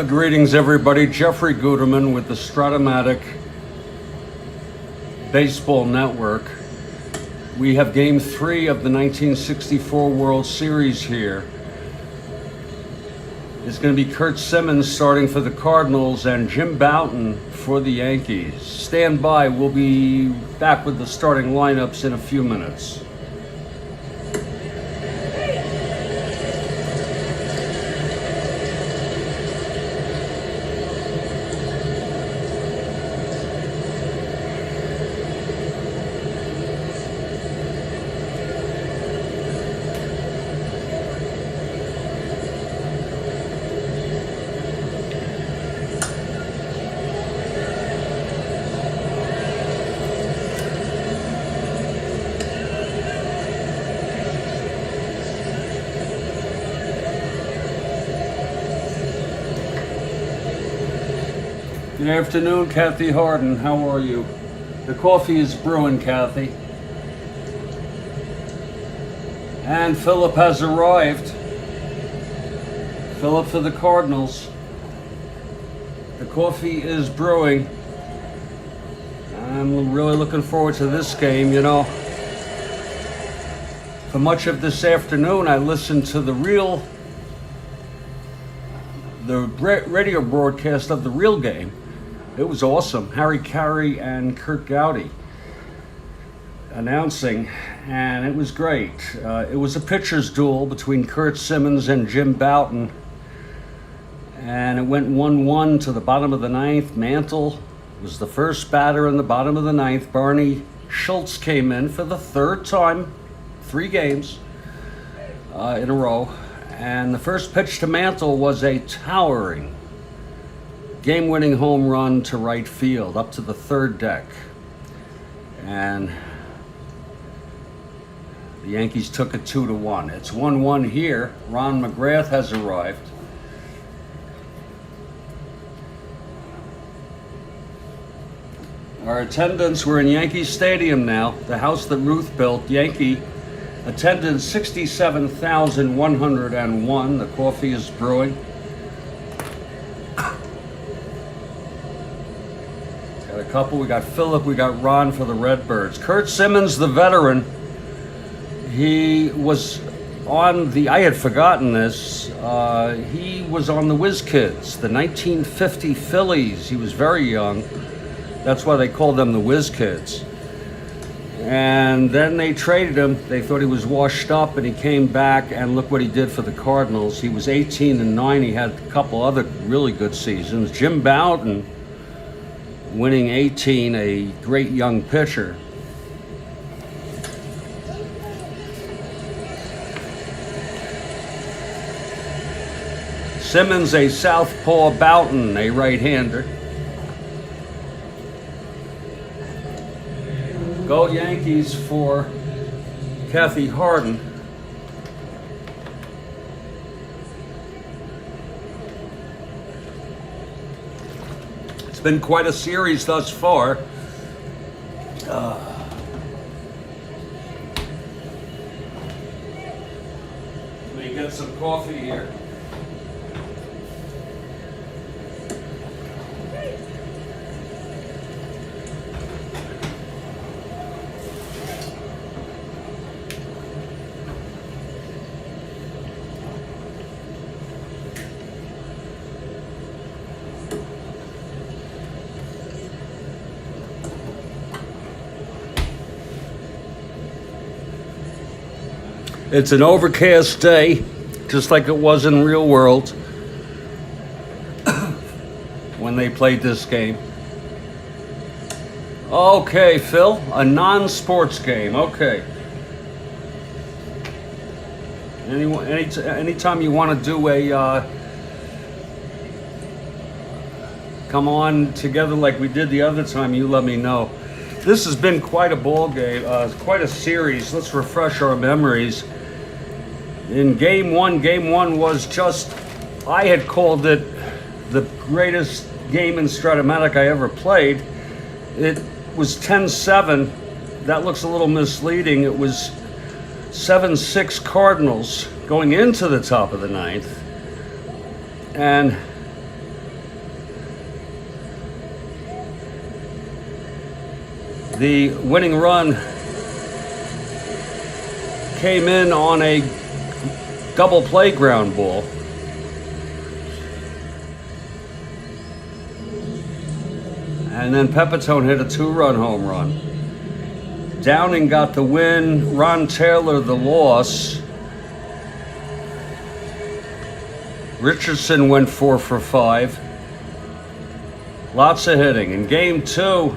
Greetings, everybody. Jeffrey Guterman with the Strat-O-Matic Baseball Network. We have Game 3 of the 1964 World Series here. It's going to be Curt Simmons starting for the Cardinals and Jim Bouton for the Yankees. Stand by. We'll be back with the starting lineups in a few minutes. Good afternoon, Kathy Harden. How are you? The coffee is brewing, Kathy. And Philip has arrived. Philip for the Cardinals. The coffee is brewing. I'm really looking forward to this game, you know. For much of this afternoon, I listened to the radio broadcast of the real game. It was awesome. Harry Carey and Kurt Gowdy announcing, and it was great. It was a pitcher's duel between Curt Simmons and Jim Bouton, and it went 1-1 to the bottom of the ninth. Mantle was the first batter in the bottom of the ninth. Barney Schultz came in for the third time, 3 games in a row, and the first pitch to Mantle was a towering game-winning home run to right field, up to the third deck. And the Yankees took it 2-1. It's 1-1 here. Ron McGrath has arrived. Our attendance, we're in Yankee Stadium now, the house that Ruth built. Yankee attendance 67,101. The coffee is brewing. Got a couple. We got Philip, we got Ron for the Redbirds. Curt Simmons, the veteran, he was on the, I had forgotten this, he was on the Whiz Kids, the 1950 Phillies. He was very young. That's why they called them the Whiz Kids. And then they traded him. They thought he was washed up, and he came back, and look what he did for the Cardinals. He was 18-9. He had a couple other really good seasons. Jim Bouton, winning 18, a great young pitcher. Simmons, a southpaw. Bouton, a right-hander. Go Yankees for Kathy Harden. It's been quite a series thus far. Let me get some coffee here. It's an overcast day, just like it was in real world when they played this game. Okay, Phil, a non-sports game. Okay. Anytime you want to do a come on together like we did the other time, you let me know. This has been quite a ball game, quite a series. Let's refresh our memories. In Game 1 was just, I had called it the greatest game in Strat-O-Matic I ever played. It was 10-7. That looks a little misleading. It was 7-6 Cardinals going into the top of the ninth. And The winning run came in on a double play ground ball. And then Bouton hit a 2-run home run. Downing got the win, Ron Taylor the loss. Richardson went 4 for 5. Lots of hitting. In game 2,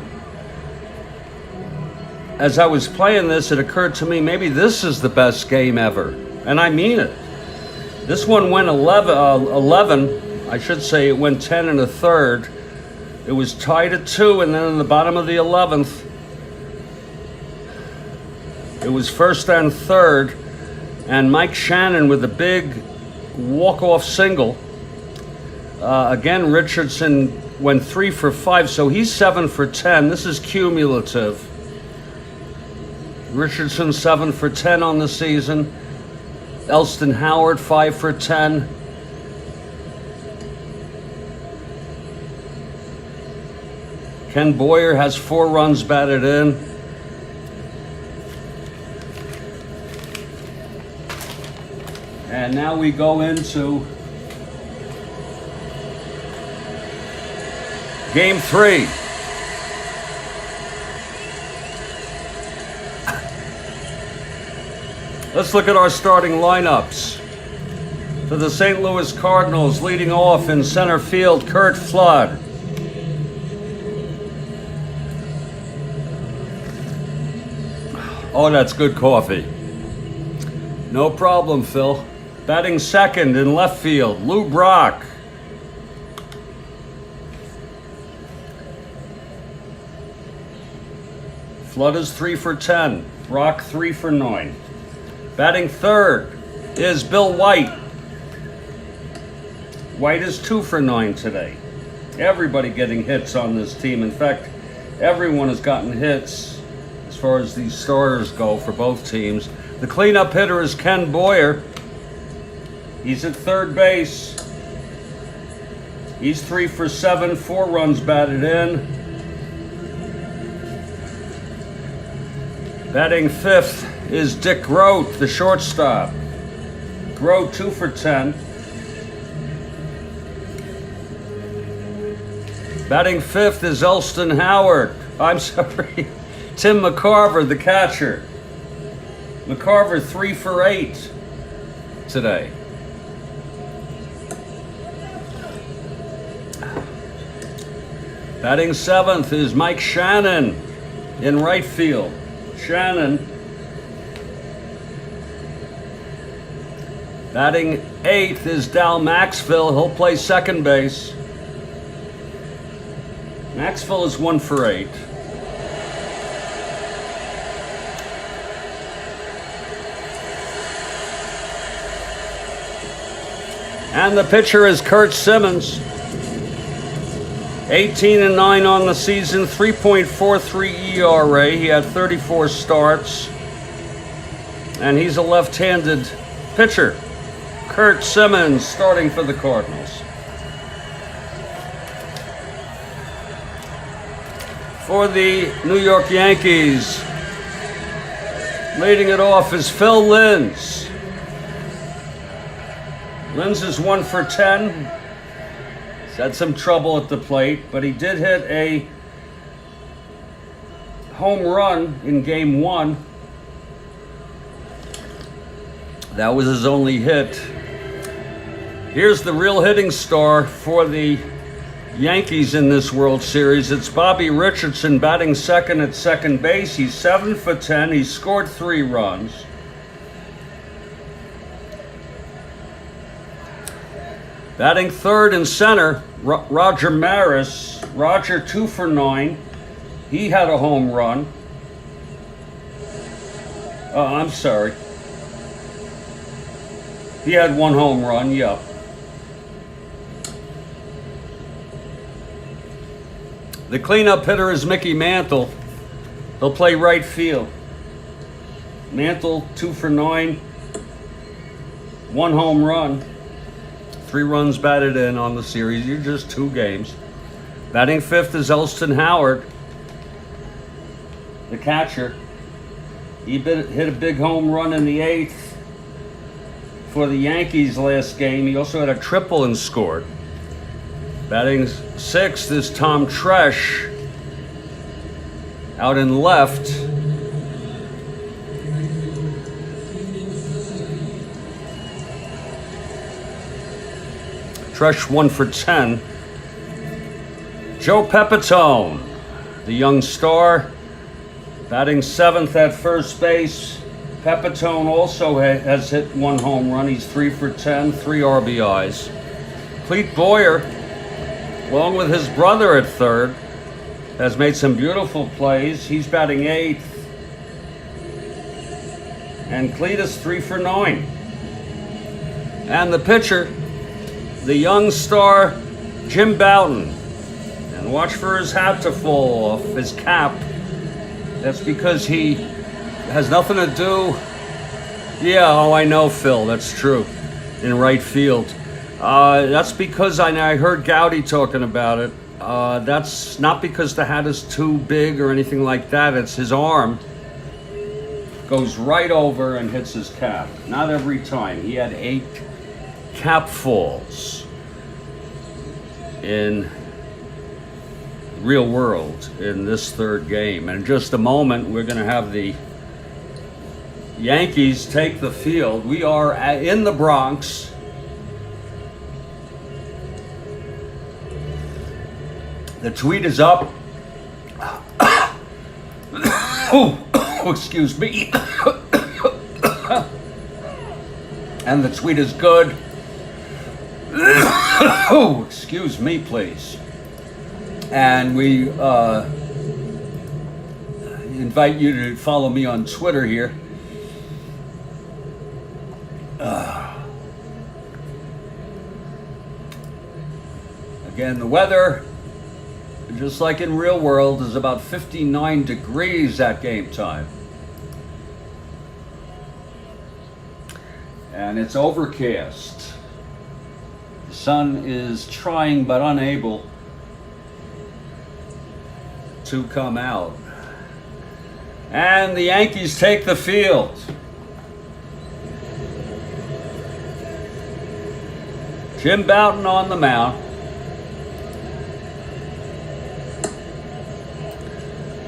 as I was playing this, it occurred to me maybe this is the best game ever. And I mean it. This one went 11. I should say it went 10 and a third. It was tied at 2, and then in the bottom of the 11th, it was first and third, and Mike Shannon with a big walk-off single. Again, Richardson went 3 for 5, so he's 7 for 10. This is cumulative. Richardson 7 for 10 on the season. Elston Howard 5 for 10. Ken Boyer has 4 runs batted in. And now we go into game 3. Let's look at our starting lineups. For the St. Louis Cardinals, leading off in center field, Curt Flood. Oh, that's good coffee. No problem, Phil. Batting second in left field, Lou Brock. Flood is 3 for 10. Brock 3 for 9. Batting third is Bill White. White is 2 for 9 today. Everybody getting hits on this team. In fact, everyone has gotten hits as far as these starters go for both teams. The cleanup hitter is Ken Boyer. He's at third base. He's 3 for 7, 4 runs batted in. Batting fifth is Dick Grote, the shortstop. Grote 2 for 10. Batting fifth is Elston Howard. I'm sorry, Tim McCarver, the catcher. McCarver 3 for 8 today. Batting seventh is Mike Shannon in right field. Shannon. Batting eighth is Dal Maxfield. He'll play second base. Maxfield is 1 for 8. And the pitcher is Curt Simmons. 18 and 9 on the season, 3.43 ERA. He had 34 starts. And he's a left-handed pitcher. Curt Simmons starting for the Cardinals. For the New York Yankees, leading it off is Phil Linz. Linz is 1 for 10. He's had some trouble at the plate, but he did hit a home run in game 1. That was his only hit. Here's the real hitting star for the Yankees in this World Series. It's Bobby Richardson batting second at second base. He's 7 for 10. He scored 3 runs. Batting third and center, Roger Maris. Roger 2 for 9. He had a home run. I'm sorry. He had 1 home run, yeah. The cleanup hitter is Mickey Mantle. He'll play right field. Mantle 2 for 9. 1 home run. 3 runs batted in on the series. You're just 2 games. Batting fifth is Elston Howard. the catcher. He hit a big home run in the 8th for the Yankees last game. He also had a triple and scored. Batting 6th is Tom Tresh out in left. Tresh 1 for 10. Joe Pepitone, the young star, batting 7th at first base. Pepitone also has hit 1 home run. He's 3 for 10, 3 RBIs. Clete Boyer, along with his brother at third, has made some beautiful plays. He's batting 8th. And Clete is 3 for 9. And the pitcher, the young star, Jim Bouton. And watch for his hat to fall off, his cap. That's because he has nothing to do. Yeah, oh, I know, Phil, that's true. In right field. That's because I heard Gowdy talking about it. That's not because the hat is too big or anything like that. It's his arm goes right over and hits his cap. Not every time. He had 8 cap falls in real world in this 3rd game. And in just a moment, we're going to have the Yankees take the field. We are in the Bronx. The tweet is up. Oh, excuse me. And the tweet is good. Oh, excuse me, please. And we invite you to follow me on Twitter here. Again, the weather, just like in real world, is about 59 degrees at game time. And it's overcast. The sun is trying but unable to come out. And the Yankees take the field. Jim Bouton on the mound.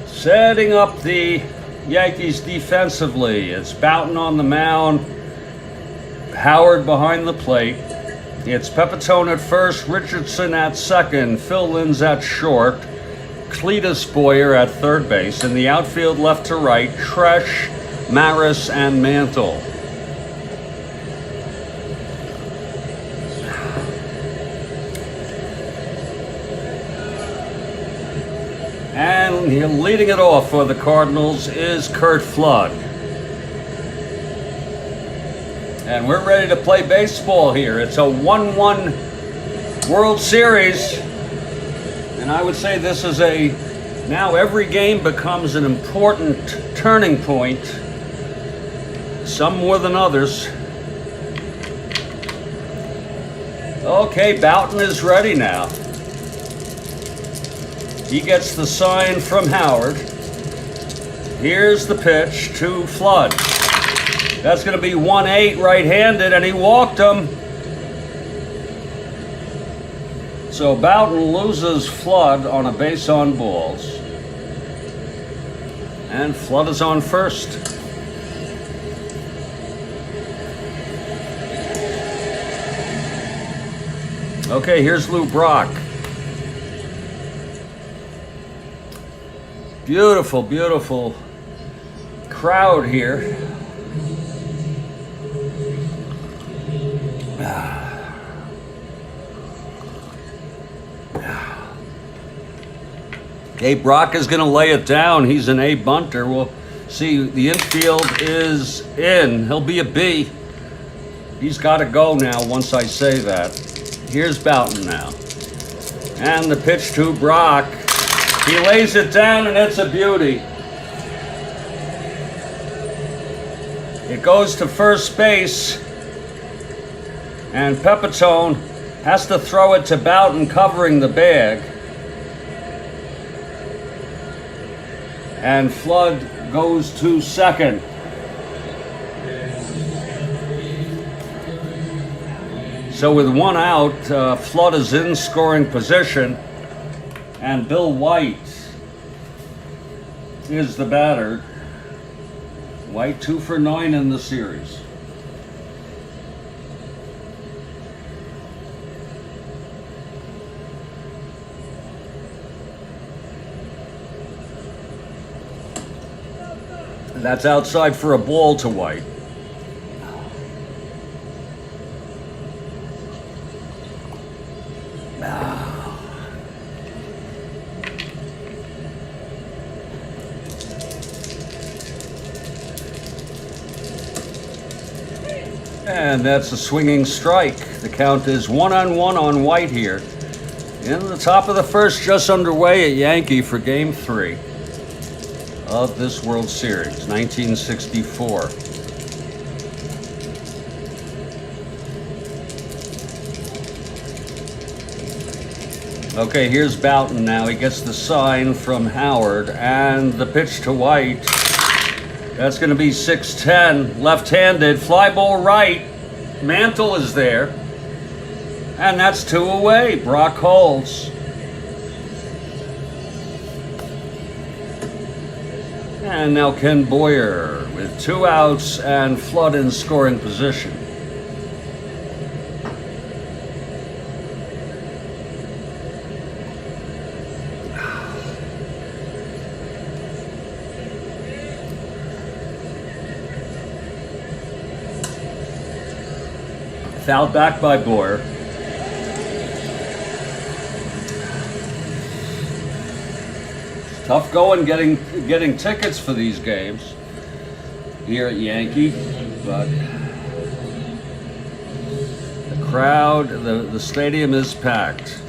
Setting up the Yankees defensively. It's Bouton on the mound. Howard behind the plate. It's Pepitone at first, Richardson at second, Phil Linz at short, Cletus Boyer at third base. In the outfield, left to right, Tresh, Maris, and Mantle. And leading it off for the Cardinals is Curt Flood. And we're ready to play baseball here. It's a 1-1 World Series. And I would say this is now every game becomes an important turning point. Some more than others. Okay, Bouton is ready now. He gets the sign from Howard. Here's the pitch to Flood. That's going to be 1-8 right-handed, and he walked him. So Bouton loses Flood on a base on balls. And Flood is on first. Okay, here's Lou Brock. Beautiful, beautiful crowd here. Okay, Brock is going to lay it down. He's an A bunter. We'll see. The infield is in. He'll be a B. He's got to go now once I say that. Here's Bouton now. And the pitch to Brock. He lays it down, and it's a beauty. It goes to first base. And Pepitone has to throw it to Bouton, covering the bag. and Flood goes to second. So with one out, Flood is in scoring position, and Bill White is the batter. White 2 for 9 in the series. That's outside for a ball to White. And that's a swinging strike. The count is 1-1 on White here. In the top of the first, just underway at Yankee for Game 3 of this World Series, 1964. Okay, here's Bouton now. He gets the sign from Howard, and the pitch to White. That's going to be 6-10, left-handed, fly ball right. Mantle is there, and that's 2 away. Brock holds. And now Ken Boyer with 2 outs and Flood in scoring position. Fouled back by Boyer. Tough going getting tickets for these games here at Yankee, but the crowd, the stadium is packed.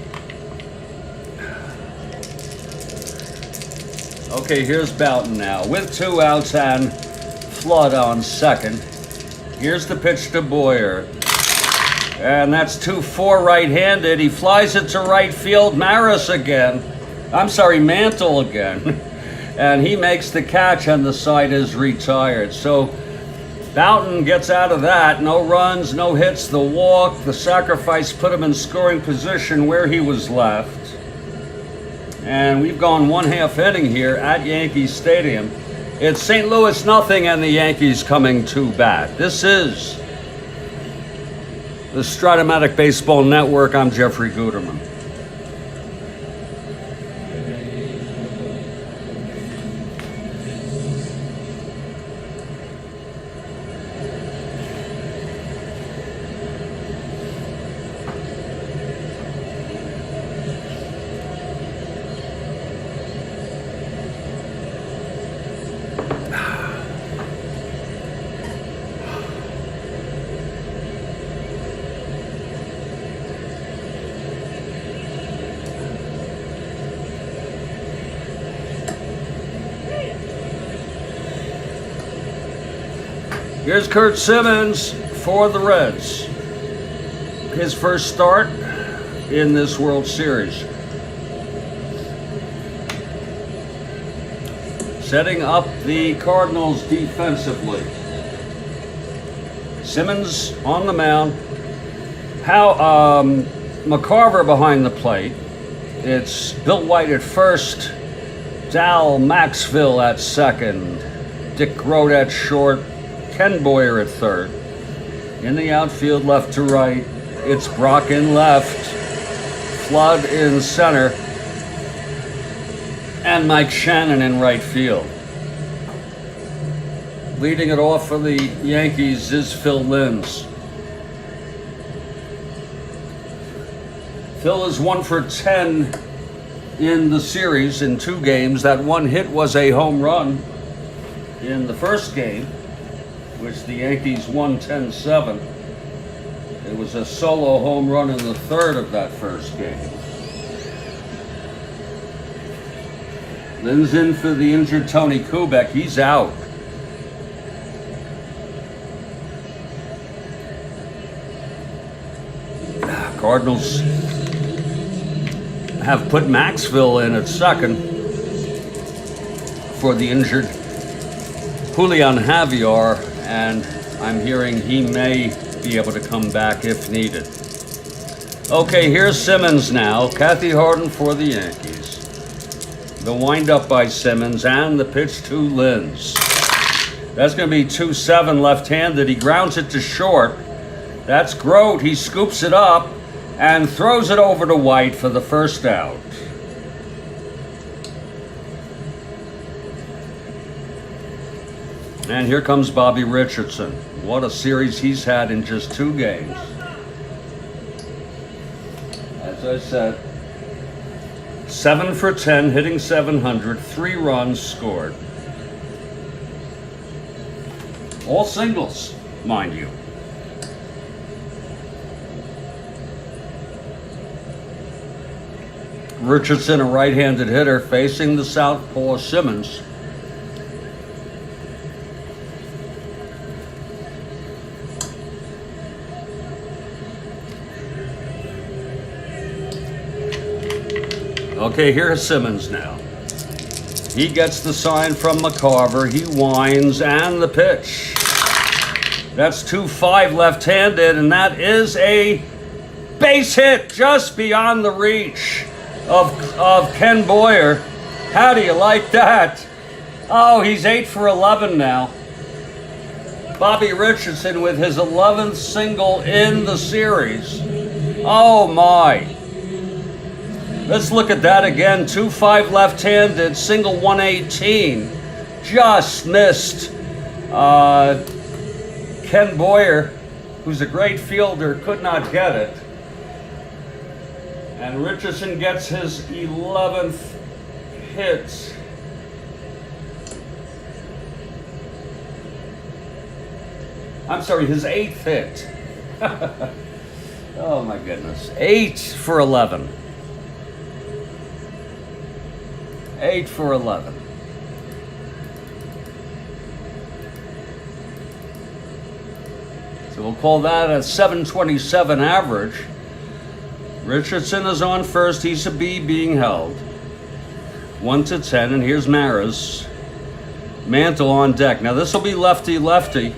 Okay, here's Bouton now with 2 outs and Flood on second. Here's the pitch to Boyer. And that's 2-4 right-handed. He flies it to right field. Maris again. I'm sorry, Mantle again. And he makes the catch, and the side is retired. So Bouton gets out of that. No runs, no hits, the walk, the sacrifice put him in scoring position where he was left. And we've gone 1/2 inning here at Yankee Stadium. It's St. Louis nothing and the Yankees coming to bat. This is the Strat-O-Matic Baseball Network. I'm Jeffrey Guterman. Here's Curt Simmons for the Reds. His first start in this World Series. Setting up the Cardinals defensively. Simmons on the mound. McCarver behind the plate. It's Bill White at first. Dal Maxville at second. Dick Grote at short. Ken Boyer at third. In the outfield, left to right, it's Brock in left, Flood in center, and Mike Shannon in right field. Leading it off for the Yankees is Phil Linz. Phil is 1 for 10 in the series in 2 games. That one hit was a home run in the first game, which the Yankees won 10-7. It was a solo home run in the third of that first game. Linz in for the injured Tony Kubek. He's out. Cardinals have put Maxville in at second. for the injured Julian Javier, and I'm hearing he may be able to come back if needed. Okay, here's Simmons now. Kathy Harden for the Yankees. The windup by Simmons and the pitch to Linz. That's going to be 2-7 left-handed. He grounds it to short. That's Grote. He scoops it up and throws it over to White for the first out. And here comes Bobby Richardson. What a series he's had in just 2 games. As I said, 7 for 10, hitting 700, 3 runs scored. All singles, mind you. Richardson, a right-handed hitter, facing the southpaw Simmons. Okay, here's Simmons now. He gets the sign from McCarver. He winds, and the pitch. That's 2-5 left-handed, and that is a base hit just beyond the reach of Ken Boyer. How do you like that? Oh, he's 8 for 11 now. Bobby Richardson with his 11th single in the series. Oh, my. Let's look at that again. 2-5 left-handed, single 118. Just missed. Ken Boyer, who's a great fielder, could not get it. And Richardson gets his 11th hit. I'm sorry, his 8th hit. Oh my goodness. 8 for 11. 8 for 11. So we'll call that a 727 average. Richardson is on first. He's a B being held. 1-10, and here's Maris. Mantle on deck. Now this will be lefty-lefty.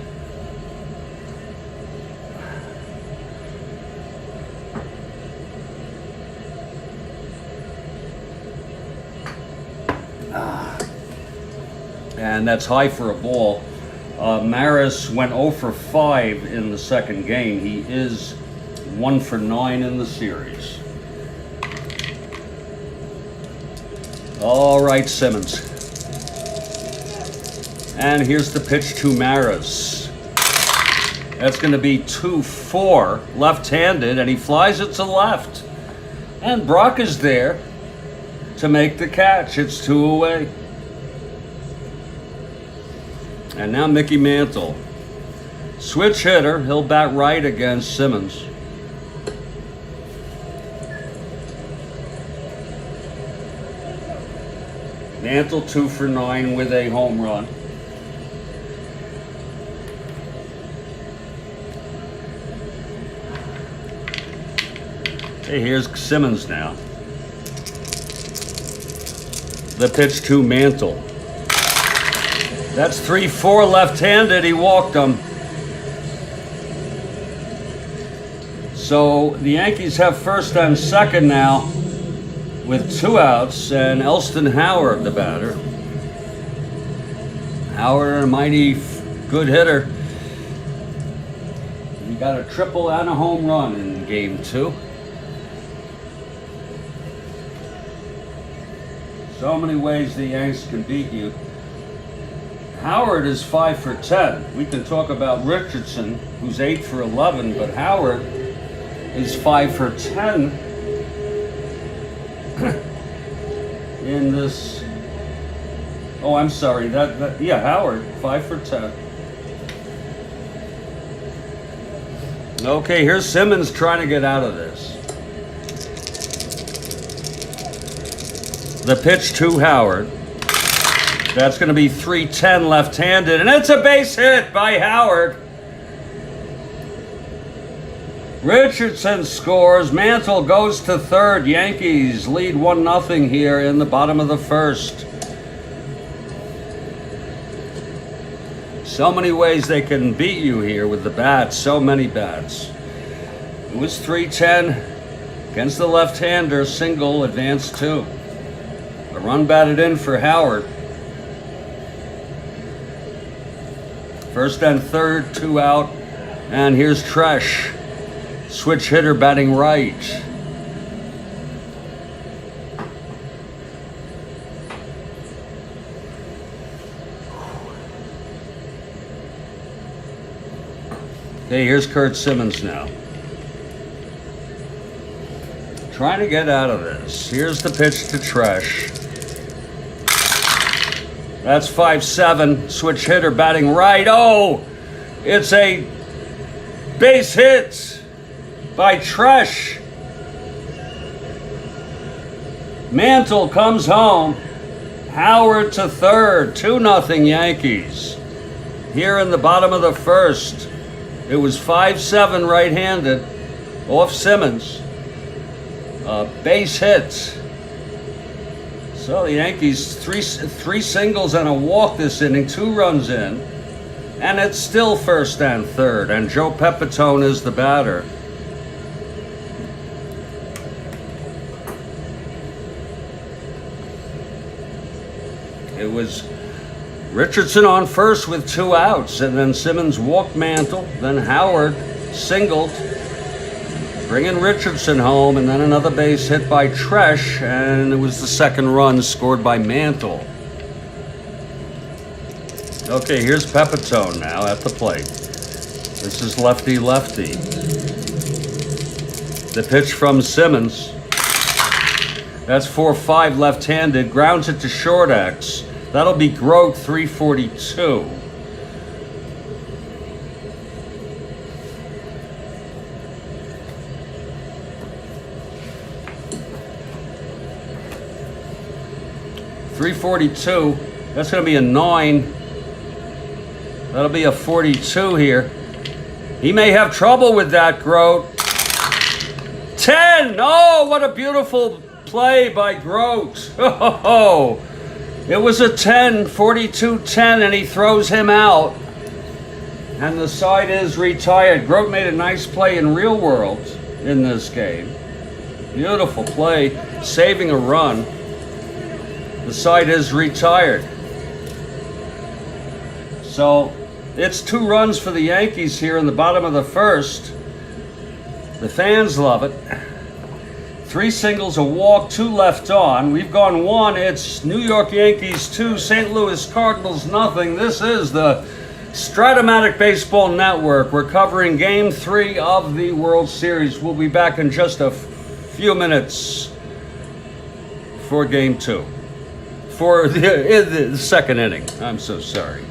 And that's high for a ball. Maris went 0 for 5 in the second game. He is 1 for 9 in the series. All right, Simmons. And here's the pitch to Maris. That's going to be 2-4 left-handed, and he flies it to left. And Brock is there to make the catch. It's 2 away. And now Mickey Mantle. Switch hitter. He'll bat right against Simmons. Mantle 2 for 9 with a home run. Okay, here's Simmons now. The pitch to Mantle. That's 3-4 left-handed. He walked him. So the Yankees have first and second now with 2 outs, and Elston Howard, the batter. Howard, a mighty good hitter. He got a triple and a home run in game 2. So many ways the Yanks can beat you. Howard is 5 for 10. We can talk about Richardson, who's 8 for 11, but Howard is 5 for 10 in this. Oh, I'm sorry. Yeah, Howard, 5 for 10. Okay, here's Simmons trying to get out of this. The pitch to Howard. That's going to be 3-10 left-handed, and it's a base hit by Howard. Richardson scores. Mantle goes to third. Yankees lead 1-0 here in the bottom of the first. So many ways they can beat you here with the bats. So many bats. It was 310 against the left-hander. Single, advanced 2. A run batted in for Howard. First and third, 2 out. And here's Tresh. Switch hitter batting right. Okay, here's Curt Simmons now. Trying to get out of this. Here's the pitch to Tresh. That's 5-7. Switch hitter batting right. Oh, it's a base hit by Tresh. Mantle comes home. Howard to third. 2-0 Yankees. Here in the bottom of the first. It was 5-7 right-handed off Simmons. Base hits. So the Yankees, three singles and a walk this inning, 2 runs in. And it's still first and third. And Joe Pepitone is the batter. It was Richardson on first with 2 outs, and then Simmons walked Mantle, then Howard singled, bringing Richardson home, and then another base hit by Tresh, and it was the second run scored by Mantle. Okay, here's Pepitone now at the plate. This is lefty-lefty. The pitch from Simmons. That's 4-5 left-handed, grounds it to short X. That'll be Grote, 342. .342. That's going to be a 9. That'll be a 42 here. He may have trouble with that, Grote. 10. Oh, what a beautiful play by Grote. Oh. It was a 10, 42-10, and he throws him out. And the side is retired. Grote made a nice play in real world in this game. Beautiful play, saving a run. The side is retired. So it's 2 runs for the Yankees here in the bottom of the first. The fans love it. 3 singles, a walk, 2 left on. We've gone 1. It's New York Yankees 2, St. Louis Cardinals nothing. This is the Strat-O-Matic Baseball Network. We're covering Game 3 of the World Series. We'll be back in just a few minutes for Game 2. For the second inning. I'm so sorry.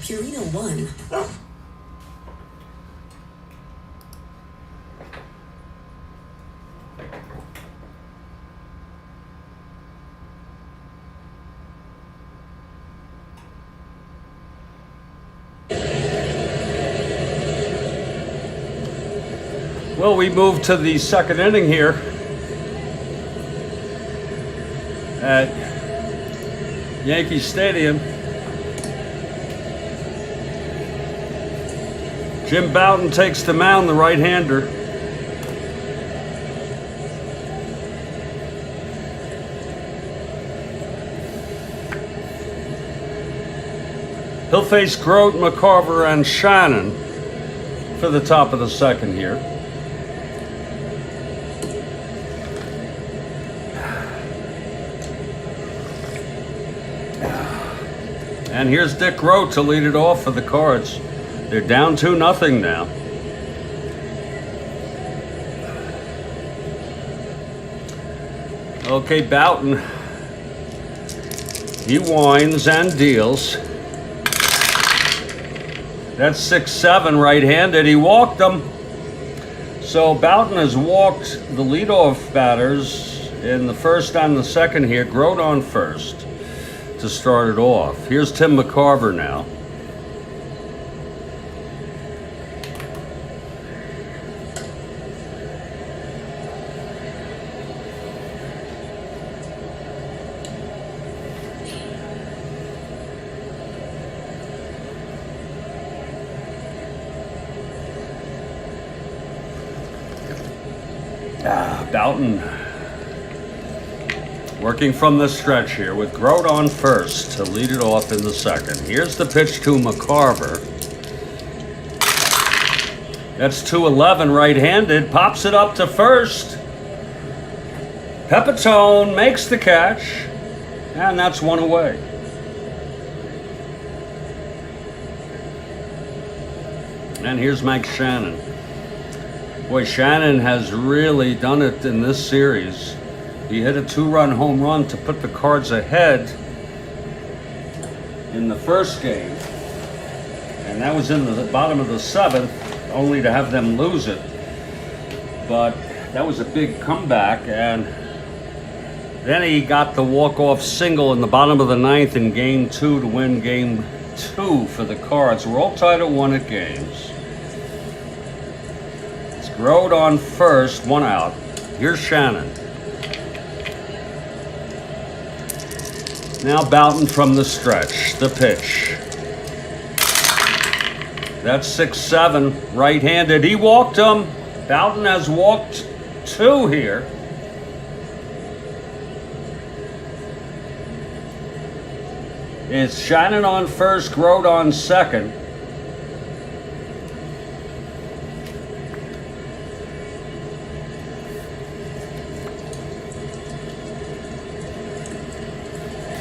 Purina 1. Well, we move to the second inning here at Yankee Stadium. Jim Bouton takes the mound, the right-hander. He'll face Grote, McCarver, and Shannon for the top of the second here. And here's Dick Grote to lead it off for the Cards. They're down 2-0 now. Okay, Bouton. He winds and deals. That's 6-7 right-handed. He walked them. So Bouton has walked the leadoff batters in the first and the second here. Grote on first to start it off. Here's Tim McCarver now. Bouton working from the stretch here with Grote on first to lead it off in the second. Here's the pitch to McCarver. That's 2-11 right-handed. Pops it up to first. Bouton makes the catch. And that's one away. And here's Mike Shannon. Boy, Shannon has really done it in this series. He hit a 2-run home run to put the Cards ahead in the first game. And that was in the bottom of the seventh, only to have them lose it. But that was a big comeback. And then he got the walk-off single in the bottom of the ninth in game 2 to win game 2 for the Cards. We're all tied at 1 at games. Grote on first, 1 out. Here's Shannon. Now Bouton from the stretch, the pitch. That's 6-7, right-handed. He walked him. Bouton has walked 2 here. It's Shannon on first, Grote on second.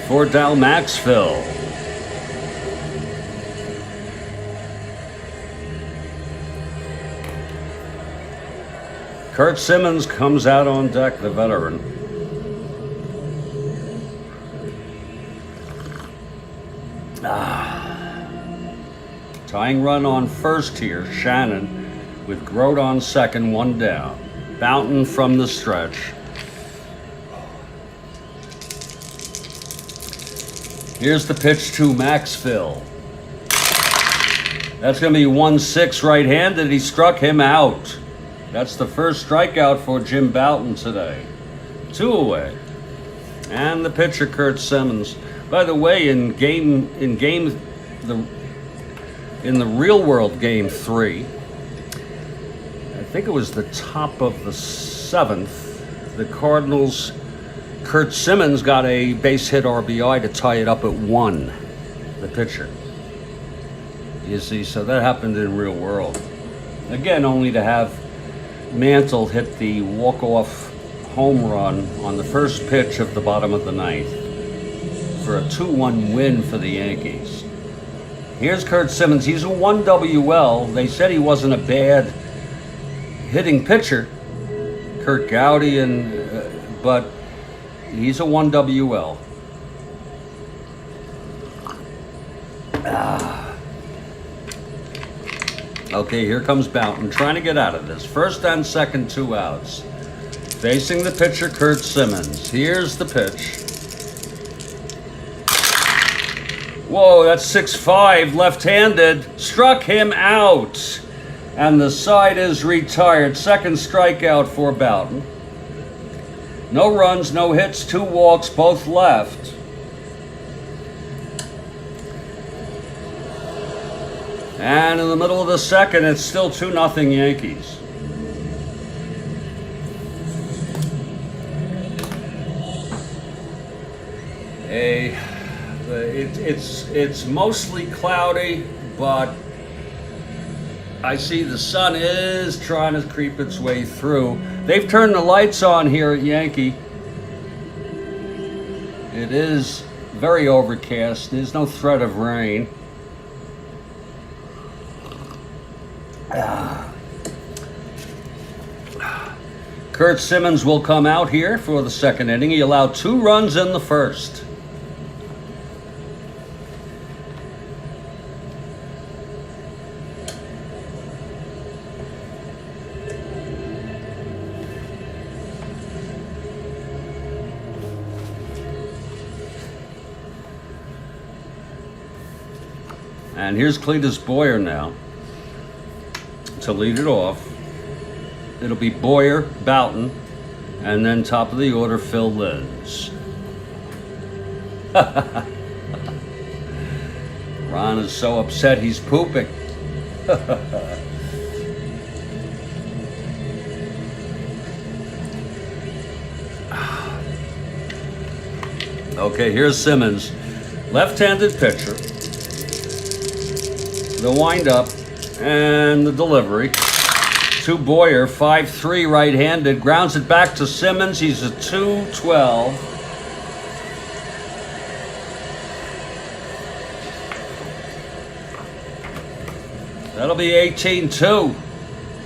For Dal Maxfield. Curt Simmons comes out on deck, the veteran. Tying run on first here, Shannon with Grote on second, 1 down. Bouton from the stretch. Here's the pitch to Maxfield. That's going to be 1-6 right-handed. He struck him out. That's the first strikeout for Jim Bouton today. 2 away. And the pitcher, Curt Simmons. By the way, in the real world game 3, I think it was the top of the 7th, the Cardinals, Curt Simmons got a base hit RBI to tie it up at 1, the pitcher. You see, so that happened in real world. Again, only to have Mantle hit the walk-off home run on the first pitch of the bottom of the ninth for a 2-1 win for the Yankees. Here's Curt Simmons. He's a 1 WL. They said he wasn't a bad hitting pitcher, Kurt Gowdy, but he's a 1 WL. Okay, here comes Bouton trying to get out of this. First and second, 2 outs. Facing the pitcher, Curt Simmons. Here's the pitch. Whoa, that's 6-5, left-handed. Struck him out. And the side is retired. Second strikeout for Bouton. No runs, no hits, 2 walks, both left. And in the middle of the second, it's still 2-0 Yankees. It's mostly cloudy, but I see the sun is trying to creep its way through. They've turned the lights on here at Yankee. It is very overcast. There's no threat of rain. Kurt Simmons will come out here for the second inning. He allowed 2 runs in the first. And here's Cletus Boyer now to lead it off. It'll be Boyer, Bouton, and then top of the order, Phil Linz. Ron is so upset he's pooping. Okay, here's Simmons. Left-handed pitcher. The windup and the delivery. To Boyer, 5-3 right-handed. Grounds it back to Simmons. He's a 2-12. That'll be 18-2.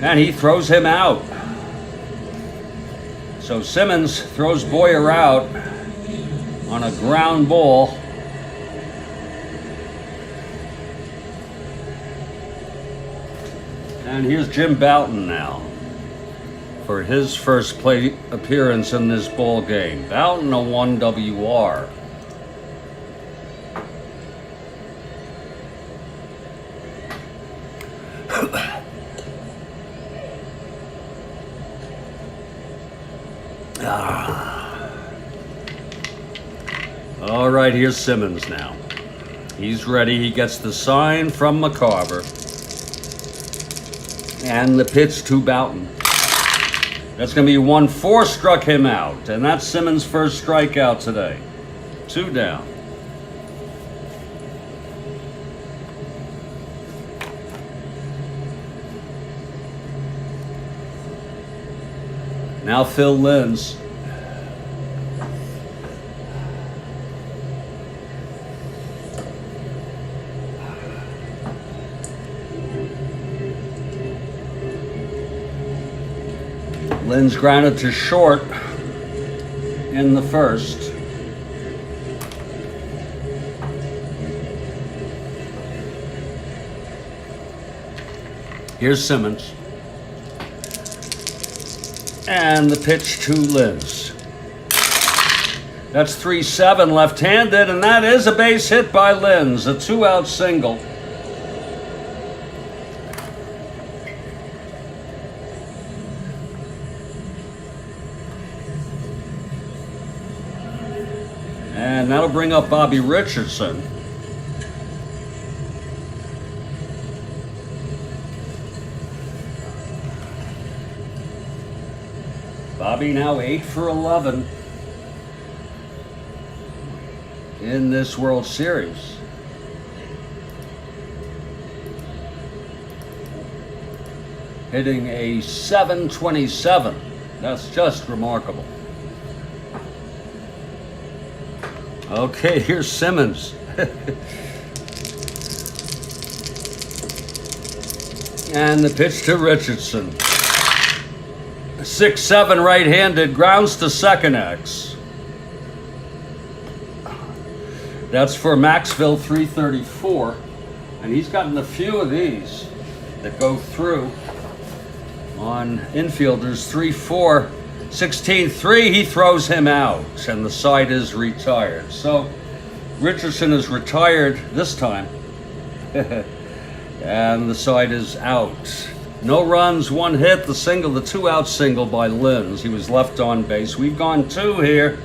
And he throws him out. So Simmons throws Boyer out on a ground ball. And here's Jim Bouton now for his first plate appearance in this ball game. Bouton, a 1 WR. All right, here's Simmons now. He's ready. He gets the sign from McCarver. And the pitch to Bouton. That's going to be 1-4, struck him out. And that's Simmons' first strikeout today. 2 down. Now Phil Linz. Linz grounded to short in the first. Here's Simmons. And the pitch to Linz. That's 3-7 left-handed, and that is a base hit by Linz, a 2-out single. And that'll bring up Bobby Richardson. Bobby now 8 for 11 in this World Series. Hitting a .727. That's just remarkable. Okay, here's Simmons. And the pitch to Richardson. 6-7 right-handed, grounds to second X. That's for Maxville 334. And he's gotten a few of these that go through on infielders. 3-4. 16-3, he throws him out, and the side is retired. So Richardson is retired this time, and the side is out. No runs, 1 hit, the single, the 2-out single by Linz. He was left on base. We've gone 2 here.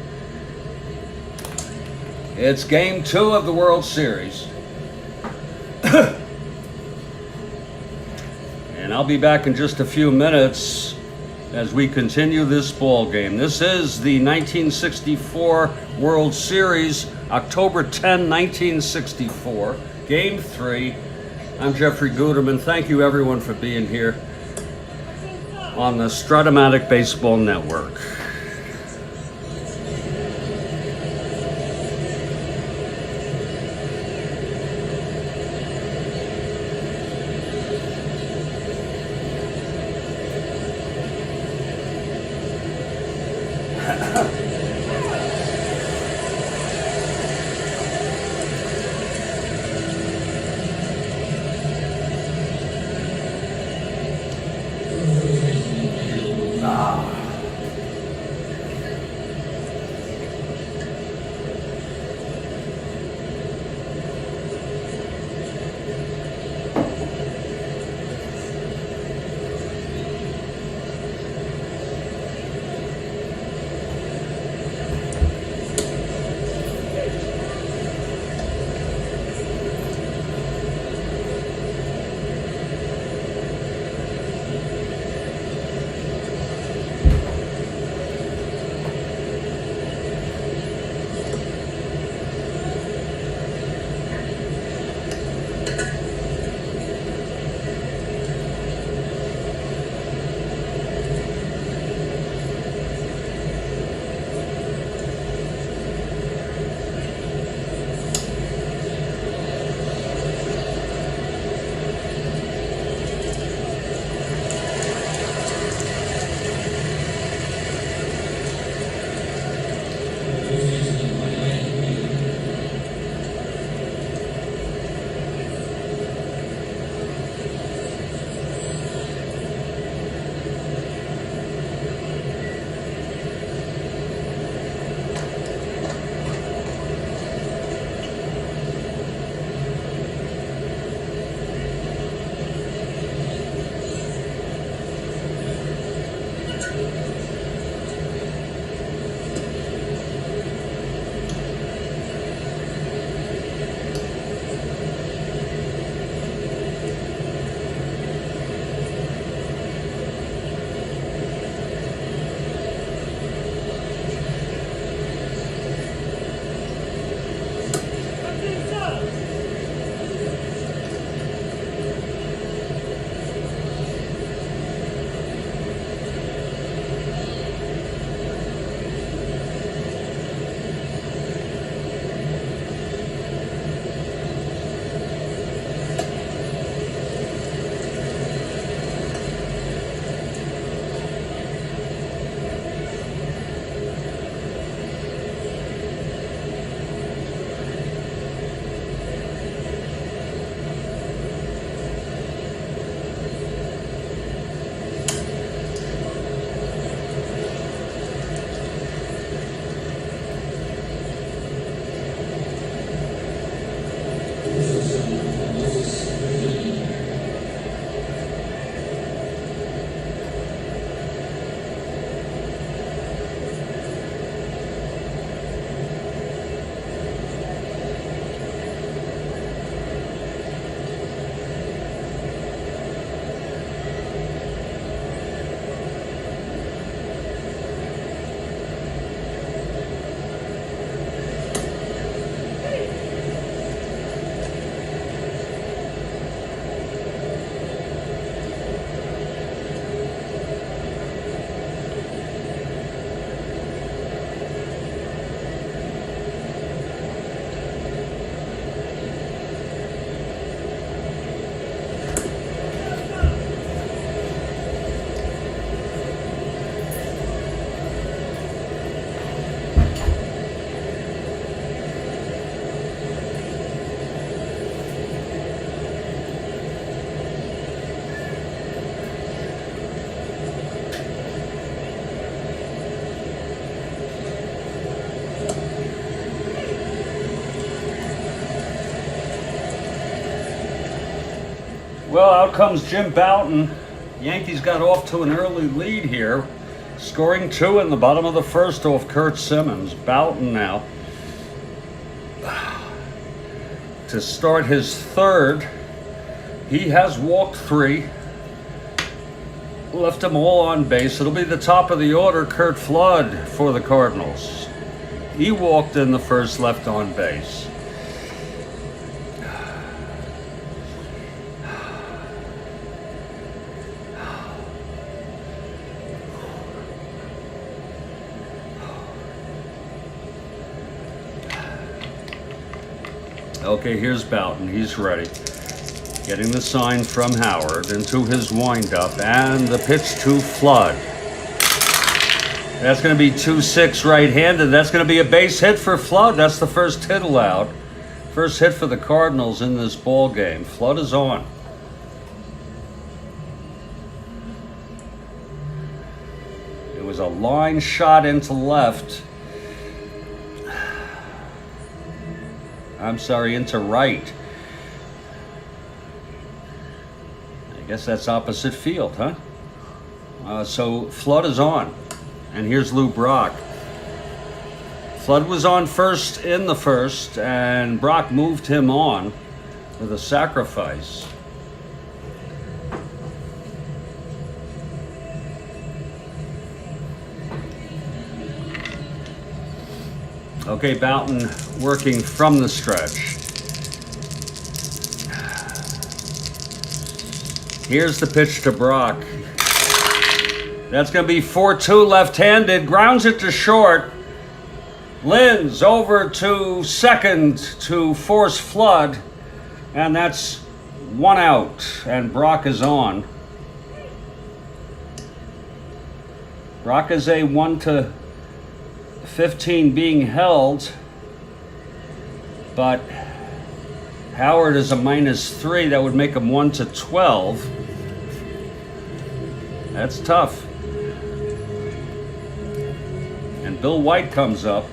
It's game 2 of the World Series. And I'll be back in just a few minutes as we continue this ball game. This is the 1964 World Series October 10, 1964, Game 3. I'm Jeffrey Guterman. Thank you everyone for being here on the Strat-O-Matic Baseball Network. Well, out comes Jim Bouton. Yankees got off to an early lead here, scoring 2 in the bottom of the first off Curt Simmons. Bouton now to start his third. He has walked 3, left them all on base. It'll be the top of the order, Curt Flood for the Cardinals. He walked in the first, left on base. Okay, here's Bouton. He's ready. Getting the sign from Howard into his windup, and the pitch to Flood. That's going to be 2-6 right-handed. That's going to be a base hit for Flood. That's the first hit allowed. First hit for the Cardinals in this ball game. Flood is on. It was a line shot into left. I'm sorry, into right. I guess that's opposite field, huh? So Flood is on. And here's Lou Brock. Flood was on first in the first, and Brock moved him on with a sacrifice. Okay, Bouton working from the stretch. Here's the pitch to Brock. That's going to be 4-2 left-handed. Grounds it to short. Linz over to second to force Flood. And that's 1 out. And Brock is on. Brock is a 1-15 being held. But Howard is a -3. That would make him 1-12. That's tough. And Bill White comes up.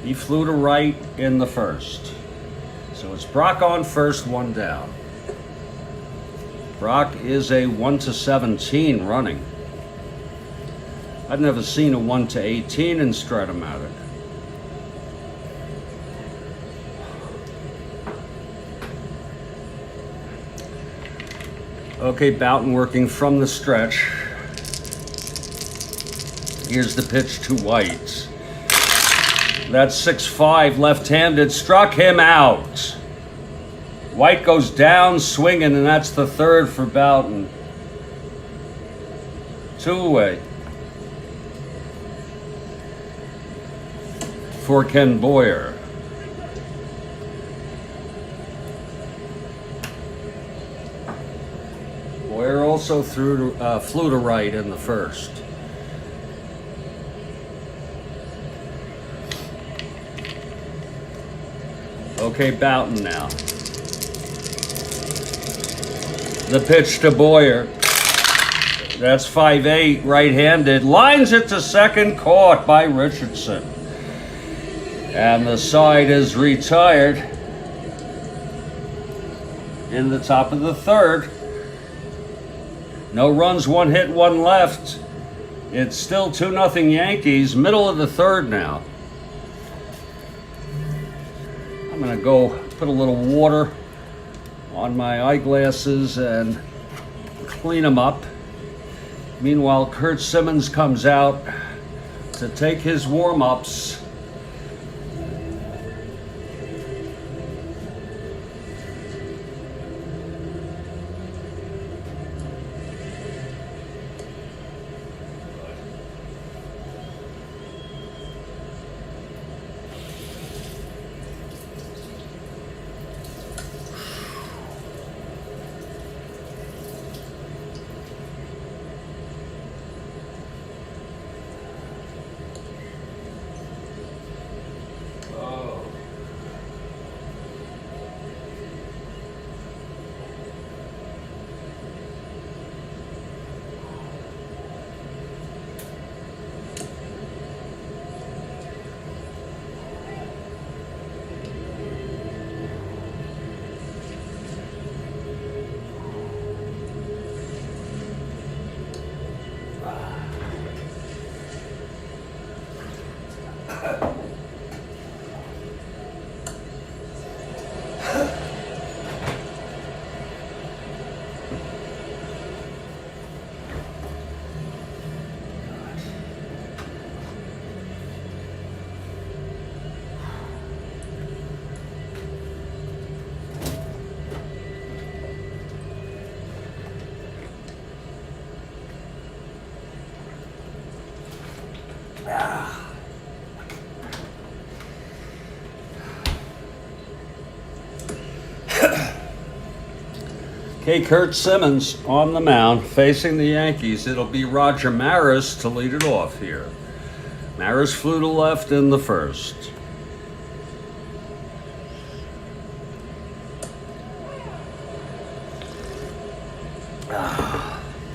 He flew to right in the first. So it's Brock on first, 1 down. Brock is a 1-17 running. I've never seen a 1-18 in Strat-O-Matic. Okay, Bouton working from the stretch. Here's the pitch to White. That's 6-5 left-handed. Struck him out. White goes down swinging, and that's the third for Bouton. 2 away for Ken Boyer. Boyer also flew to right in the first. Okay, Bouton now. The pitch to Boyer. That's 5-8 right-handed. Lines it to second, caught by Richardson. And the side is retired in the top of the third. No runs, 1 hit, 1 left. It's still 2-0 Yankees. Middle of the third now. I'm going to go put a little water on my eyeglasses and clean them up. Meanwhile, Curt Simmons comes out to take his warm-ups. Okay, Kurt Simmons on the mound facing the Yankees. It'll be Roger Maris to lead it off here. Maris flew to left in the first.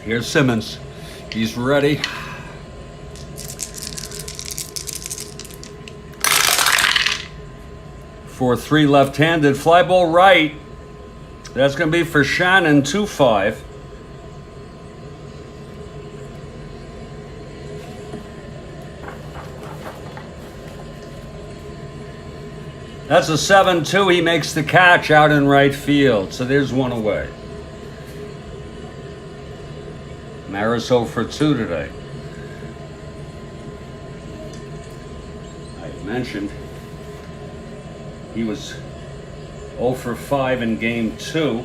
Here's Simmons. He's ready. For 3 left-handed. Fly ball right. That's going to be for Shannon, 2-5. That's a 7-2. He makes the catch out in right field. So there's one away. Maris 0 for 2 today. I mentioned he was 0 for 5 in game 2.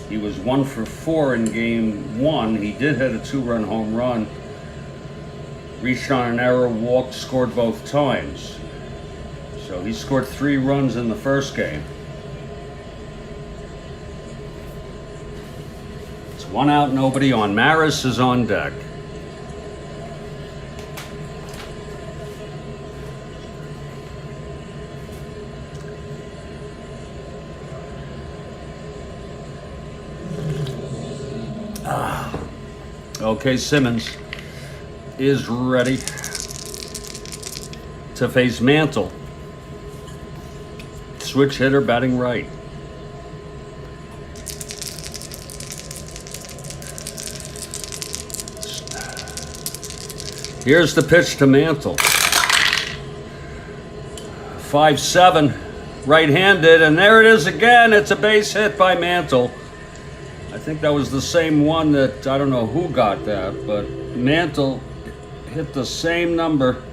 He was 1 for 4 in game 1. He did hit a 2-run home run. Reached on an error, walked, scored both times. So he scored 3 runs in the first game. It's 1 out, nobody on. Maris is on deck. Okay, Simmons is ready to face Mantle. Switch hitter batting right. Here's the pitch to Mantle. 5-7, right-handed, and there it is again. It's a base hit by Mantle. I think that was the same one that, I don't know who got that, but Mantle hit the same number,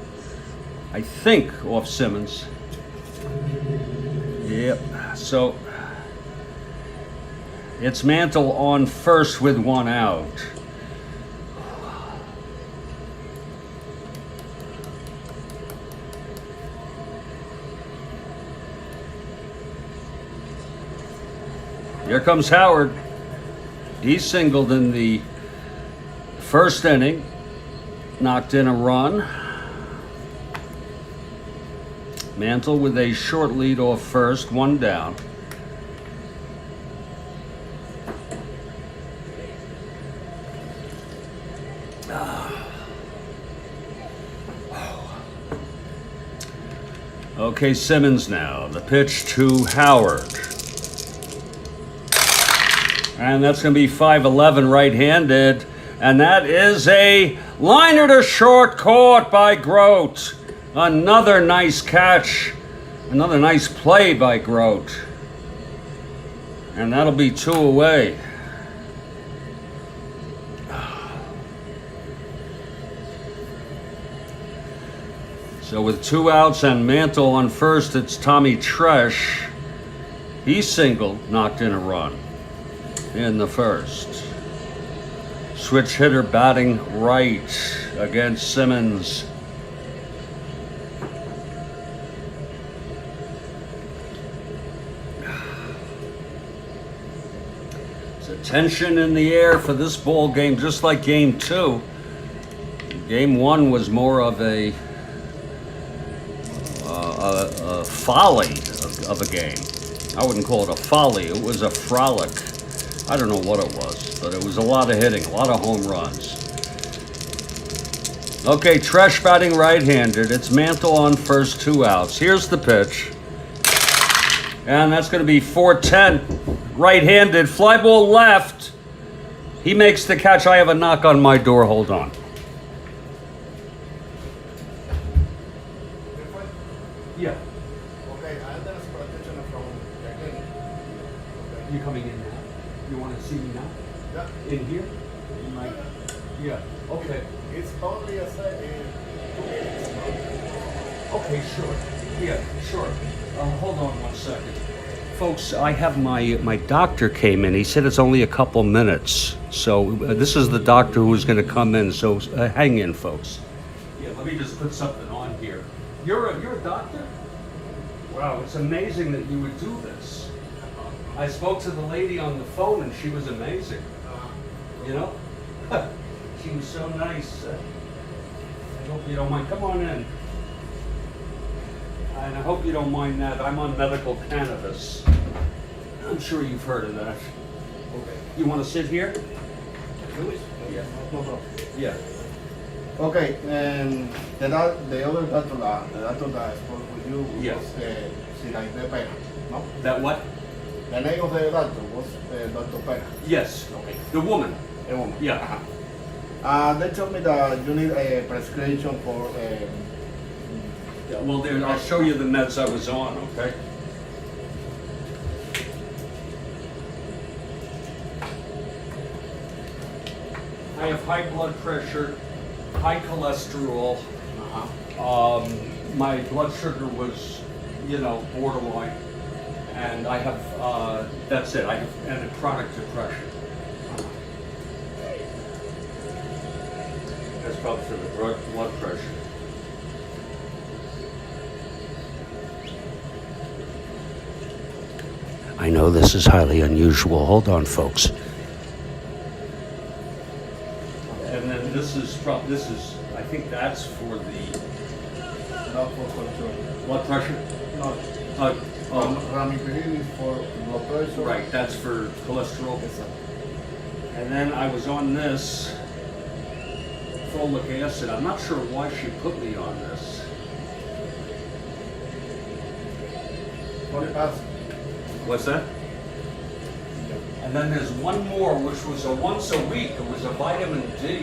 I think, off Simmons. Yep, so it's Mantle on first with 1 out. Here comes Howard. He singled in the first inning, knocked in a run. Mantle with a short lead off first, 1 down. Okay, Simmons now. The pitch to Howard. And that's going to be 5-11 right-handed. And that is a liner to short, caught by Grote. Another nice catch. Another nice play by Grote. And that'll be 2 away. So with 2 outs and Mantle on first, it's Tommy Tresh. He singled, knocked in a run in the first. Switch hitter batting right against Simmons. There's a tension in the air for this ball game, just like game 2. Game 1 was more of a folly of a game. I wouldn't call it a folly. It was a frolic. I don't know what it was, but it was a lot of hitting, a lot of home runs. Okay, Tresh batting right-handed. It's Mantle on first, 2 outs. Here's the pitch. And that's going to be 4-10. Right-handed, fly ball left. He makes the catch. I have a knock on my door. Hold on. Yeah. Okay, I there's protection from Jacqueline. Okay. You coming in now? You want to see me now? Yeah. In here? In my... Yeah. Okay. It's only a 2 minutes. Okay, sure. Yeah, sure. Hold on 1 second. Folks, I have my doctor came in. He said it's only a couple minutes. So this is the doctor who's going to come in. So hang in, folks. Yeah, let me just put something on here. You're a doctor? Wow, it's amazing that you would do this. I spoke to the lady on the phone and she was amazing. You know? She was so nice. I hope you don't mind. Come on in. And I hope you don't mind that. I'm on medical cannabis. I'm sure you've heard of that. Okay. You want to sit here? Yeah. No problem. Yeah. Okay, the other doctor, the doctor that I spoke with you Yes. was Sinaide Pena, no? That what? The name of the doctor was Dr. Pena. Yes. Okay. The woman. A woman. Yeah. They told me that you need a prescription for Yeah, well, there, I'll show you the meds I was on, okay? I have high blood pressure, high cholesterol. My blood sugar was, borderline. And I have, that's it, I have and a chronic depression. That's probably for the blood pressure. I know this is highly unusual. Hold on, folks. And then this is, I think that's for the not for control. blood pressure. No, Ramipril is for blood pressure. Right, that's for cholesterol. Yes, sir. And then I was on this folic acid. I'm not sure why she put me on this. Folic acid. What's that? And then there's one more, which was a once a week. It was a vitamin D.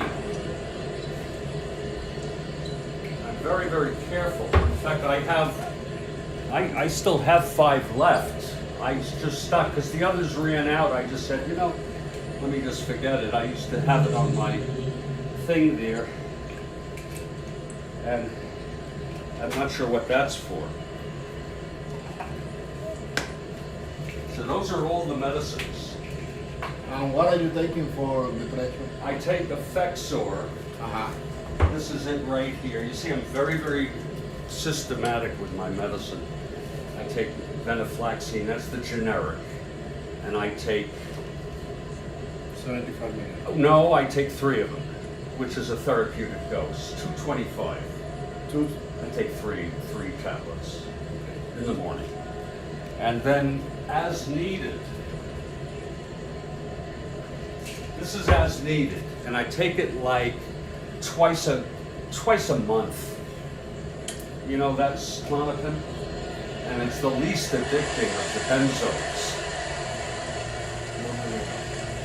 I'm very, very careful. In fact, I still have 5 left. I just stuck because the others ran out. I just said, let me just forget it. I used to have it on my thing there. And I'm not sure what that's for. So those are all the medicines. And what are you taking for depression? I take Effexor. This is it right here. You see, I'm very, very systematic with my medicine. I take venlafaxine, that's the generic. And I take, 75 million. no, I take 3 of them, which is a therapeutic dose, 225. I take three tablets in the morning. And then as needed, this is as needed, and I take it like twice a month. That's Klonopin, and it's the least addicting of the benzos.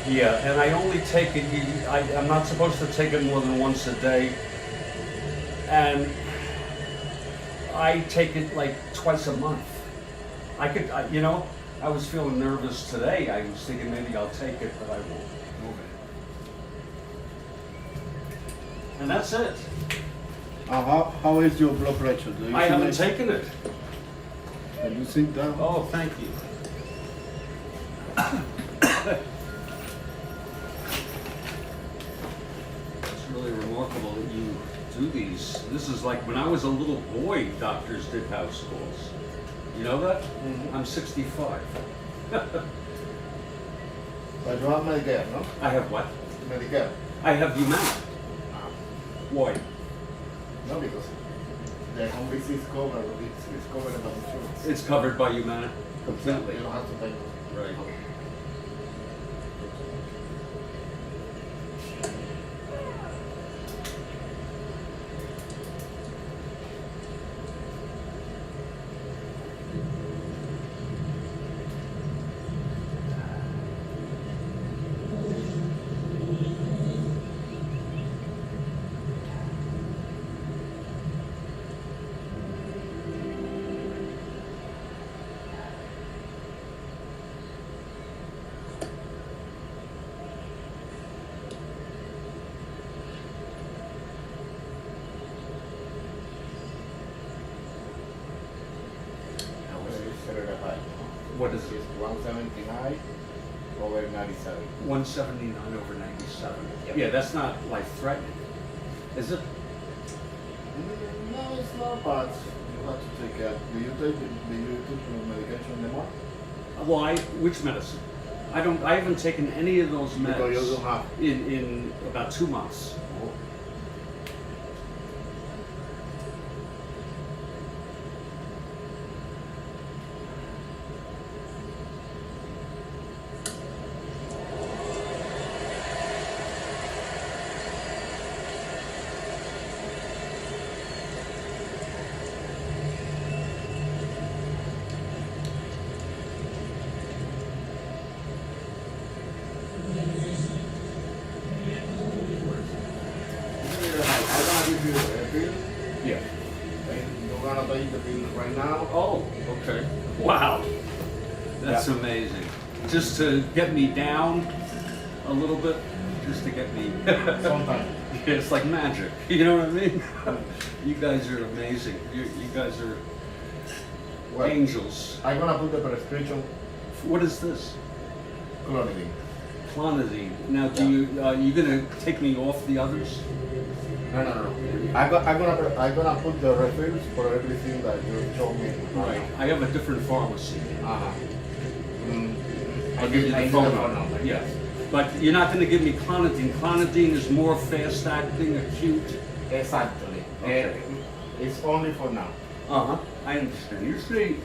Yeah, and I only take it, I'm not supposed to take it more than once a day, and I take it like twice a month. I was feeling nervous today. I was thinking maybe I'll take it, but I won't. And that's it. How is your blood pressure? Do you I feel haven't it? taken it. Can you sit down? Oh, thank you. It's really remarkable that you do these. This is like when I was a little boy, doctors did house calls. You know that? Mhm. I'm 65. But you have Medicare, no? I have what? Medicare. I have Humana. Why? No, because the home visit is covered. It's covered by insurance. It's covered by Humana completely. You don't have to pay. Right. 179 over 97. 179 over 97. Yep. Yeah, that's not life-threatening, is it? No, it's not, but you have to take care. Do you take medication anymore? Well, which medicine? I haven't taken any of those meds Because you don't have. in about 2 months. I'm gonna give you a pill. Yeah. And you're gonna take the pill right now. Oh, okay. Wow. That's Yeah. amazing. Just to get me down a little bit, just to get me. Sometimes. It's like magic. You know what I mean? You guys are amazing. You guys are Well, angels. I'm gonna put the prescription What is this? clonidine. Clonidine. Now, you gonna take me off the others? No. I'm gonna put the refills for everything that you told me. Right. I have a different pharmacy. Uh-huh. I'll give you the phone number. Yes. But you're not going to give me clonidine. Clonidine is more fast-acting, acute. Exactly. Okay. It's only for now. Uh-huh. I understand. You see,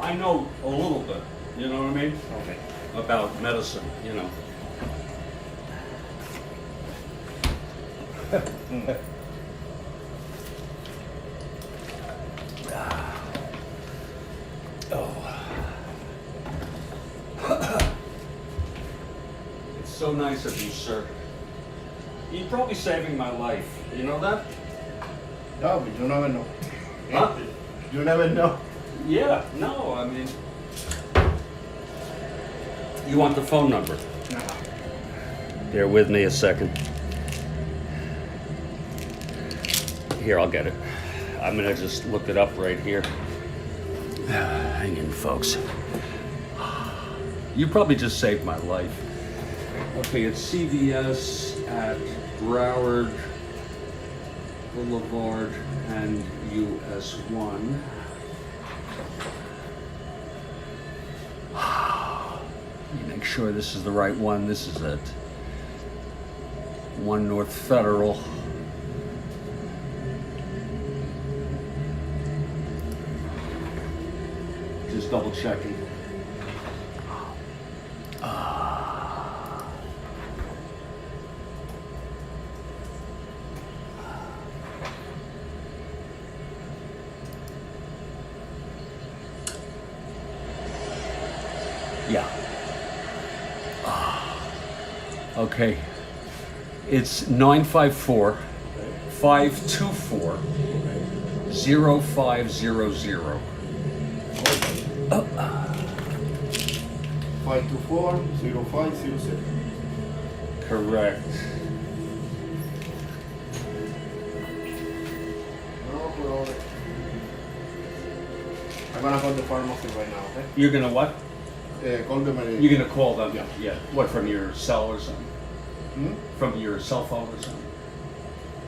I know a little bit, you know what I mean? Okay. About medicine, you know. It's so nice of you, sir. You're probably saving my life. You know that? No, but you never know. Huh? You never know. Yeah, no, I mean. You want the phone number? Bear with me a second. Here, I'll get it. I'm gonna just look it up right here. Hang in, folks. You probably just saved my life. Okay, it's CVS at Broward Boulevard and US 1. Let me make sure this is the right one. This is it. 1 North Federal. Just double checking. Yeah. Okay. It's 954 524 0500. 524-0507. Correct. No problem. I'm gonna call the pharmacy right now, okay? You're gonna what? Call the medication. You're gonna call them? Yeah. What, from your cell or something? Hmm? From your cell phone or something?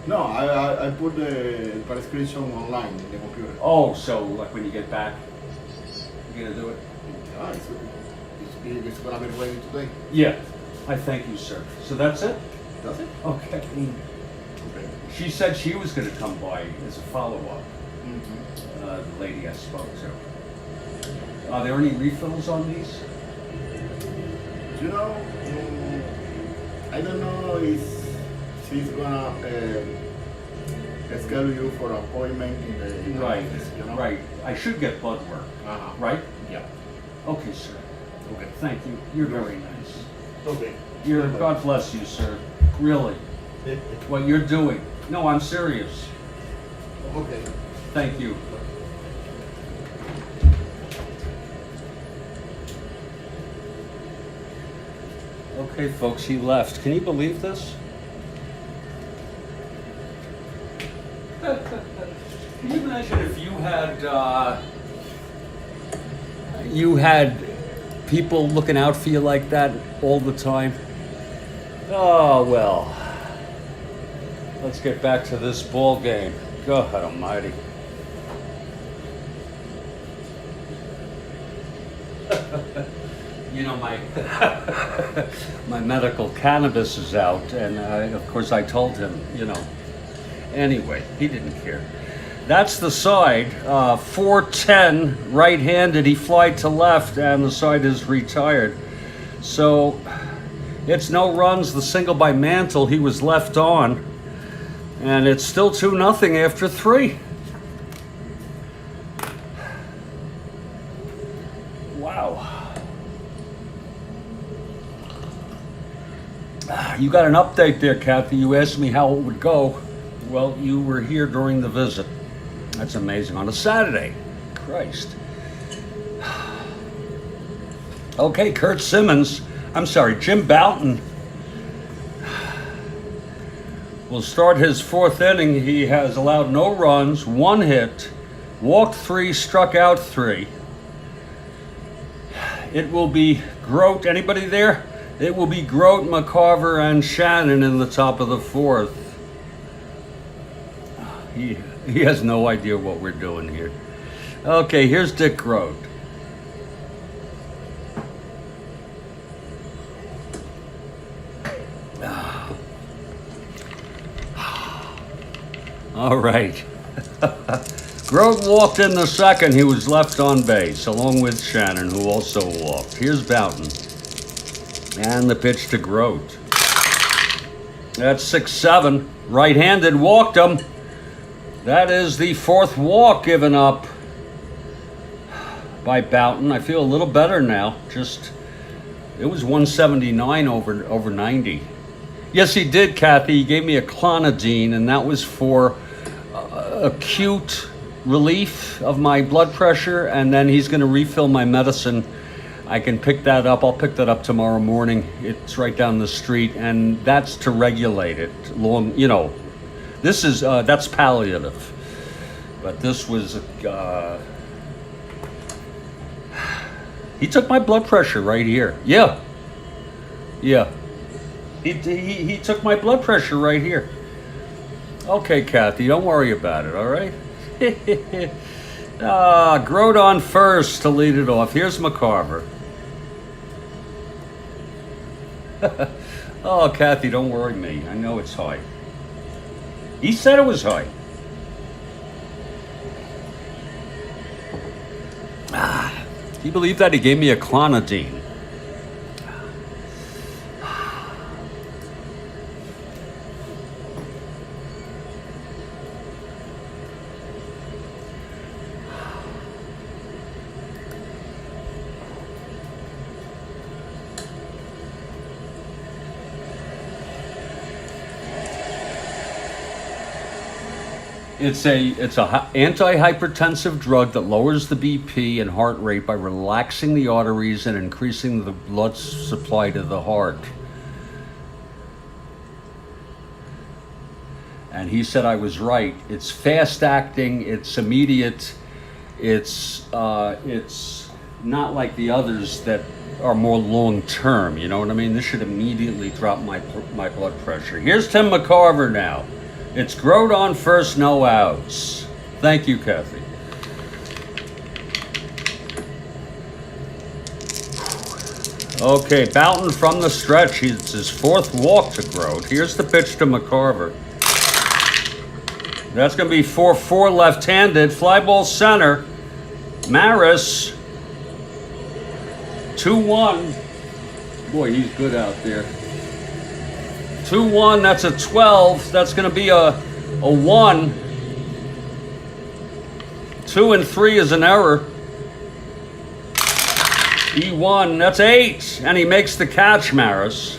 No, I put the prescription online in the computer. Oh, so like when you get back, you're gonna do it? Ah, it's gonna be ready today. Yeah. I thank you, sir. So that's it? That's it? Okay. Okay. She said she was gonna come by as a follow-up, Mm-hmm. the lady I spoke to. Are there any refills on these? You know, I don't know if she's gonna schedule you for appointment in the Right, office, you know? right. I should get blood work, Uh-huh. right? Yeah. Okay, sir. Okay. Thank you. You're very nice. Okay. God bless you, sir. Really. What you're doing. No, I'm serious. Okay. Thank you. Okay, folks, he left. Can you believe this? Can you imagine if you had people looking out for you like that all the time. Oh, well. Let's get back to this ball game. God almighty. You know, my medical cannabis is out, and of course I told him, you know. Anyway, he didn't care. That's the side. 410, right-handed. He flied to left, and the side is retired. So it's no runs. The single by Mantle, he was left on, and it's still 2-0 after 3. Wow. You got an update there, Kathy. You asked me how it would go. Well, you were here during the visit. That's amazing. On a Saturday. Christ. Okay, Jim Bouton will start his 4th inning. He has allowed no runs, 1 hit, walked 3, struck out 3. It will be Grote. Anybody there? It will be Grote, McCarver, and Shannon in the top of the 4th. He has no idea what we're doing here. Okay, here's Dick Grote. All right. Grote walked in the 2nd. He was left on base, along with Shannon, who also walked. Here's Bouton. And the pitch to Grote. That's 6-7. Right-handed, walked him. That is the 4th walk given up by Bouton. I feel a little better now. It was 179 over 90. Yes, he did, Kathy. He gave me a clonidine, and that was for acute relief of my blood pressure, and then he's going to refill my medicine. I can pick that up. I'll pick that up tomorrow morning. It's right down the street, and that's to regulate it. This is that's palliative, but this was he took my blood pressure right here. Yeah. He took my blood pressure right here. Okay, Kathy, don't worry about it. All right. Grote on first to lead it off. Here's McCarver. Oh, Kathy, don't worry me. I know it's high. He said it was high. Do you believe that? He gave me a clonidine. It's a antihypertensive drug that lowers the BP and heart rate by relaxing the arteries and increasing the blood supply to the heart. And he said I was right. It's fast acting. It's immediate. It's not like the others that are more long term. You know what I mean? This should immediately drop my blood pressure. Here's Tim McCarver now. It's Grote on first, no outs. Thank you, Kathy. Okay, Bouton from the stretch. It's his 4th walk to Grote. Here's the pitch to McCarver. That's going to be 4-4 left-handed. Fly ball center. Maris. 2-1. Boy, he's good out there. 2-1, that's a 12. That's going to be a 1. 2 and 3 is an error. E1, that's 8. And he makes the catch, Maris.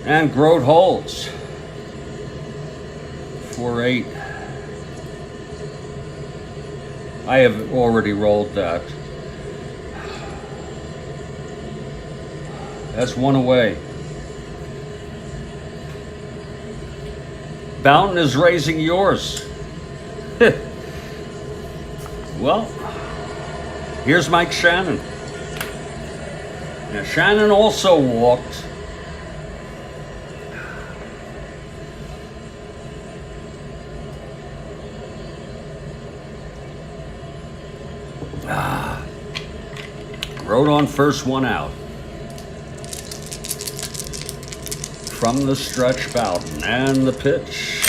And Grote holds. 4-8. I have already rolled that. That's 1 away. Bouton is raising yours. Well, Here's Mike Shannon. Now, Shannon also walked. Wrote on first, one out. From the stretch, Bouton. And the pitch.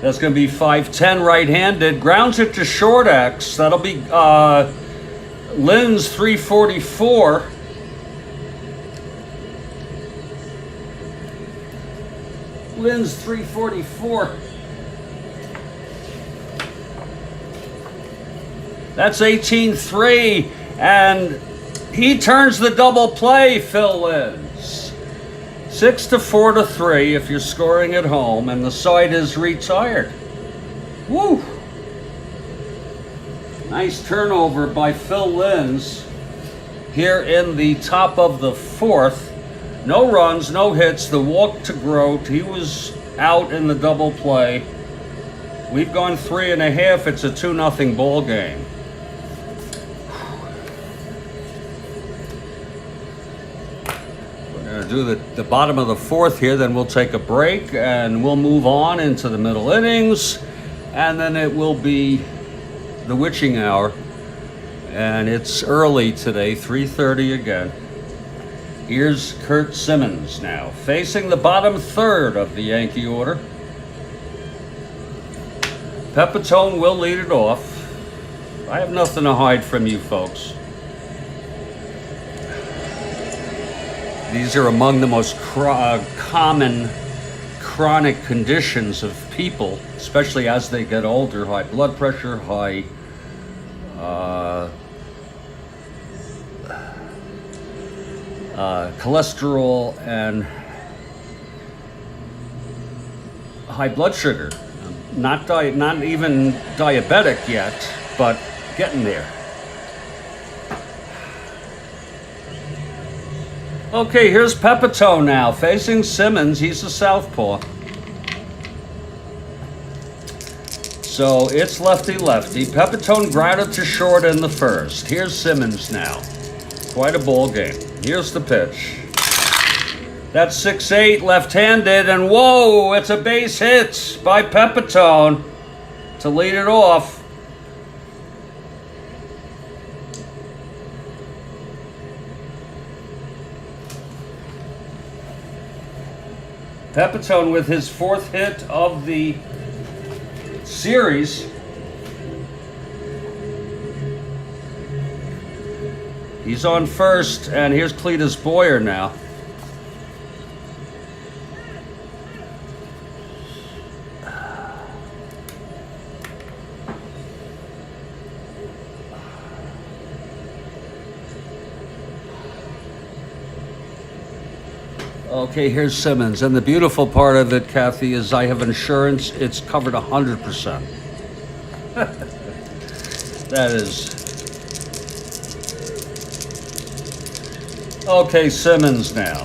That's going to be 5-10 right-handed. Grounds it to short X. That'll be Lynn's 344. Lynn's 344. That's 18-3. And he turns the double play, Phil Lynn's. 6-4-3 if you're scoring at home, and the side is retired. Woo! Nice turnover by Phil Lynn's here in the top of the fourth. No runs, no hits, the walk to Grote. He was out in the double play. We've gone 3.5. It's a 2-0 ball game. Do the bottom of the fourth here, then we'll take a break and we'll move on into the middle innings, and then it will be the witching hour, and it's early today, 3:30 again. Here's Curt Simmons now facing the bottom third of the Yankee order. Pepitone will lead it off. I have nothing to hide from you folks. These are among the most common chronic conditions of people, especially as they get older. High blood pressure, high cholesterol, and high blood sugar. Not even diabetic yet, but getting there. Okay, here's Pepitone now, facing Simmons. He's a southpaw. So it's lefty-lefty. Pepitone grounded to short in the first. Here's Simmons now. Quite a ball game. Here's the pitch. That's 6-8, left-handed, and whoa, it's a base hit by Pepitone to lead it off. Pepitone with his fourth hit of the series. He's on first, and here's Cletus Boyer now. Okay, here's Simmons. And the beautiful part of it, Kathy, is I have insurance. It's covered 100%. That is. Okay, Simmons now.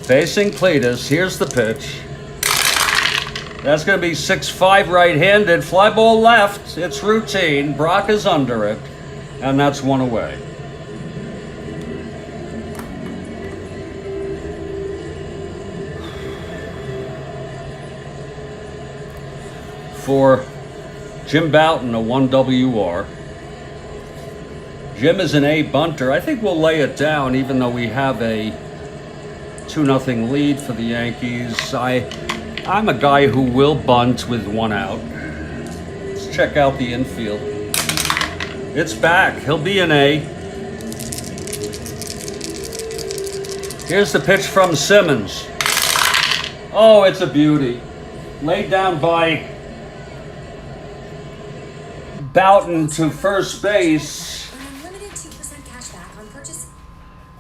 Facing Cletus. Here's the pitch. That's going to be 6-5 right-handed. Fly ball left. It's routine. Brock is under it. And that's one away. For Jim Bouton, a 1 WR. Jim is an A bunter. I think we'll lay it down, even though we have a 2-0 lead for the Yankees. I'm a guy who will bunt with one out. Let's check out the infield. It's back. He'll be an A. Here's the pitch from Simmons. Oh, it's a beauty. Laid down by Bouton to first base. Unlimited 2% cash back on purchase.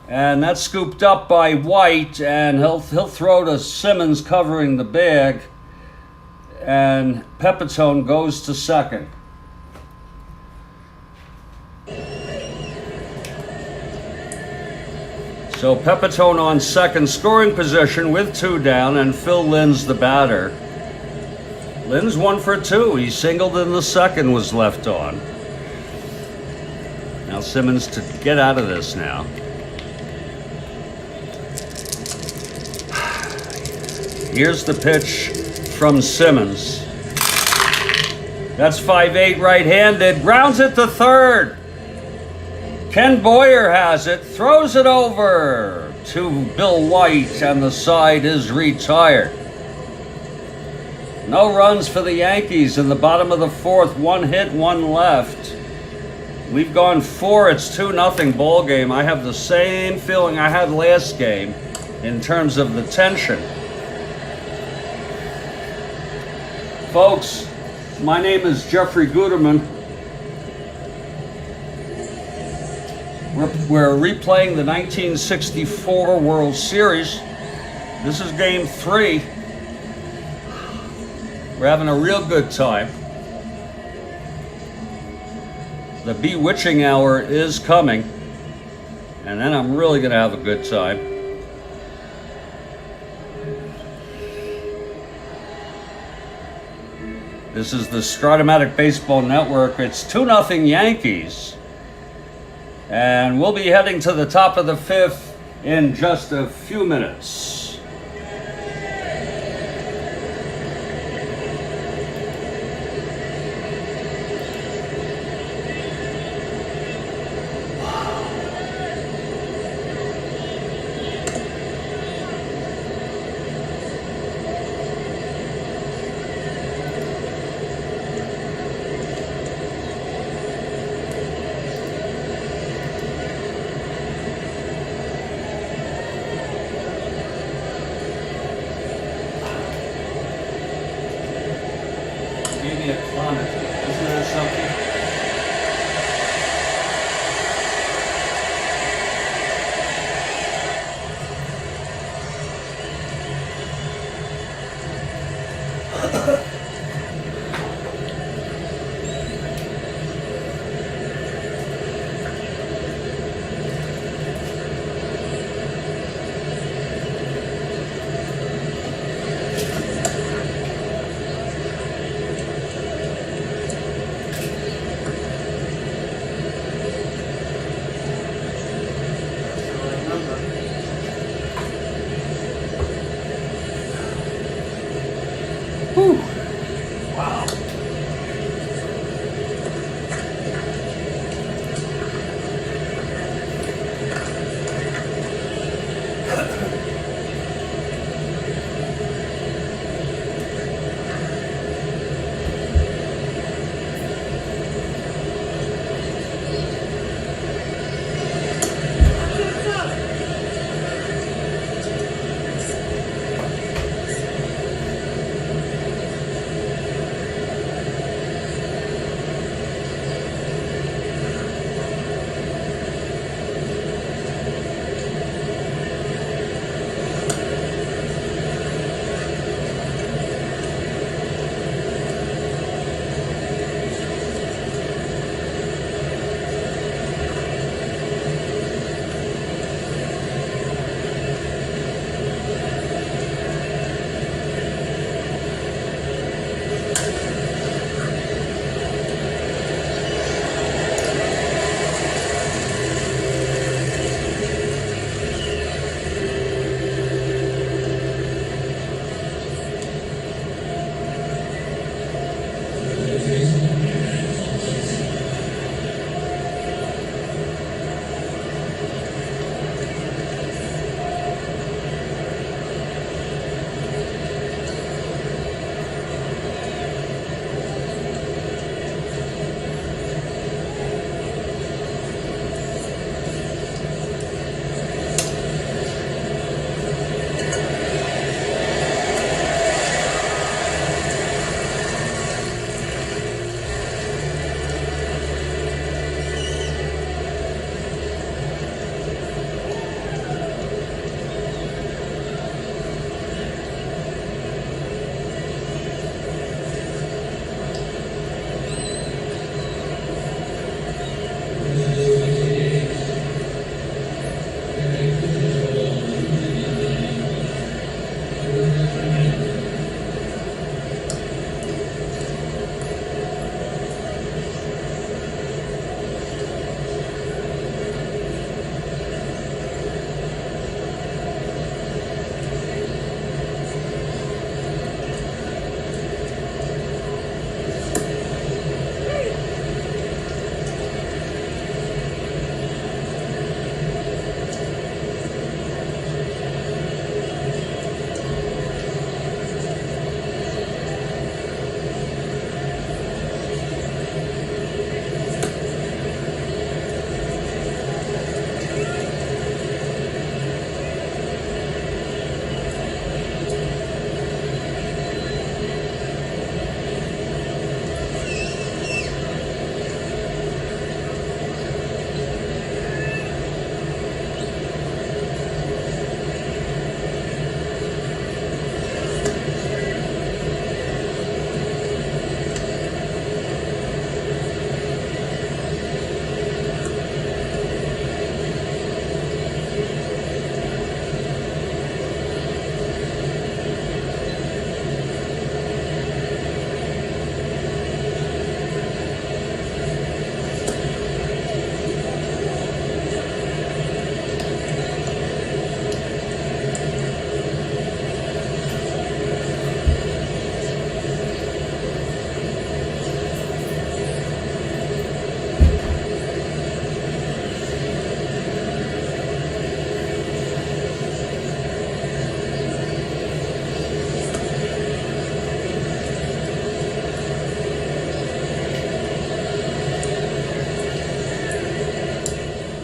And that's scooped up by White, and he'll throw to Simmons covering the bag. And Pepitone goes to second. So Pepitone on second, scoring position with 2 down, and Phil Lynn's the batter. Lynn's 1 for 2. He singled in the second, was left on. Now Simmons to get out of this now. Here's the pitch from Simmons. That's 5'8" right-handed. Grounds it to third. Ken Boyer has it. Throws it over to Bill White, and the side is retired. No runs for the Yankees in the bottom of the fourth. 1 hit, 1 left. We've gone 4. It's 2-0 ball game. I have the same feeling I had last game in terms of the tension. Folks, my name is Jeffrey Guterman. We're replaying the 1964 World Series. This is game 3. We're having a real good time. The bewitching hour is coming, and then I'm really going to have a good time. This is the Strat-O-Matic Baseball Network. It's 2-0 Yankees. And we'll be heading to the top of the 5th in just a few minutes.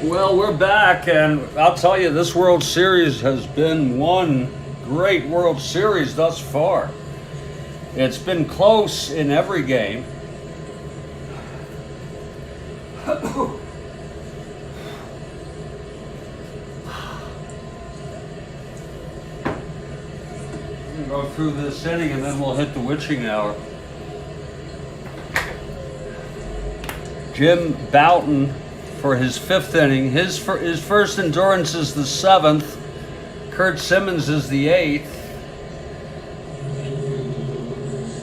Well, we're back, and I'll tell you, this World Series has been one great World Series thus far. It's been close in every game. We'll go through this inning, and then we'll hit the witching hour. Jim Bouton for his 5th inning. His first endurance is the 7th. Curt Simmons is the 8th.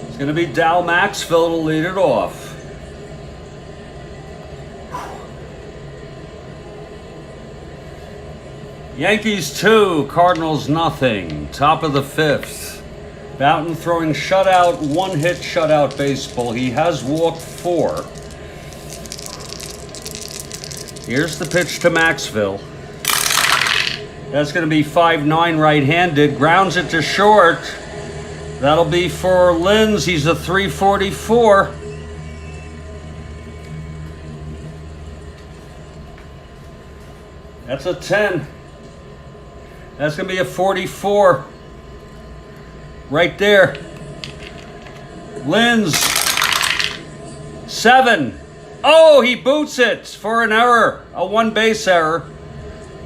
It's going to be Dal Maxfield to lead it off. Yankees 2, Cardinals nothing. Top of the 5th. Bouton throwing shutout, 1-hit shutout baseball. He has walked 4. Here's the pitch to Maxville. That's going to be 5-9 right-handed. Grounds it to short. That'll be for Linz. He's a 344. That's a 10. That's going to be a 44. Right there. Linz. 7. Oh, he boots it for an error. A 1-base error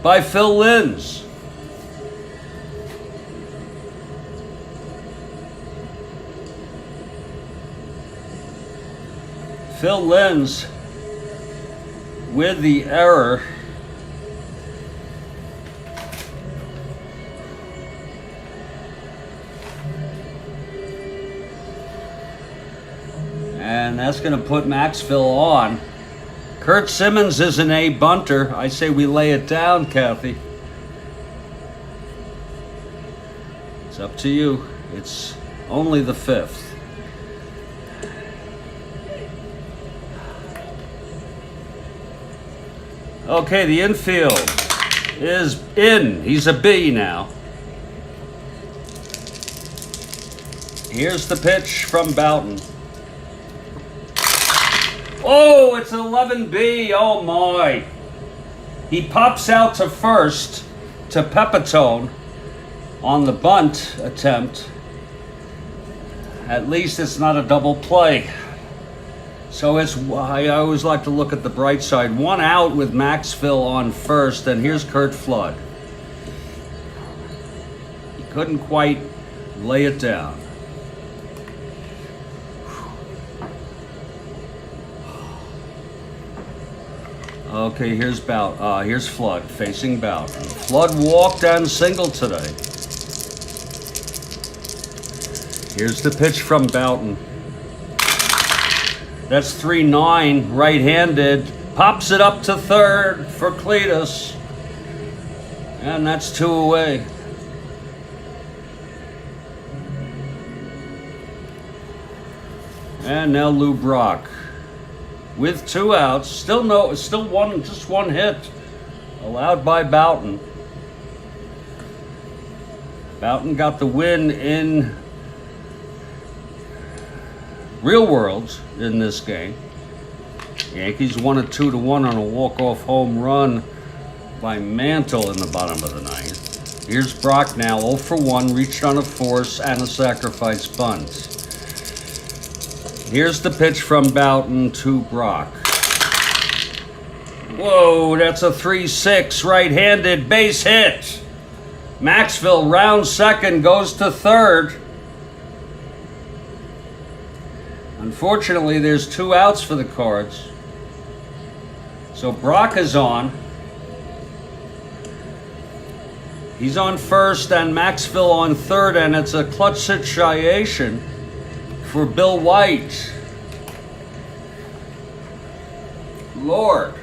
by Phil Linz. Phil Linz with the error. And that's going to put Maxville on. Curt Simmons is an A bunter. I say we lay it down, Kathy. It's up to you. It's only the 5th. Okay, the infield is in. He's a B now. Here's the pitch from Bouton. Oh, it's an 11B. Oh, my. He pops out to first to Bouton on the bunt attempt. At least it's not a double play. So I always like to look at the bright side. 1 out with Maxville on first, and here's Curt Flood. He couldn't quite lay it down. Okay, here's Flood facing Bouton. Flood walked and singled today. Here's the pitch from Bouton. That's 3-9, right-handed. Pops it up to third for Cletus. And that's 2 away. And now Lou Brock. With 2 outs, just one hit allowed by Bouton. Bouton got the win in real world in this game. Yankees won it 2-1 on a walk-off home run by Mantle in the bottom of the 9th. Here's Brock now, 0 for 1, reached on a force and a sacrifice bunt. Here's the pitch from Bouton to Brock. Whoa, that's a 3-6 right-handed base hit. Maxville rounds second, goes to third. Unfortunately, there's 2 outs for the Cards. So Brock is on. He's on first and Maxville on third, and it's a clutch situation for Bill White. Lord.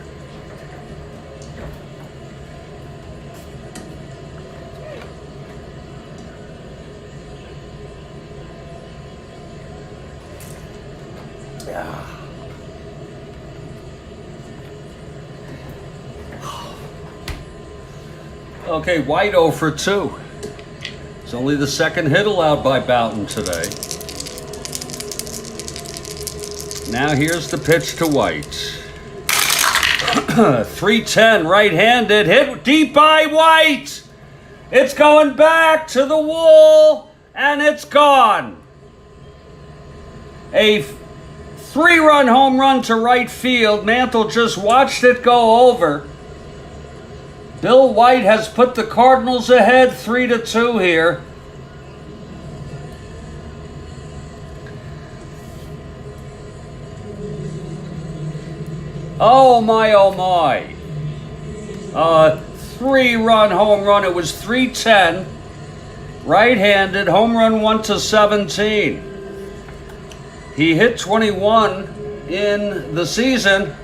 Okay, White 0 for 2. It's only the 2nd hit allowed by Bouton today. Now here's the pitch to White. 310 right-handed, hit deep by White. It's going back to the wall, and it's gone. A 3-run home run to right field. Mantle just watched it go over. Bill White has put the Cardinals ahead 3-2 here. Oh my, oh my. 3-run home run. It was 310. Right-handed, home run 1-17. He hit 21 in the season.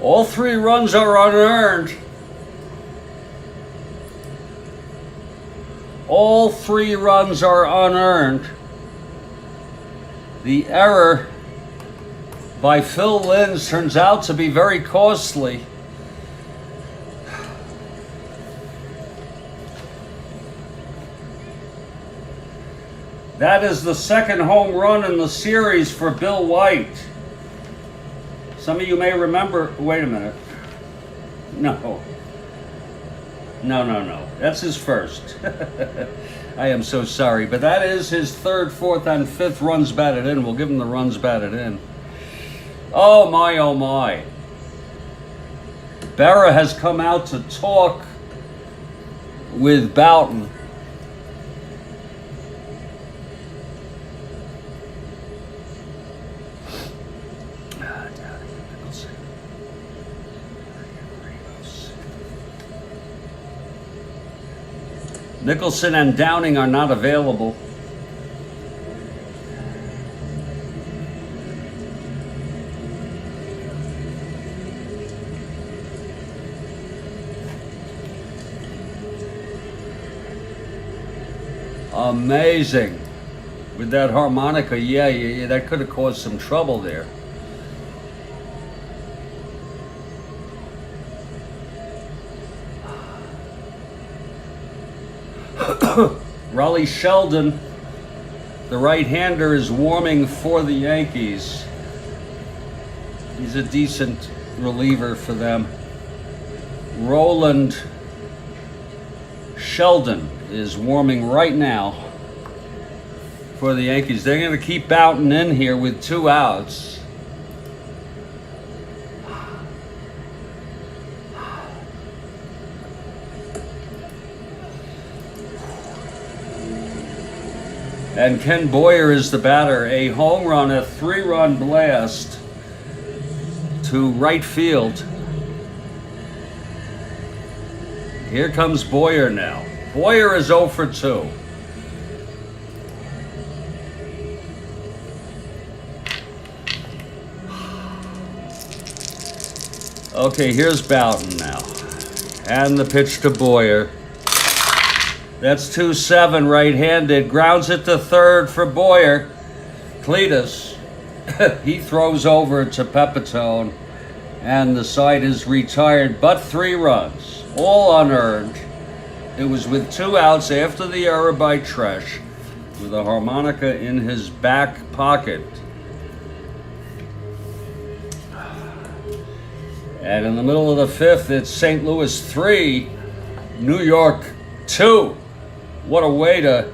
All 3 runs are unearned. All 3 runs are unearned. The error by Phil Linz turns out to be very costly. That is the 2nd home run in the series for Bill White. Some of you may remember, wait a minute. No. That's his first. I am so sorry, but that is his 3rd, 4th, and 5th runs batted in. We'll give him the runs batted in. Oh my, oh my. Berra has come out to talk with Bouton. Nicholson and Downing are not available. Amazing. With that harmonica, yeah, that could have caused some trouble there. Raleigh Sheldon, the right-hander, is warming for the Yankees. He's a decent reliever for them. Roland Sheldon is warming right now for the Yankees. They're going to keep Bouton in here with 2 outs. And Ken Boyer is the batter. A home run, a 3-run blast to right field. Here comes Boyer now. Boyer is 0 for 2. Okay, here's Bouton now. And the pitch to Boyer. That's 2-7 right-handed. Grounds it to 3rd for Boyer. Cletus, he throws over to Pepitone, and the side is retired, but 3 runs, all unearned. It was with 2 outs after the error by Tresh, with a harmonica in his back pocket. And in the middle of the 5th, it's St. Louis 3, New York 2. What a way to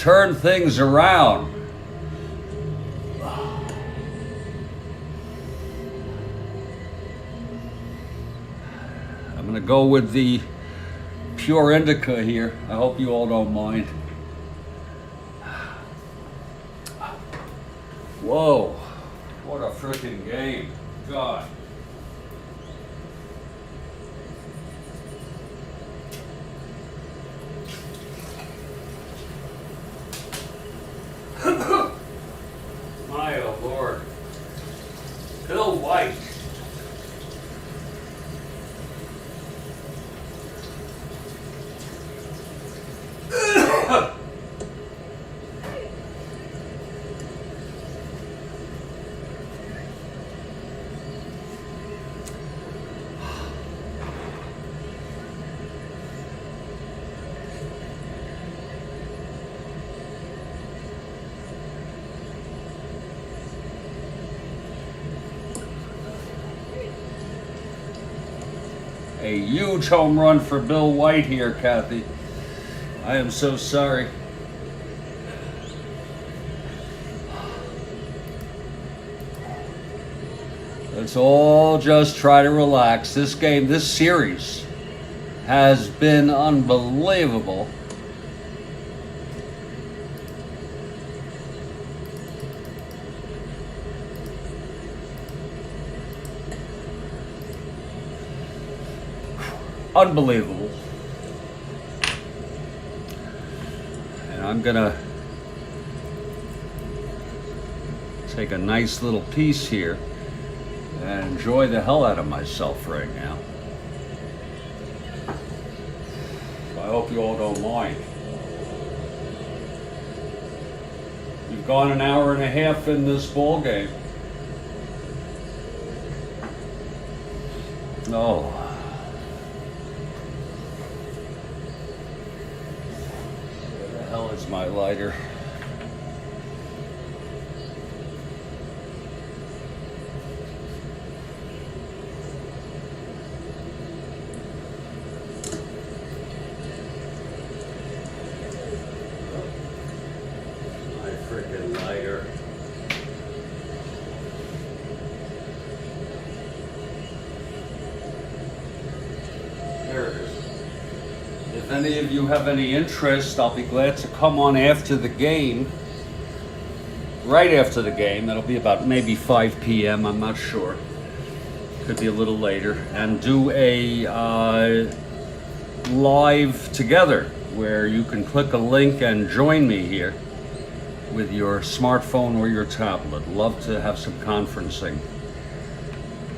turn things around. I'm going to go with the pure indica here. I hope you all don't mind. Whoa, what a freaking game. God. My oh Lord. Bill White. A huge home run for Bill White here, Kathy. I am so sorry. Let's all just try to relax. This game, this series has been unbelievable. Unbelievable. And I'm gonna take a nice little piece here and enjoy the hell out of myself right now. I hope you all don't mind. You've gone an hour and a half in this ball game. Oh. Hell is my lighter. My freaking lighter. There it is. If any of you have any interest, I'll be glad to come on after the game. Right after the game. That'll be about maybe 5 p.m. I'm not sure. Could be a little later. And do a live together where you can click a link and join me here with your smartphone or your tablet. Love to have some conferencing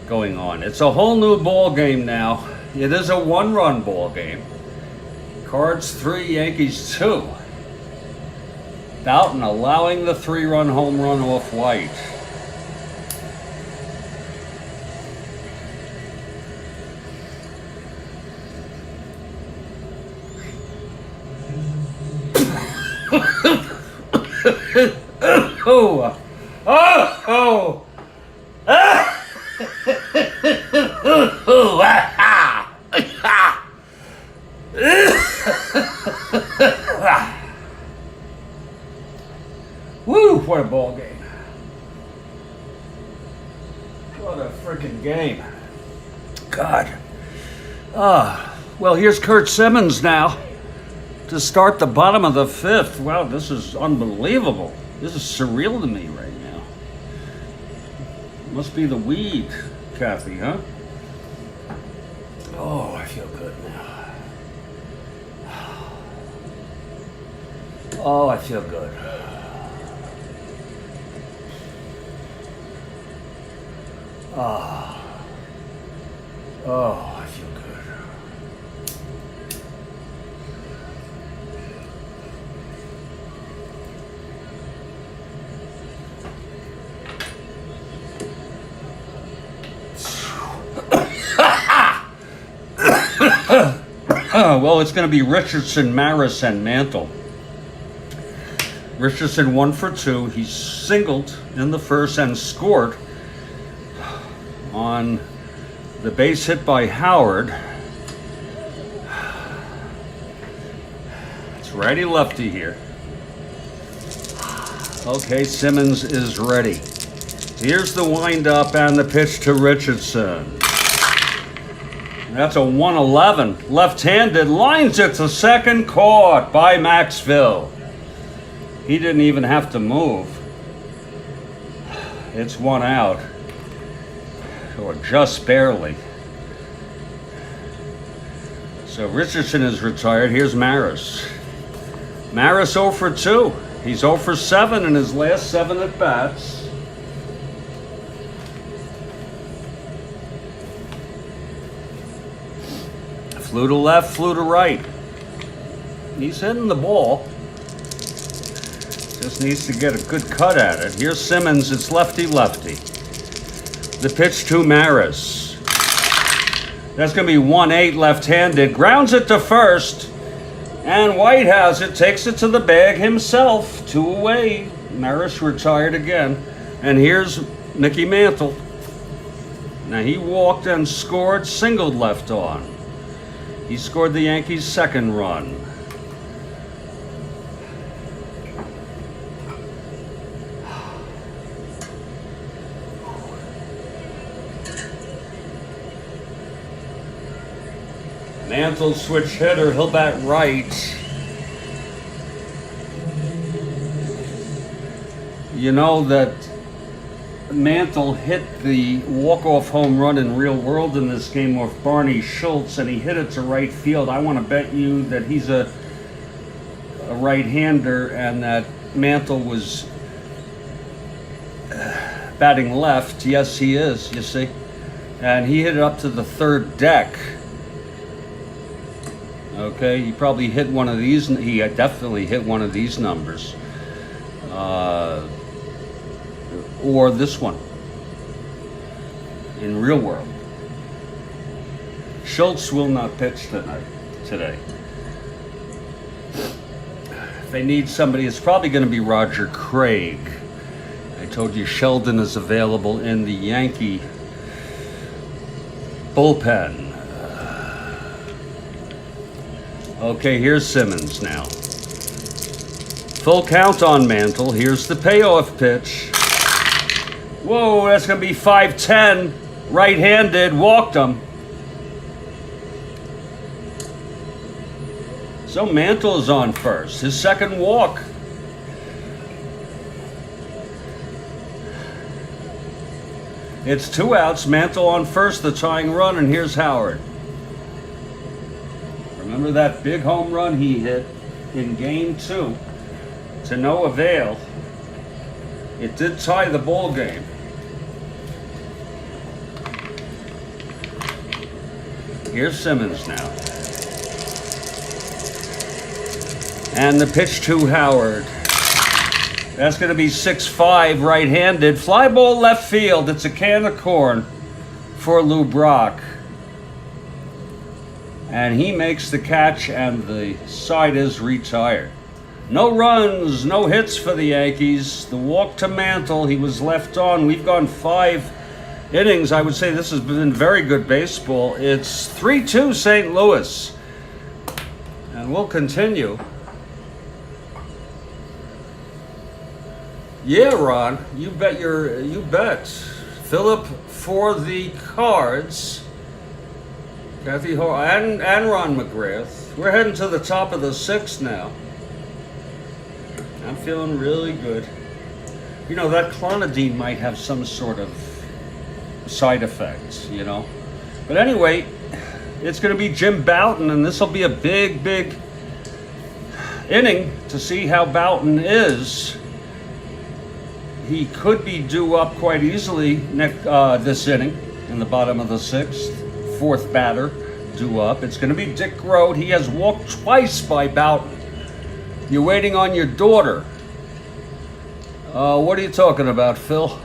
going on. It's a whole new ball game now. It is a one-run ball game. Cards 3, Yankees 2. Bouton allowing the 3-run home run off White. Oh! Oh! Oh! Woo! What a ball game. What a freaking game. God. Well, here's Curt Simmons now to start the bottom of the 5th. Wow, this is unbelievable. This is surreal to me right now. Must be the weed, Kathy, huh? Oh, I feel good now. Oh, I feel good. Oh, I feel good. Well, it's going to be Richardson, Maris, and Mantle. Richardson 1 for 2. He singled in the first and scored on the base hit by Howard. It's righty-lefty here. Okay, Simmons is ready. Here's the windup and the pitch to Richardson. That's a 111. Left-handed, lines it to second, caught by Maxville. He didn't even have to move. It's one out. Or just barely. So Richardson is retired. Here's Maris. Maris 0 for 2. He's 0 for 7 in his last 7 at-bats. Flew to left, flew to right. He's hitting the ball. Just needs to get a good cut at it. Here's Simmons. It's lefty-lefty. The pitch to Maris. That's going to be 1-8 left-handed. Grounds it to first. And White has it. Takes it to the bag himself. 2 away. Maris retired again. And here's Mickey Mantle. Now he walked and scored, singled left on. He scored the Yankees' second run. Mantle switch hitter, he'll bat right. You know that Mantle hit the walk-off home run in real world in this game off Barney Schultz, and he hit it to right field. I want to bet you that he's a right-hander and that Mantle was batting left. Yes, he is, you see. And he hit it up to the third deck. Okay, he probably hit one of these. He definitely hit one of these numbers. Or this one in real world. Schultz will not pitch today. If they need somebody, it's probably going to be Roger Craig. I told you Sheldon is available in the Yankee bullpen. Okay, here's Simmons now. Full count on Mantle. Here's the payoff pitch. Whoa, that's going to be 5-10. Right-handed, walked him. So Mantle is on first. His second walk. It's 2 outs. Mantle on first, the tying run, and here's Howard. Remember that big home run he hit in Game 2 to no avail. It did tie the ball game. Here's Simmons now. And the pitch to Howard. That's going to be 6-5 right-handed. Fly ball left field. It's a can of corn for Lou Brock. And he makes the catch, and the side is retired. No runs, no hits for the Yankees. The walk to Mantle, he was left on. We've gone 5 innings. I would say this has been very good baseball. It's 3-2 St. Louis. And we'll continue. Yeah, Ron, you bet. Philip for the Cards. Kathy Ho and Ron McGrath. We're heading to the top of the 6th now. I'm feeling really good. You know, that clonidine might have some sort of side effects, you know. But anyway, it's going to be Jim Bouton, and this will be a big, big inning to see how Bouton is. He could be due up quite easily this inning in the bottom of the 6th. 4th batter due up. It's going to be Dick Grote. He has walked twice by Bouton. You're waiting on your daughter. What are you talking about, Phil?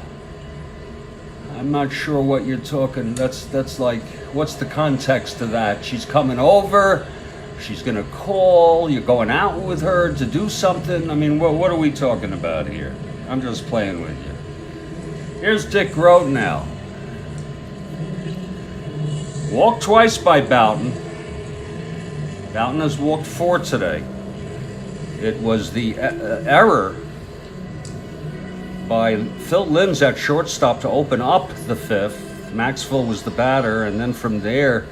I'm not sure what you're talking. That's like, what's the context to that? She's coming over. She's going to call. You're going out with her to do something. I mean, what are we talking about here? I'm just playing with you. Here's Dick Grote now. Walked twice by Bouton. Bouton has walked 4 today. It was the error by Phil Linz at shortstop to open up the fifth. Maxwell was the batter, and then from there,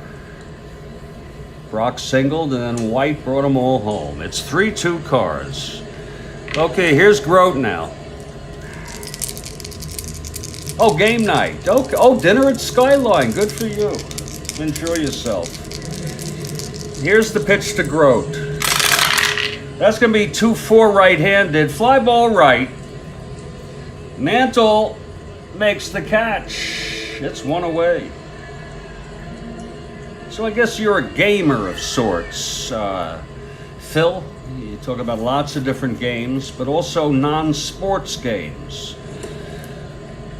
Brock singled, and then White brought them all home. It's 3-2 Cards. Okay, here's Grote now. Oh, game night. Okay. Oh, dinner at Skyline. Good for you. Enjoy yourself. Here's the pitch to Grote. That's going to be 2-4 right-handed. Fly ball right. Mantle makes the catch. It's one away. So I guess you're a gamer of sorts, Phil. You talk about lots of different games, but also non-sports games.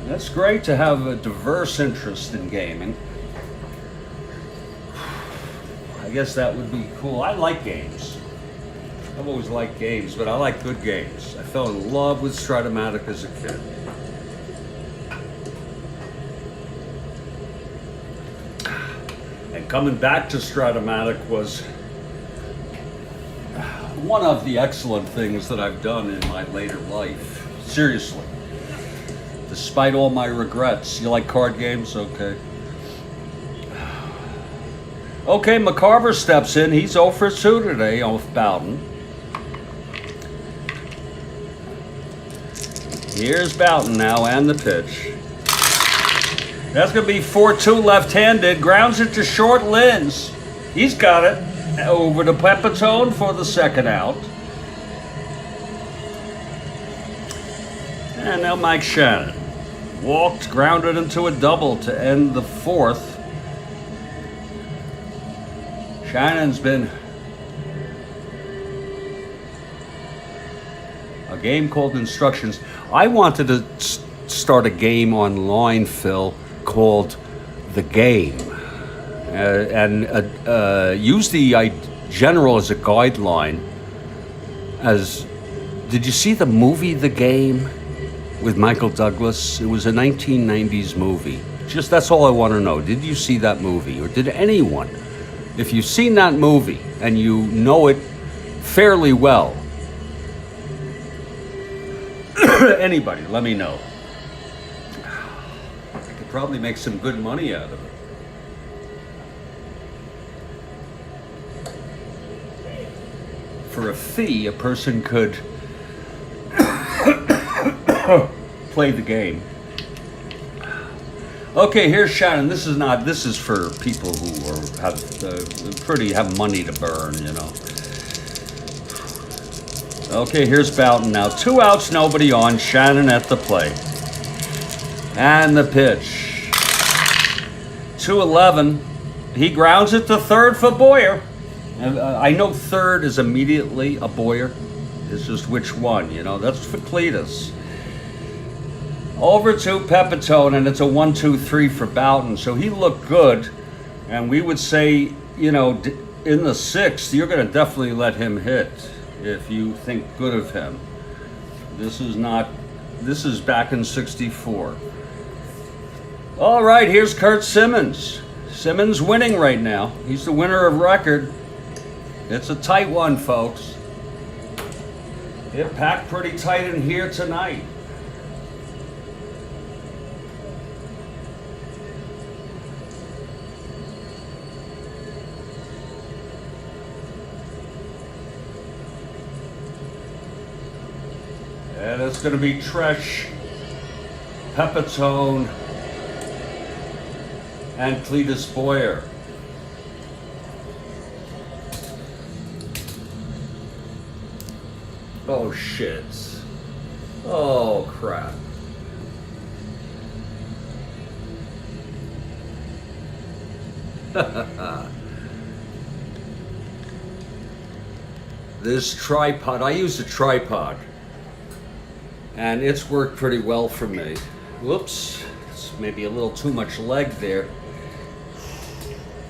That's great to have a diverse interest in gaming. I guess that would be cool. I like games. I've always liked games, but I like good games. I fell in love with Strat-O-Matic as a kid. And coming back to Strat-O-Matic was one of the excellent things that I've done in my later life. Seriously. Despite all my regrets. You like card games? Okay. Okay, McCarver steps in. He's 0 for 2 today off Bouton. Here's Bouton now and the pitch. That's going to be 4-2 left-handed. Grounds it to short. Linz. He's got it. Over to Bouton for the second out. And now Mike Shannon. Walked, grounded into a double to end the fourth. Shannon's been a game called Instructions. I wanted to start a game online, Phil, called The Game. And use the general as a guideline. Did you see the movie The Game with Michael Douglas? It was a 1990s movie. Just that's all I want to know. Did you see that movie, or did anyone? If you've seen that movie and you know it fairly well, anybody, let me know. I could probably make some good money out of it. For a fee, a person could play the game. Okay, here's Shannon. This is for people who have money to burn, you know. Okay, here's Bouton now. 2 outs, nobody on. Shannon at the plate. And the pitch. 2-11. He grounds it to third for Boyer. I know third is immediately a Boyer. It's just which one, you know. That's for Cletus. Over to Bouton, and it's a 1-2-3 for Bouton. So he looked good, and we would say, you know, in the 6th, you're going to definitely let him hit if you think good of him. This is back in 64. All right, here's Kurt Simmons. Simmons winning right now. He's the winner of record. It's a tight one, folks. It packed pretty tight in here tonight. And it's going to be Tresh, Bouton, and Cletus Boyer. Oh, shit. Oh, crap. This tripod, I use a tripod, and it's worked pretty well for me. Whoops, it's maybe a little too much leg there.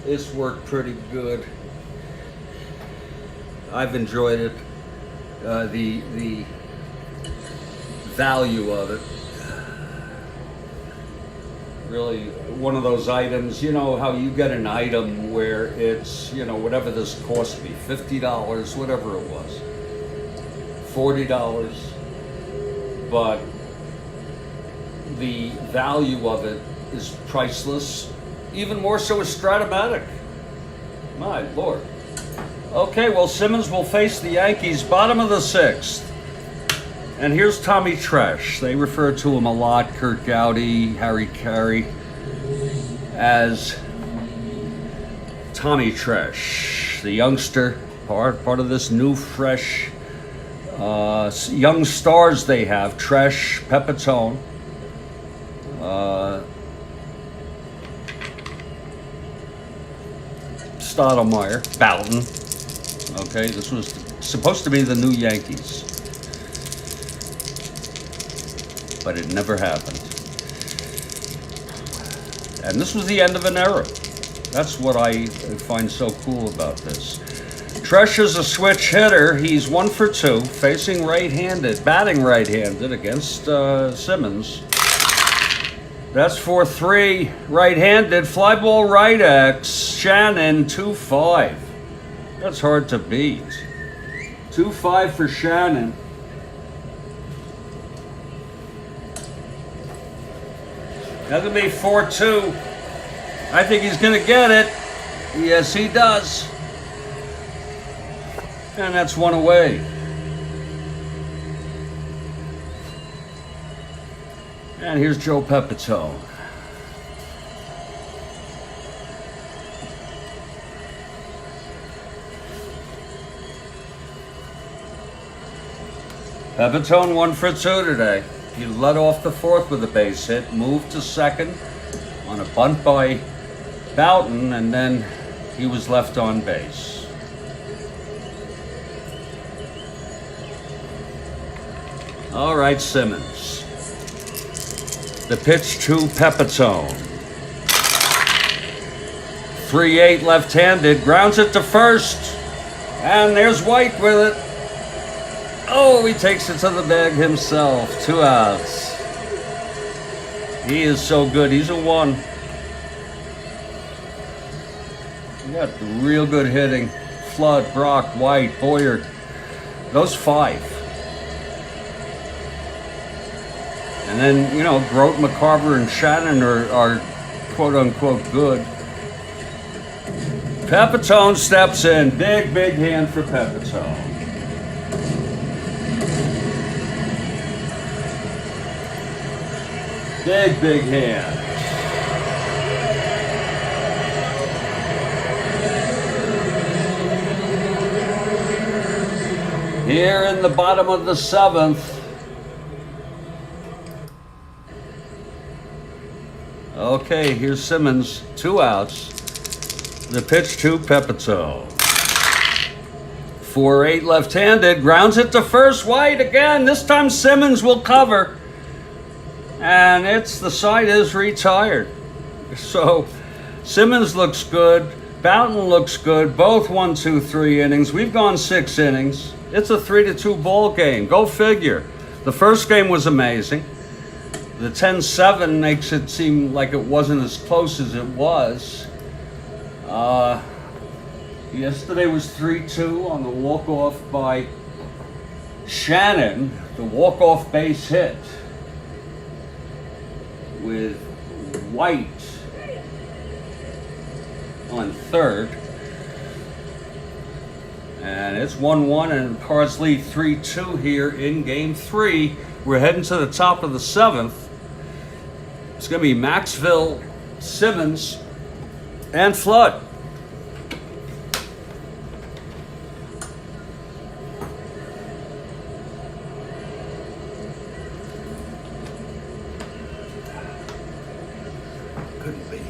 This worked pretty good. I've enjoyed it. The value of it. Really one of those items, you know how you get an item where it's, you know, whatever this cost me, $50, whatever it was, $40, but the value of it is priceless. Even more so with Strat-O-Matic. My Lord. Okay, well, Simmons will face the Yankees, bottom of the 6th. And here's Tommy Tresh. They refer to him a lot, Kurt Gowdy, Harry Carey, as Tommy Tresh, the youngster, part of this new, fresh, young stars they have. Tresh, Bouton, Strat-O-Matic, Bouton. Okay, this was supposed to be the new Yankees, but it never happened. And this was the end of an era. That's what I find so cool about this. Tresh is a switch hitter. He's 1 for 2, facing right-handed, batting right-handed against Simmons. That's 4-3, right-handed, fly ball right X, Shannon 2-5. That's hard to beat. 2-5 for Shannon. That's gonna be 4-2. I think he's gonna get it. Yes, he does. And that's 1 away. And here's Joe Bouton. Bouton 1 for 2 today. He led off the 4th with a base hit, moved to 2nd on a bunt by Bouton, and then he was left on base. All right, Simmons. The pitch to Bouton. 3-8 left-handed, grounds it to first, and there's White with it. Oh, he takes it to the bag himself. 2 outs. He is so good. He's a 1. You got real good hitting. Flood, Brock, White, Boyer. Those 5. And then, you know, Grote, McCarver, and Shannon are quote-unquote good. Bouton steps in. Big hand for Bouton. Big hand. Here in the bottom of the 7th. Okay, here's Simmons, 2 outs. The pitch to Bouton. 4-8 left-handed, grounds it to first. White again. This time Simmons will cover. And the side is retired. So Simmons looks good. Bouton looks good. Both 1, 2, 3 innings. We've gone 6 innings. It's a 3-2 ball game. Go figure. The first game was amazing. The 10-7 makes it seem like it wasn't as close as it was. Yesterday was 3-2 on the walk-off by Shannon, the walk-off base hit with White on 3rd. And it's 1-1, and Cards lead 3-2 here in Game 3. We're heading to the top of the 7th. It's going to be Maxville, Simmons, and Flood. Couldn't be.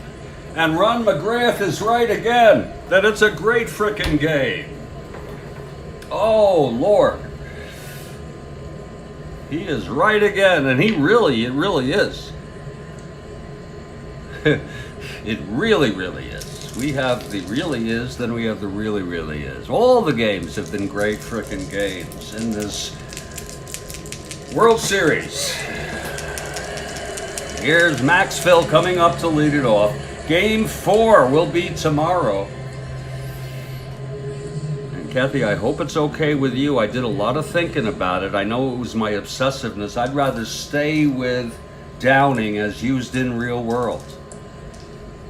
And Ron McGrath is right again, that it's a great frickin' game. Oh, Lord. He is right again, and it really is. It really is. We have the really is, then we have the really is. All the games have been great frickin' games in this World Series. Here's Maxville coming up to lead it off. Game 4 will be tomorrow. And Kathy, I hope it's okay with you. I did a lot of thinking about it. I know it was my obsessiveness. I'd rather stay with Downing as used in real world.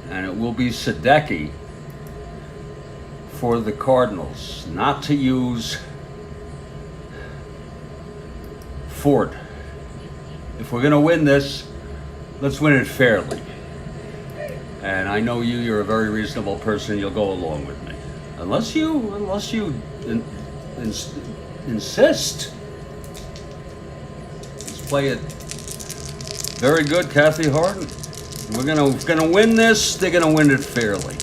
And it will be Sadecki for the Cardinals, not to use Ford. If we're going to win this, let's win it fairly. And I know you're a very reasonable person. You'll go along with me, unless you insist. Let's play it very good, Kathy Harden. We're gonna win this. They're gonna win it fairly.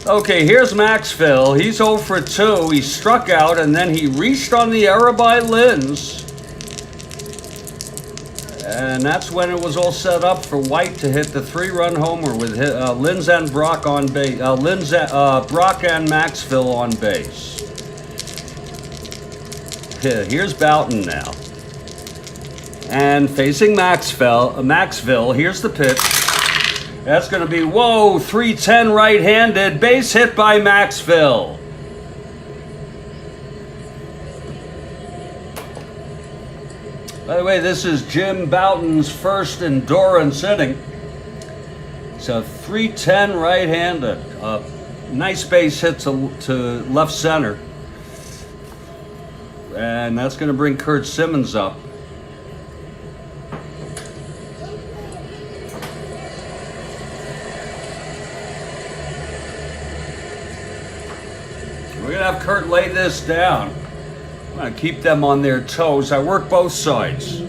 Okay, here's Maxwell. He's 0 for 2. He struck out and then he reached on the error by Linz. And that's when it was all set up for White to hit the 3-run homer with Linz and Brock on base. Brock and Maxwell on base. Here's Bouton now. And facing Maxwell, here's the pitch. That's going to be, whoa, 310 right-handed, base hit by Maxwell. By the way, this is Jim Bouton's first endurance inning. It's a 310 right-handed. Nice base hit to left center. And that's going to bring Curt Simmons up. We're going to have Curt lay this down. I'm going to keep them on their toes. I work both sides.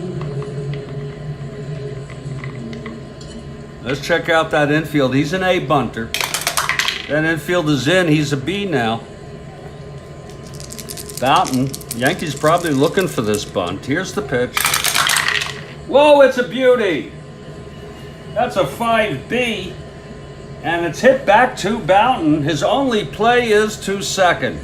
Let's check out that infield. He's an A bunter. That infield is in. He's a B now. Bouton. Yankees probably looking for this bunt. Here's the pitch. Whoa, it's a beauty. That's a 5B. And it's hit back to Bouton. His only play is to second.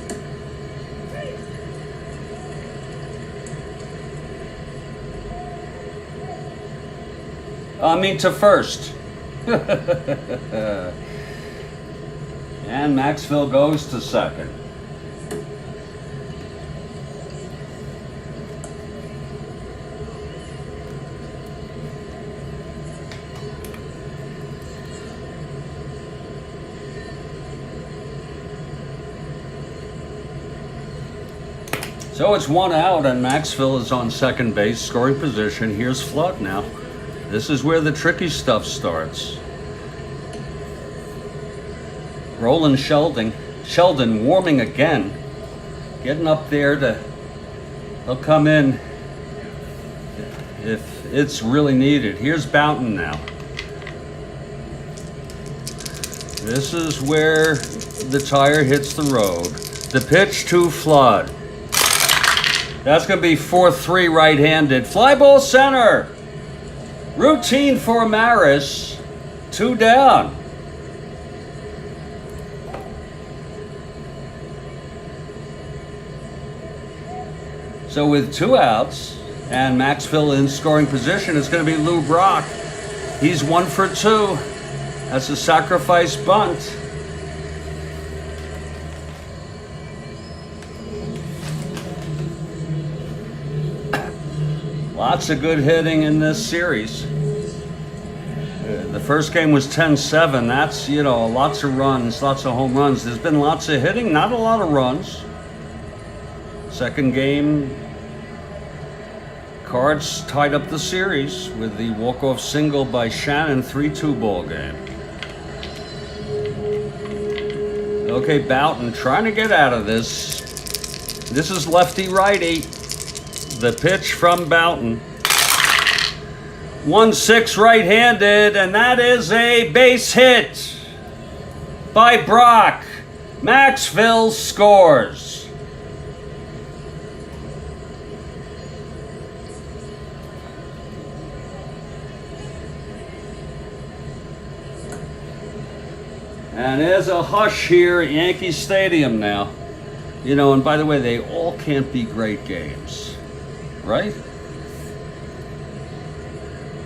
To first. And Maxwell goes to second. So it's 1 out and Maxwell is on second base, scoring position. Here's Flood now. This is where the tricky stuff starts. Roland Sheldon warming again. Getting up there he'll come in if it's really needed. Here's Bouton now. This is where the tire hits the road. The pitch to Flood. That's going to be 4-3 right-handed. Fly ball center. Routine for Maris. 2 down. So with 2 outs and Maxwell in scoring position, it's going to be Lou Brock. He's 1 for 2. That's a sacrifice bunt. Lots of good hitting in this series. The first game was 10-7. That's, lots of runs, lots of home runs. There's been lots of hitting, not a lot of runs. Second game, Cards tied up the series with the walk-off single by Shannon, 3-2 ball game. Okay, Bouton trying to get out of this. This is lefty-righty. The pitch from Bouton. 1-6 right-handed, and that is a base hit by Brock. Maxwell scores. And there's a hush here at Yankee Stadium now. And by the way, they all can't be great games, right?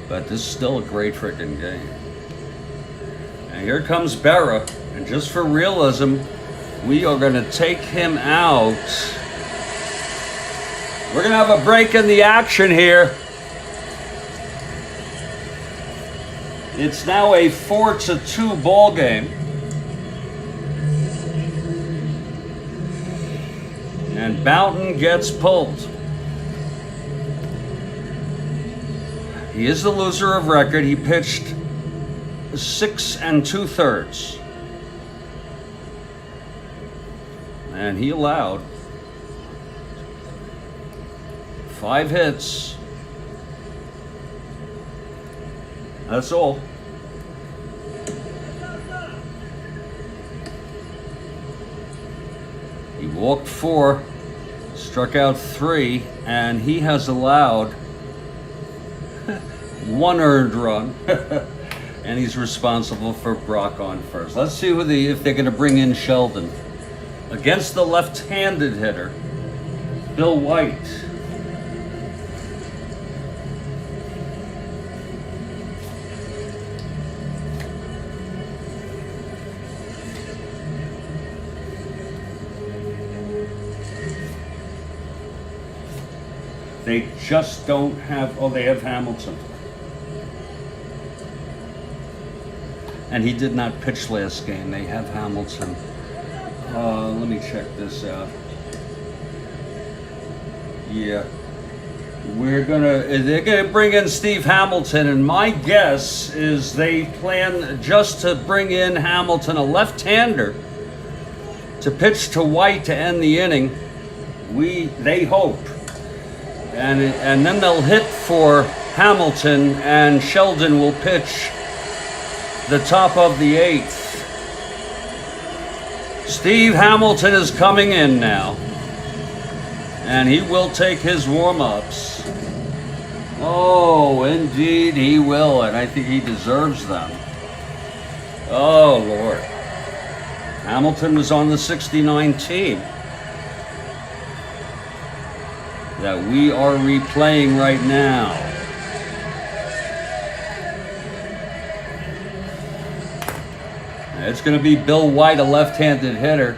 But this is still a great freaking game. And here comes Berra. And just for realism, we are going to take him out. We're going to have a break in the action here. It's now a 4-2 ball game. And Bouton gets pulled. He is the loser of record. He pitched 6 2/3. And he allowed 5 hits. That's all. He walked 4, struck out 3, and he has allowed 1 earned run. And he's responsible for Brock on first. Let's see if they're going to bring in Sheldon against the left-handed hitter, Bill White. They just don't have, they have Hamilton. And he did not pitch last game. They have Hamilton. Let me check this out. Yeah. They're gonna bring in Steve Hamilton, and my guess is they plan just to bring in Hamilton, a left-hander, to pitch to White to end the inning. They hope. And then they'll hit for Hamilton, and Sheldon will pitch the top of the 8th. Steve Hamilton is coming in now, and he will take his warm-ups. Oh, indeed he will, and I think he deserves them. Oh, Lord. Hamilton was on the 69 team that we are replaying right now. It's going to be Bill White, a left-handed hitter.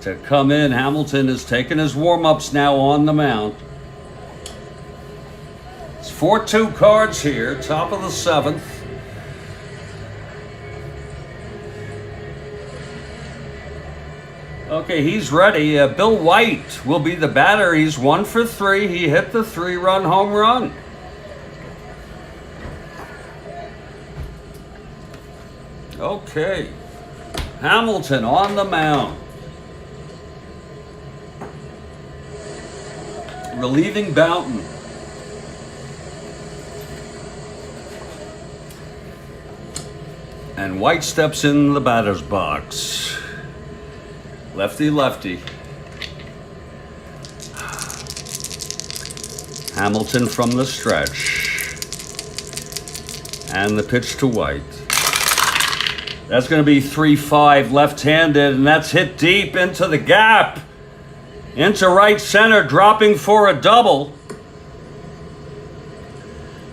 To come in, Hamilton is taking his warm-ups now on the mound. It's 4-2 Cards here, top of the 7th. Okay, he's ready. Bill White will be the batter. He's 1 for 3. He hit the 3-run home run. Okay, Hamilton on the mound. Relieving Bouton. And White steps in the batter's box. Lefty, lefty. Hamilton from the stretch. And the pitch to White. That's going to be 3-5 left-handed, and that's hit deep into the gap. Into right center, dropping for a double.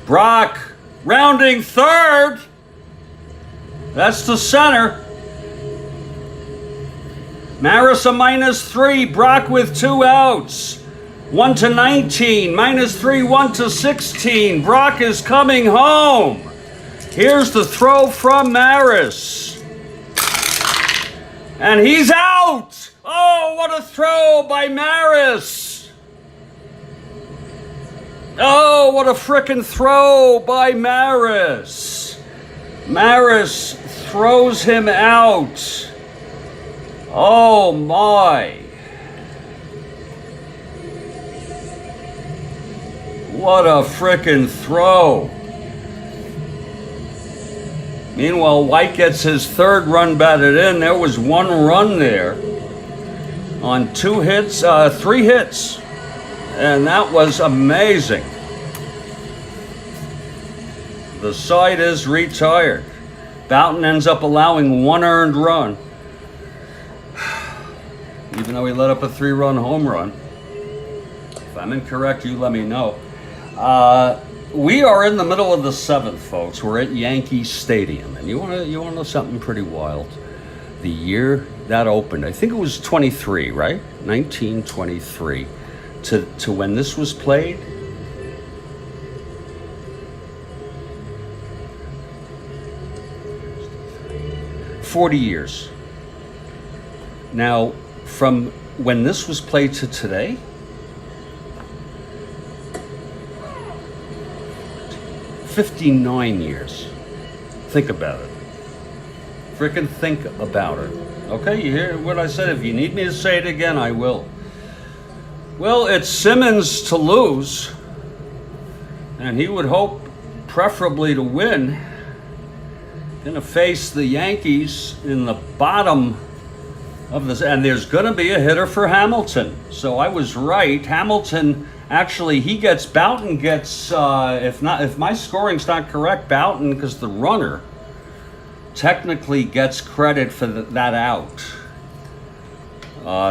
Brock rounding third. That's to center. Maris a -3. Brock with 2 outs. 1-19. -3, 1-16. Brock is coming home. Here's the throw from Maris. And he's out! Oh, what a throw by Maris! Oh, what a frickin' throw by Maris! Maris throws him out. Oh my. What a frickin' throw. Meanwhile, White gets his 3rd run batted in. There was 1 run there on 2 hits, 3 hits. And that was amazing. The side is retired. Bouton ends up allowing 1 earned run, even though he let up a 3-run home run. If I'm incorrect, you let me know. We are in the middle of the 7th, folks. We're at Yankee Stadium, and you want to know something pretty wild? The year that opened, I think it was 23, right? 1923. To when this was played, 40 years. Now, from when this was played to today, 59 years. Think about it. Frickin' think about it. Okay, you hear what I said? If you need me to say it again, I will. Well, it's Simmons to lose, and he would hope preferably to win. Gonna face the Yankees in the bottom of this, and there's gonna be a hitter for Hamilton. So I was right. Hamilton, actually, he gets, Bouton gets, if my scoring's not correct, Bouton, because the runner technically gets credit for that out.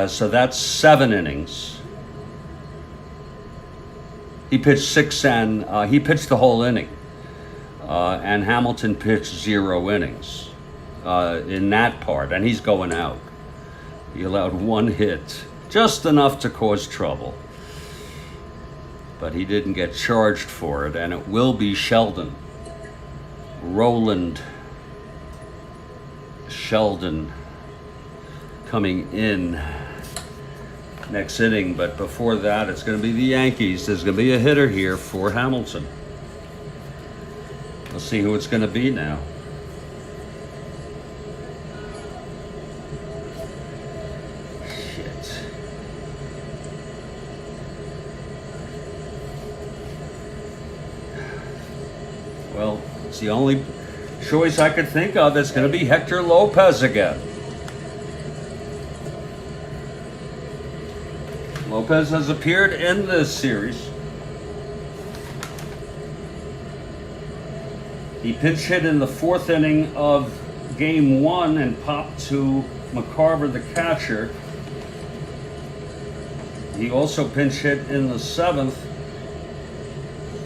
So that's 7 innings. He pitched 6 and he pitched the whole inning. And Hamilton pitched 0 innings in that part, and he's going out. He allowed 1 hit, just enough to cause trouble. But he didn't get charged for it, and it will be Sheldon. Roland Sheldon coming in next inning, but before that, it's going to be the Yankees. There's going to be a hitter here for Hamilton. Let's see who it's going to be now. Shit. Well, it's the only choice I could think of. It's going to be Hector Lopez again. Lopez has appeared in this series. He pinch hit in the 4th inning of Game 1 and popped to McCarver, the catcher. He also pinch hit in the 7th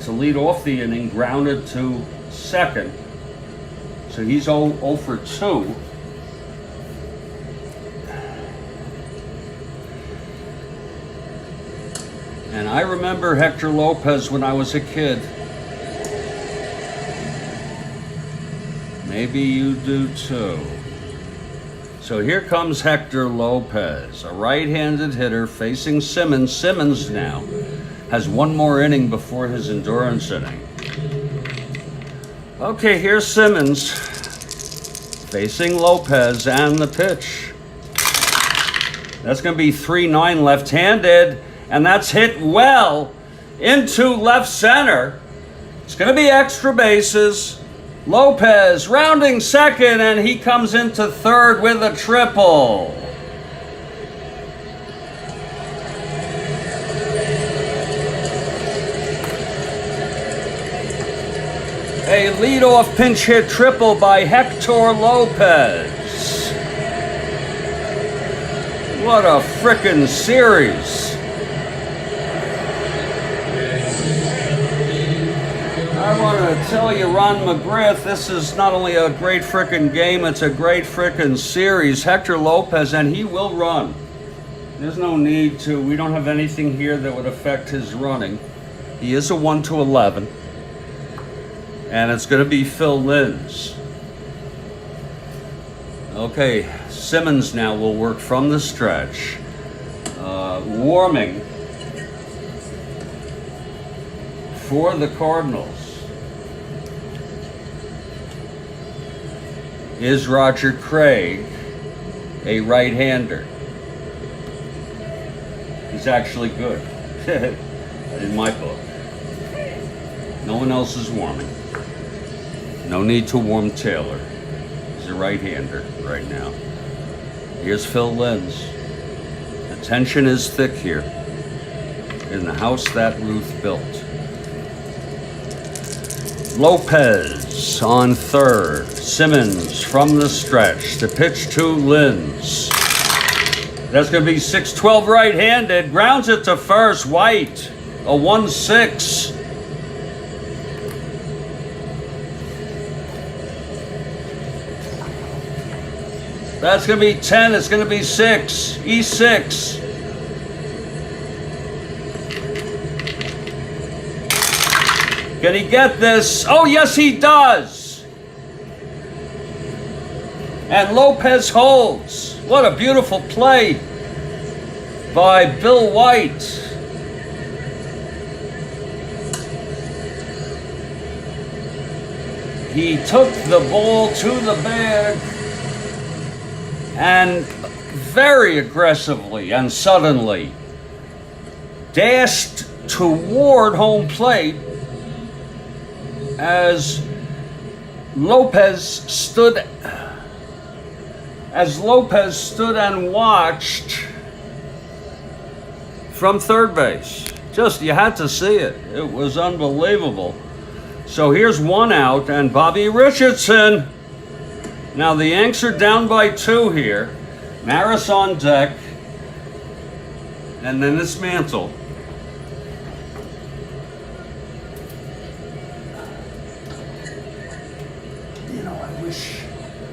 to lead off the inning, grounded to second. So he's 0 for 2. And I remember Hector Lopez when I was a kid. Maybe you do too. So here comes Hector Lopez, a right-handed hitter facing Simmons. Simmons now has 1 more inning before his endurance inning. Okay, here's Simmons facing Lopez, and the pitch. That's going to be 3-9 left-handed, and that's hit well into left center. It's going to be extra bases. Lopez rounding second, and he comes into third with a triple. A leadoff pinch hit triple by Hector Lopez. What a frickin' series. I want to tell you, Ron McGriff, this is not only a great frickin' game, it's a great frickin' series. Hector Lopez, and he will run. There's no need to, we don't have anything here that would affect his running. He is a 1-11. And it's going to be Phil Linz. Okay, Simmons now will work from the stretch. Warming for the Cardinals is Roger Craig, a right-hander. He's actually good, in my book. No one else is warming. No need to warm Taylor. He's a right-hander right now. Here's Phil Linz. The tension is thick here in the house that Ruth built. Lopez on third. Simmons from the stretch. The pitch to Linz. That's going to be 6-12 right-handed. Grounds it to first. White. A 1-6. That's going to be 10. It's going to be 6. E6. Can he get this? Oh, yes, he does. And Lopez holds. What a beautiful play by Bill White. He took the ball to the bag and very aggressively and suddenly dashed toward home plate as Lopez stood and watched from third base. Just, you had to see it. It was unbelievable. So here's one out, and Bobby Richardson. Now the Yanks are down by 2 here. Maris on deck, and then this Mantle. You know, I wish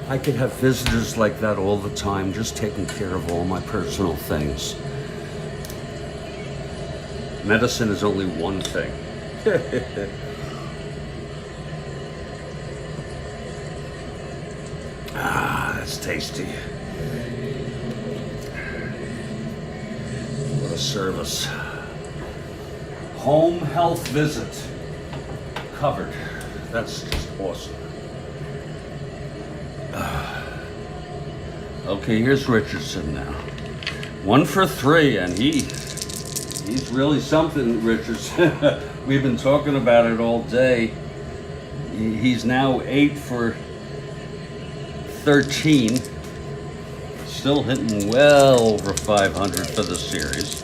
I could have visitors like that all the time, just taking care of all my personal things. Medicine is only one thing. Ah, that's tasty. What a service. Home health visit covered. That's just awesome. Okay, here's Richardson now. 1 for 3, and he's really something, Richardson. We've been talking about it all day. He's now 8 for 13. Still hitting well over 500 for the series.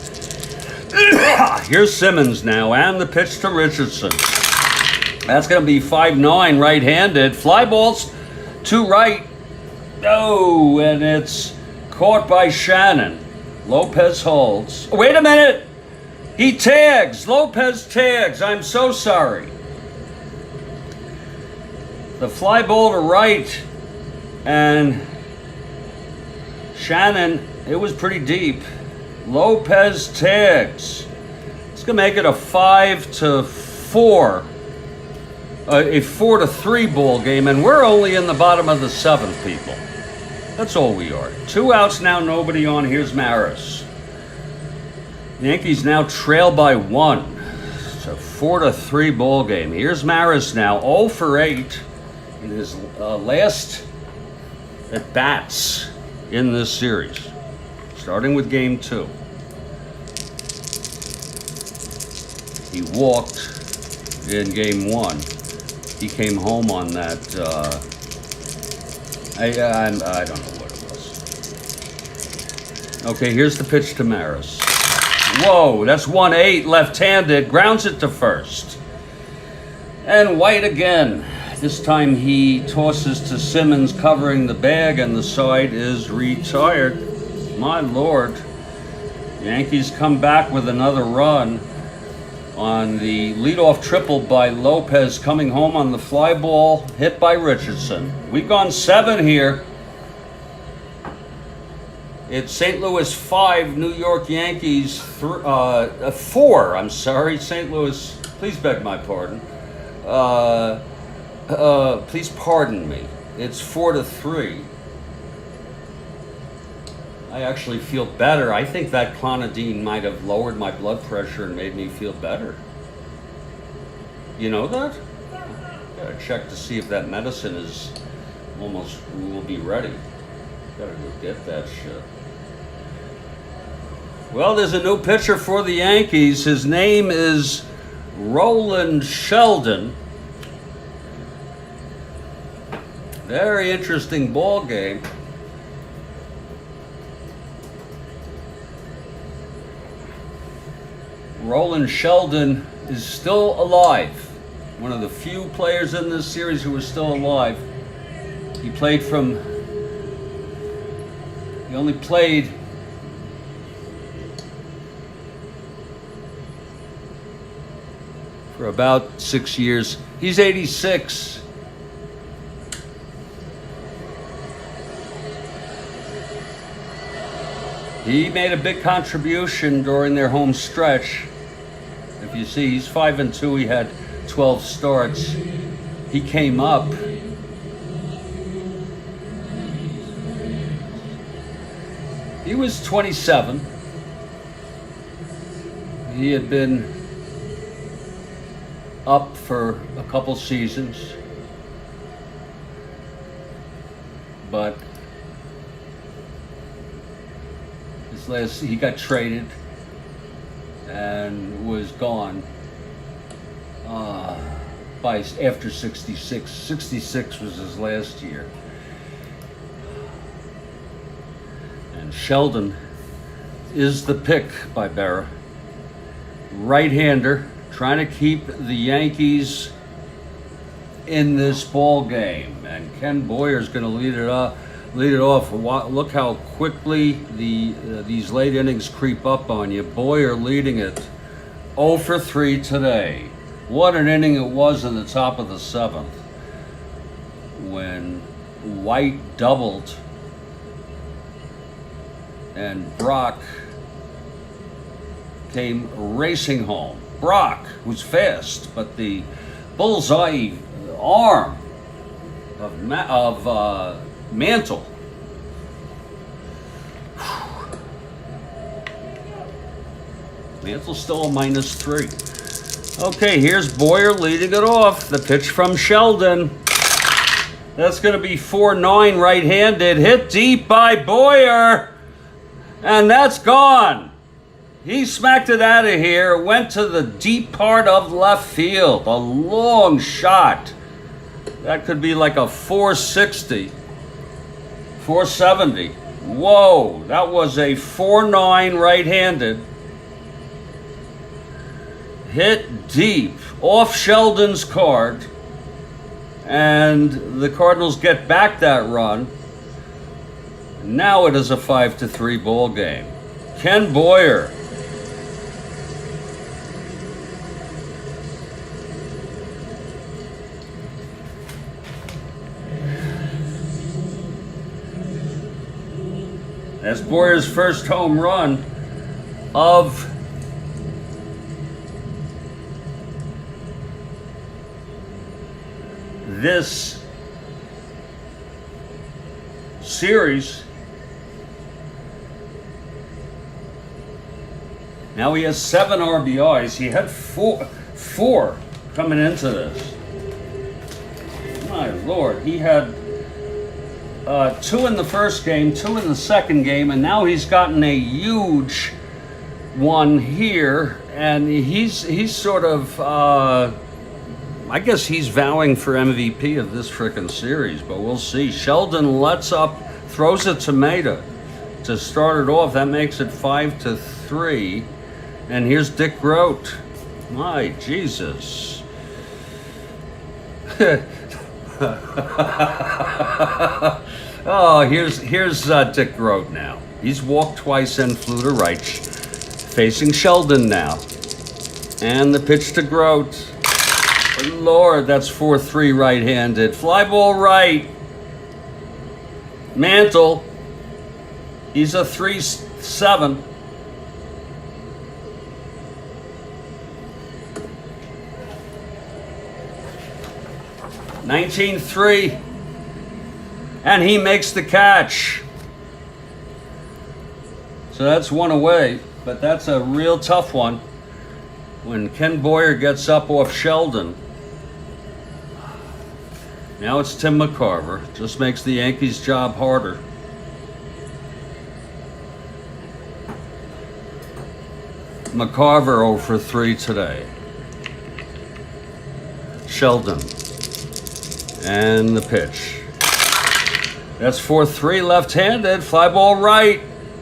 Here's Simmons now, and the pitch to Richardson. That's going to be 5-9 right-handed. Fly balls to right. Oh, and it's caught by Shannon. Lopez holds. Oh, wait a minute. He tags. Lopez tags. I'm so sorry. The fly ball to right, and Shannon, it was pretty deep. Lopez tags. It's going to make it a 5-4. A 4-3 ball game, and we're only in the bottom of the 7th, people. That's all we are. 2 outs now, nobody on. Here's Maris. Yankees now trail by 1. It's a 4-3 ball game. Here's Maris now, 0 for 8 in his last at bats in this series, starting with game 2. He walked in game 1. He came home on that. I don't know what it was. Okay, here's the pitch to Maris. Whoa, that's 1-8, left-handed, grounds it to first. And White again. This time he tosses to Simmons, covering the bag, and the side is retired. My Lord. Yankees come back with another run on the leadoff triple by Lopez, coming home on the fly ball hit by Richardson. We've gone 7 here. It's St. Louis 5, New York Yankees 4. I'm sorry, St. Louis. Please beg my pardon. Please pardon me. It's 4-3. I actually feel better. I think that clonidine might have lowered my blood pressure and made me feel better. You know that? Gotta check to see if that medicine is almost, will be ready. Gotta go get that shit. Well, there's a new pitcher for the Yankees. His name is Roland Sheldon. Very interesting ball game. Roland Sheldon is still alive. One of the few players in this series who is still alive. He only played for about 6 years. He's 86. He made a big contribution during their home stretch. If you see, he's 5-2. He had 12 starts. He came up He was 27. He had been up for a couple seasons, but he got traded and was gone after 66. 66 was his last year. And Sheldon is the pick by Berra. Right-hander, trying to keep the Yankees in this ball game. And Ken Boyer's going to lead it off. Look how quickly these late innings creep up on you. Boyer leading it 0 for 3 today. What an inning it was in the top of the 7th when White doubled and Brock came racing home. Brock was fast, but the bullseye arm of Mantle. Mantle's still a -3. Okay, here's Boyer leading it off. The pitch from Sheldon. That's going to be 4-9 right-handed. Hit deep by Boyer. And that's gone. He smacked it out of here. Went to the deep part of left field. A long shot. That could be like a 460. 470. Whoa, that was a 4-9 right-handed. Hit deep off Sheldon's card, and the Cardinals get back that run. Now it is a 5-3 ball game. Ken Boyer. That's Boyer's first home run of this series. Now he has 7 RBIs. He had four coming into this. My Lord, he had 2 in the first game, 2 in the second game, and now he's gotten a huge one here, and he's sort of I guess he's vowing for MVP of this frickin' series, but we'll see. Sheldon lets up, throws a tomato to start it off. That makes it 5-3. And here's Dick Groat. My Jesus. Oh, here's Dick Groat now. He's walked twice and flew to right, facing Sheldon now. And the pitch to Groat. Lord, that's 4-3 right-handed. Fly ball right. Mantle. He's a 3-7. (19-3), and he makes the catch. So that's one away, but that's a real tough one when Ken Boyer gets up off Sheldon. Now it's Tim McCarver. Just makes the Yankees' job harder. McCarver 0 for 3 today. Sheldon. And the pitch. That's 4-3 left-handed. Fly ball right.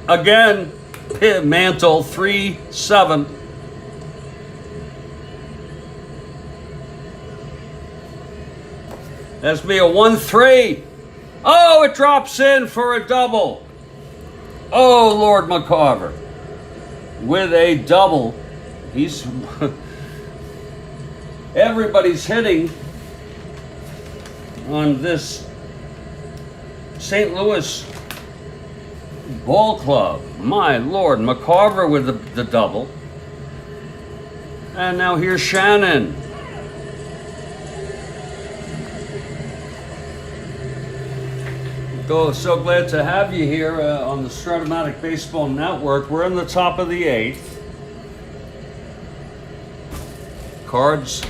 Again. Mantle 3-7. That's be a 1-3. Oh, it drops in for a double. Oh, Lord McCarver. With a double. He's... Everybody's hitting on this St. Louis ball club. My Lord, McCarver with the double. And now here's Shannon. So glad to have you here on the Strat-O-Matic Baseball Network. We're in the top of the 8th. Cards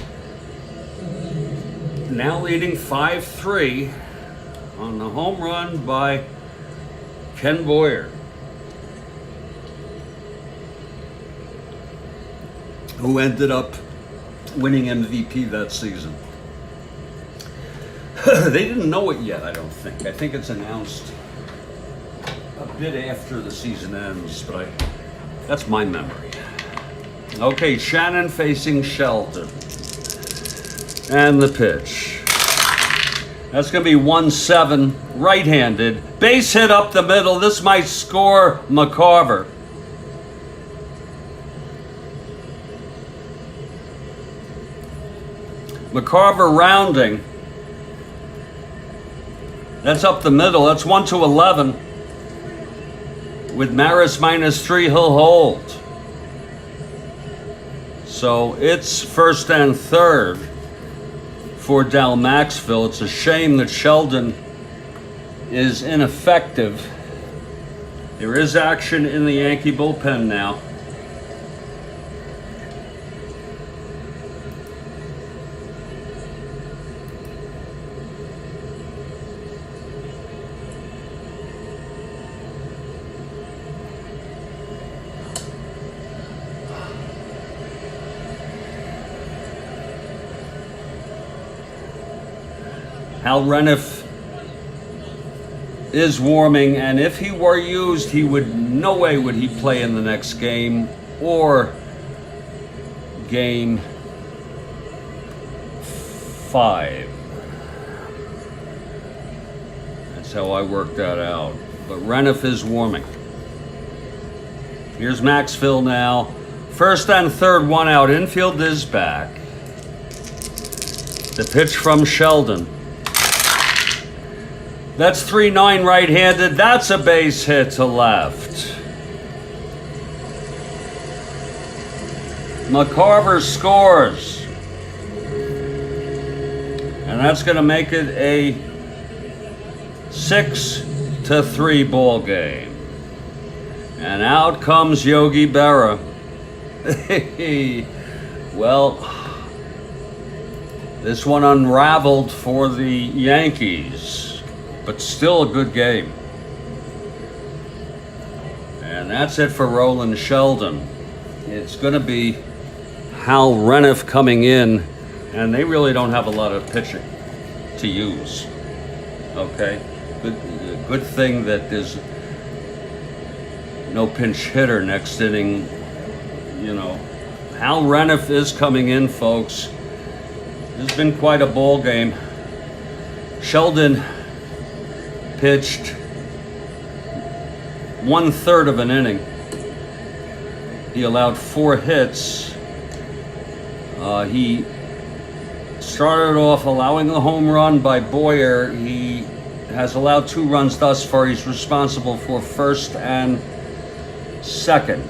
now leading 5-3 on the home run by Ken Boyer, who ended up winning MVP that season. They didn't know it yet, I don't think. I think it's announced a bit after the season ends, but that's my memory. Okay, Shannon facing Sheldon. And the pitch. That's going to be 1-7, right-handed. Base hit up the middle. This might score McCarver. McCarver rounding. That's up the middle. That's 1-11. With Maris -3, he'll hold. So it's first and third for Dal Maxville. It's a shame that Sheldon is ineffective. There is action in the Yankee bullpen now. Hal Reniff is warming, and if he were used, he would, no way would he play in the next game or game 5. That's how I worked that out. But Reniff is warming. Here's Maxville now. First and third, 1 out. Infield is back. The pitch from Sheldon. That's 3-9 right-handed. That's a base hit to left. McCarver scores. And that's going to make it a 6-3 ball game. And out comes Yogi Berra. Well, this one unraveled for the Yankees. But still a good game. And that's it for Roland Sheldon. It's going to be Hal Reniff coming in, and they really don't have a lot of pitching to use. Okay? Good thing that there's no pinch hitter next inning. You know, Hal Reniff is coming in, folks. This has been quite a ball game. Sheldon pitched 1/3 of an inning. He allowed 4 hits. He started off allowing the home run by Boyer. He has allowed 2 runs thus far. He's responsible for first and second.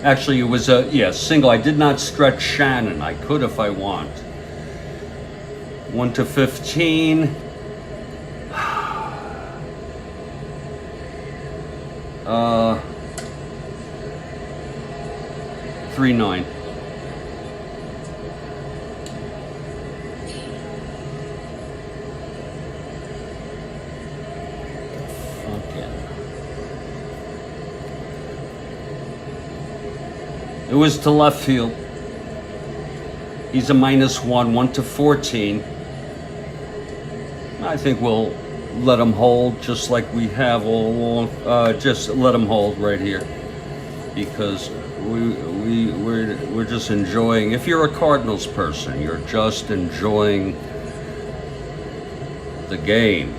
Actually, it was a single. I did not stretch Shannon. I could if I want. 1-15. 3-9. It was to left field. He's a -1, 1-14. I think we'll let him hold just like we have all along. Just let him hold right here, because we're just enjoying. If you're a Cardinals person, you're just enjoying the game.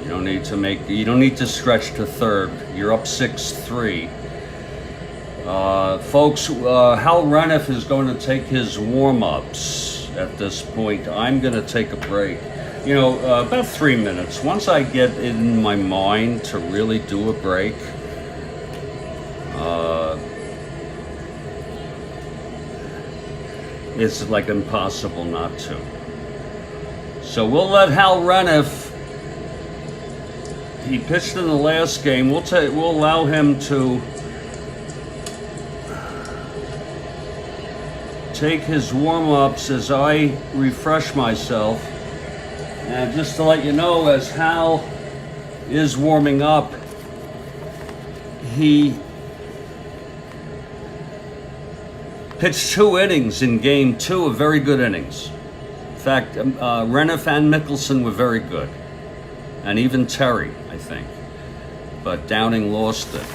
You don't need to stretch to third. You're up 6-3. Folks, Hal Reniff is going to take his warm-ups at this point. I'm going to take a break. You know, about 3 minutes. Once I get in my mind to really do a break, it's like impossible not to. So we'll let Hal Reniff. He pitched in the last game. We'll allow him to take his warm-ups as I refresh myself. And just to let you know, as Hal is warming up, he pitched 2 innings in game 2 of very good innings. In fact, Reniff and Mickelson were very good. And even Terry, I think. But Downing lost it.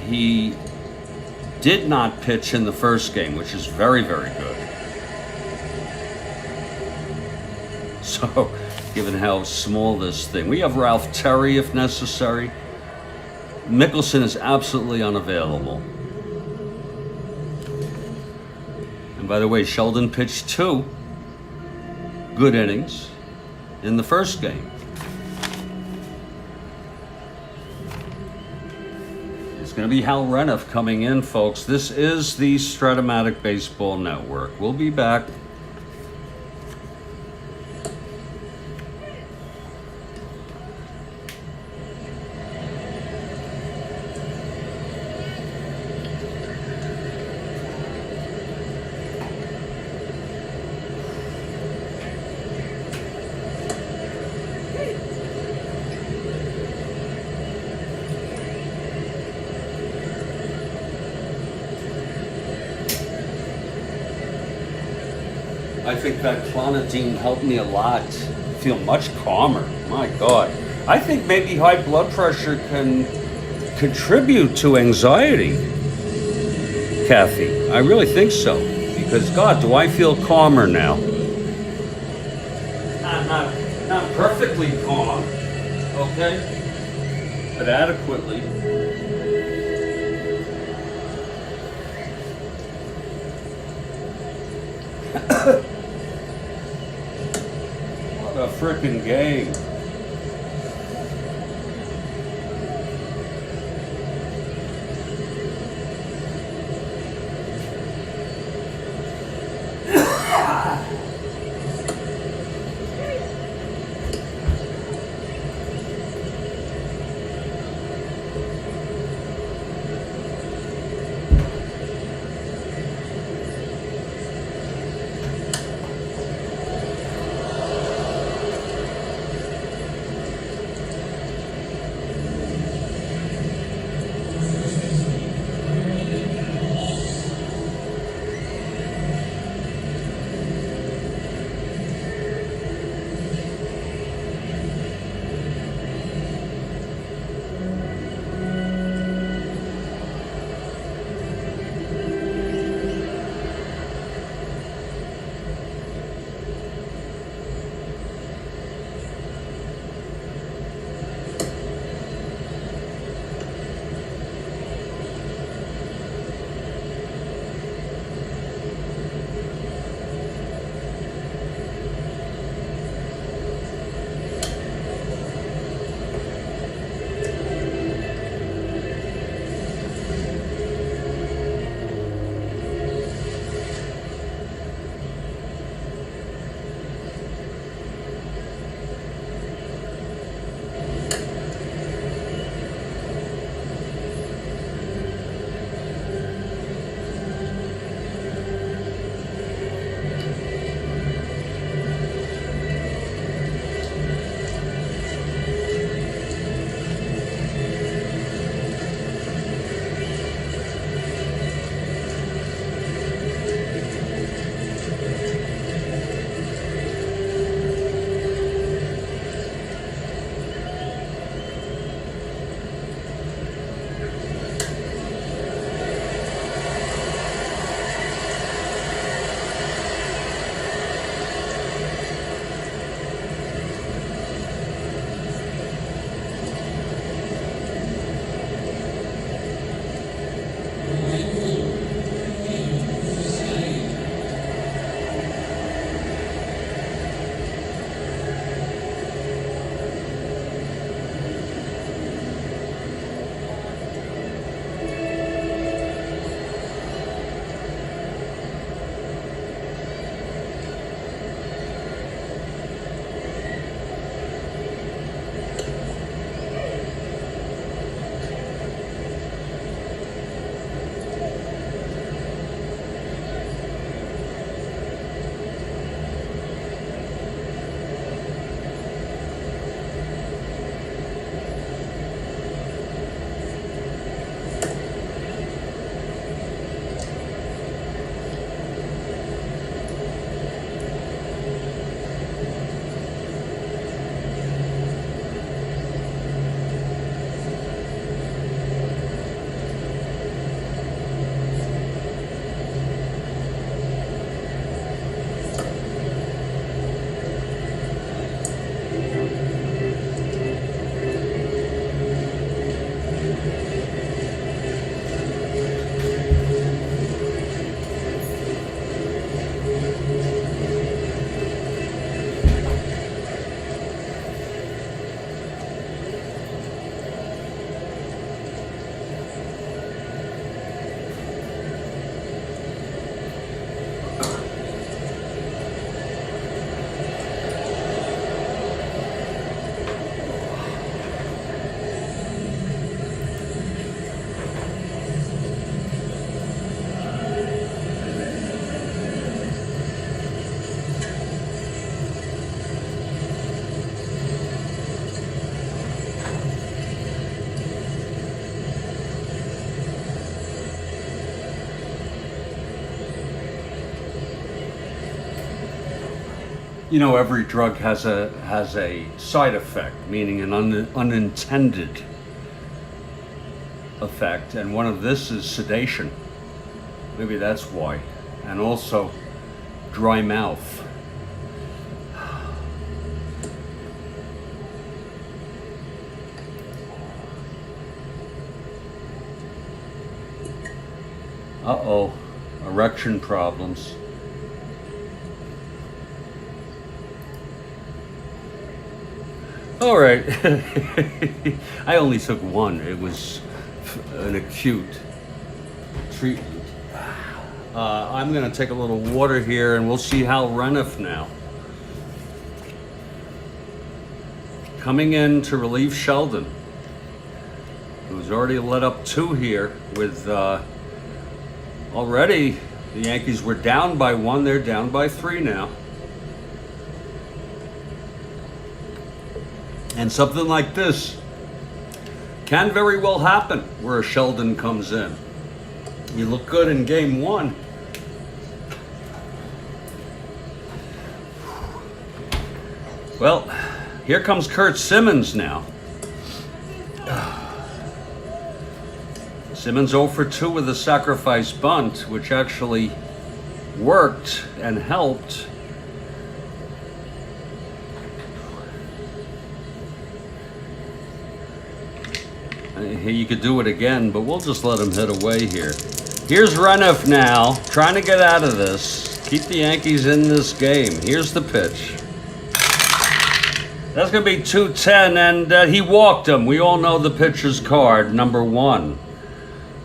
He did not pitch in the first game, which is very, very good. So, given how small this thing, we have Ralph Terry if necessary. Mickelson is absolutely unavailable. And by the way, Sheldon pitched 2 good innings in the first game. It's going to be Hal Reniff coming in, folks. This is the Strat-O-Matic Baseball Network. We'll be back. I think that clonidine helped me a lot. I feel much calmer. My God. I think maybe high blood pressure can contribute to anxiety, Kathy. I really think so. Because, God, do I feel calmer now? Not perfectly calm, okay? But adequately. What a frickin' game. You know, every drug has a side effect, meaning an unintended effect, and one of this is sedation. Maybe that's why. And also dry mouth. Uh-oh, erection problems. All right. I only took one. It was an acute treatment. I'm going to take a little water here, and we'll see Hal Reniff now. Coming in to relieve Sheldon, who's already let up 2 here with already the Yankees were down by 1. They're down by 3 now. And something like this can very well happen where a Sheldon comes in. You look good in game 1. Well, here comes Curt Simmons now. Simmons 0 for 2 with a sacrifice bunt, which actually worked and helped. You could do it again, but we'll just let him hit away here. Here's Reniff now, trying to get out of this. Keep the Yankees in this game. Here's the pitch. That's going to be 2-10, and he walked him. We all know the pitcher's card, number 1.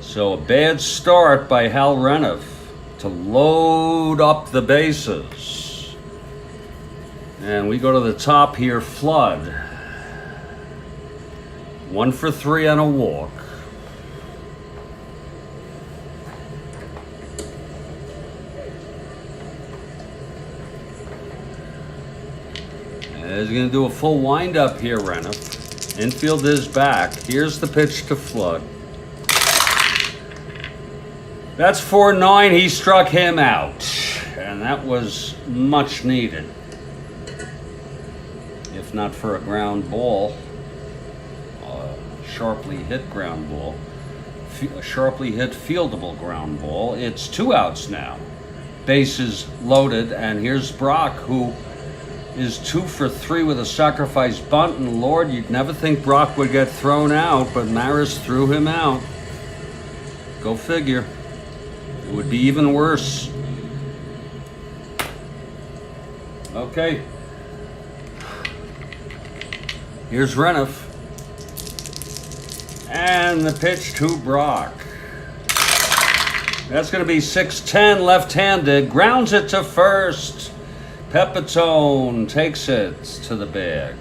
So a bad start by Hal Reniff to load up the bases. And we go to the top here, Flood. 1 for 3 and a walk. He's going to do a full windup here, Reniff. Infield is back. Here's the pitch to Flood. That's 4-9. He struck him out. And that was much needed. If not for a ground ball. Sharply hit ground ball. A sharply hit fieldable ground ball. It's 2 outs now. Bases loaded. And here's Brock, who is 2 for 3 with a sacrifice bunt, and Lord, you'd never think Brock would get thrown out, but Maris threw him out. Go figure. It would be even worse. Okay. Here's Reniff. And the pitch to Brock. That's going to be 6-10, left-handed. Grounds it to first. Bouton takes it to the bag,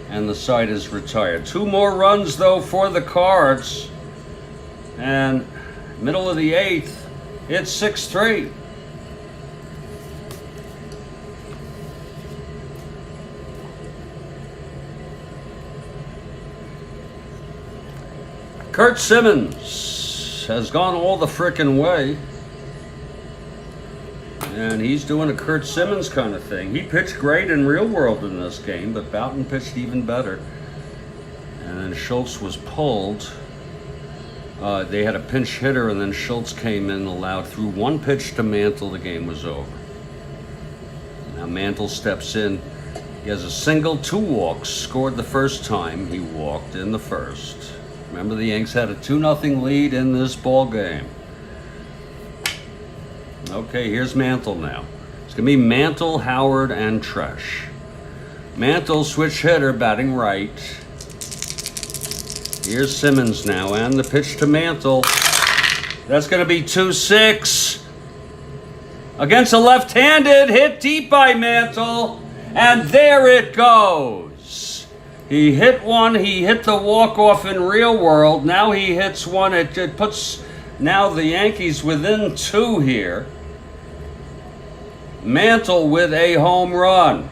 and the side is retired. 2 more runs, though, for the Cards. And middle of the 8th, it's 6-3. Curt Simmons has gone all the frickin' way. And he's doing a Curt Simmons kind of thing. He pitched great in real world in this game, but Bouton pitched even better. And then Schultz was pulled. They had a pinch hitter, and then Schultz came in, allowed through 1 pitch to Mantle. The game was over. Now Mantle steps in. He has a single, 2 walks. Scored the first time he walked in the first. Remember, the Yanks had a 2-0 lead in this ball game. Okay, here's Mantle now. It's going to be Mantle, Howard, and Tresh. Mantle, switch hitter, batting right. Here's Simmons now, and the pitch to Mantle. That's going to be 2-6. Against a left-handed, hit deep by Mantle. And there it goes. He hit one. He hit the walk-off in real world. Now he hits one. It puts now the Yankees within 2 here. Mantle with a home run.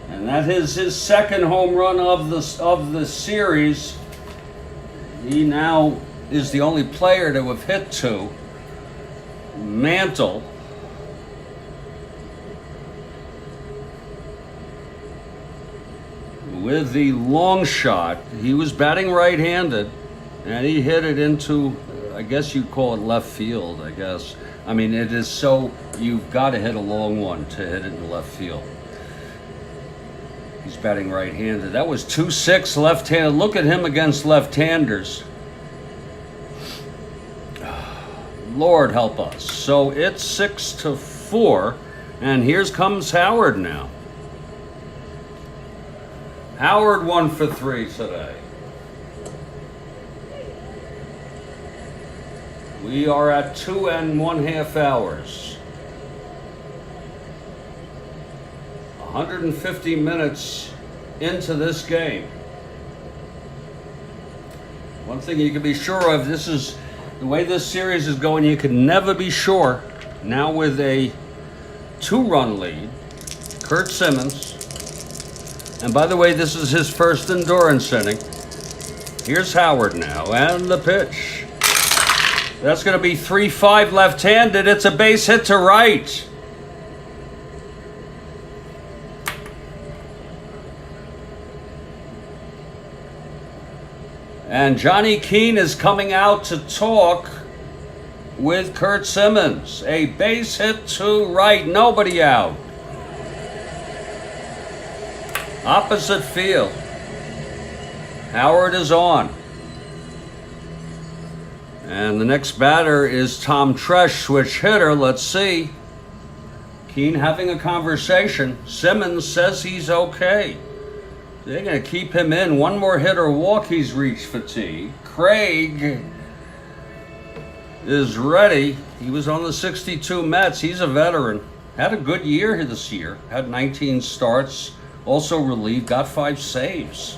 And that is his second home run of the series. He now is the only player to have hit 2. Mantle. With the long shot. He was batting right-handed, and he hit it into, I guess you'd call it left field, I guess. I mean, it is so, you've got to hit a long one to hit it in left field. He's batting right-handed. That was 2-6 left-handed. Look at him against left-handers. Lord help us. So it's 6-4, and here comes Howard now. Howard 1 for 3 today. We are at 2 1/2 hours. 150 minutes into this game. One thing you can be sure of, this is the way this series is going, you can never be sure. Now with a 2-run lead, Curt Simmons, and by the way, this is his first endurance inning. Here's Howard now, and the pitch. That's going to be 3-5 left-handed. It's a base hit to right. And Johnny Keane is coming out to talk with Curt Simmons. A base hit to right, nobody out. Opposite field. Howard is on. And the next batter is Tom Tresh, switch hitter. Let's see. Keane having a conversation. Simmons says he's okay. They're going to keep him in. One more hit or walk, he's reached fatigue. Craig is ready. He was on the 62 Mets. He's a veteran. Had a good year this year. Had 19 starts. Also relieved. Got 5 saves.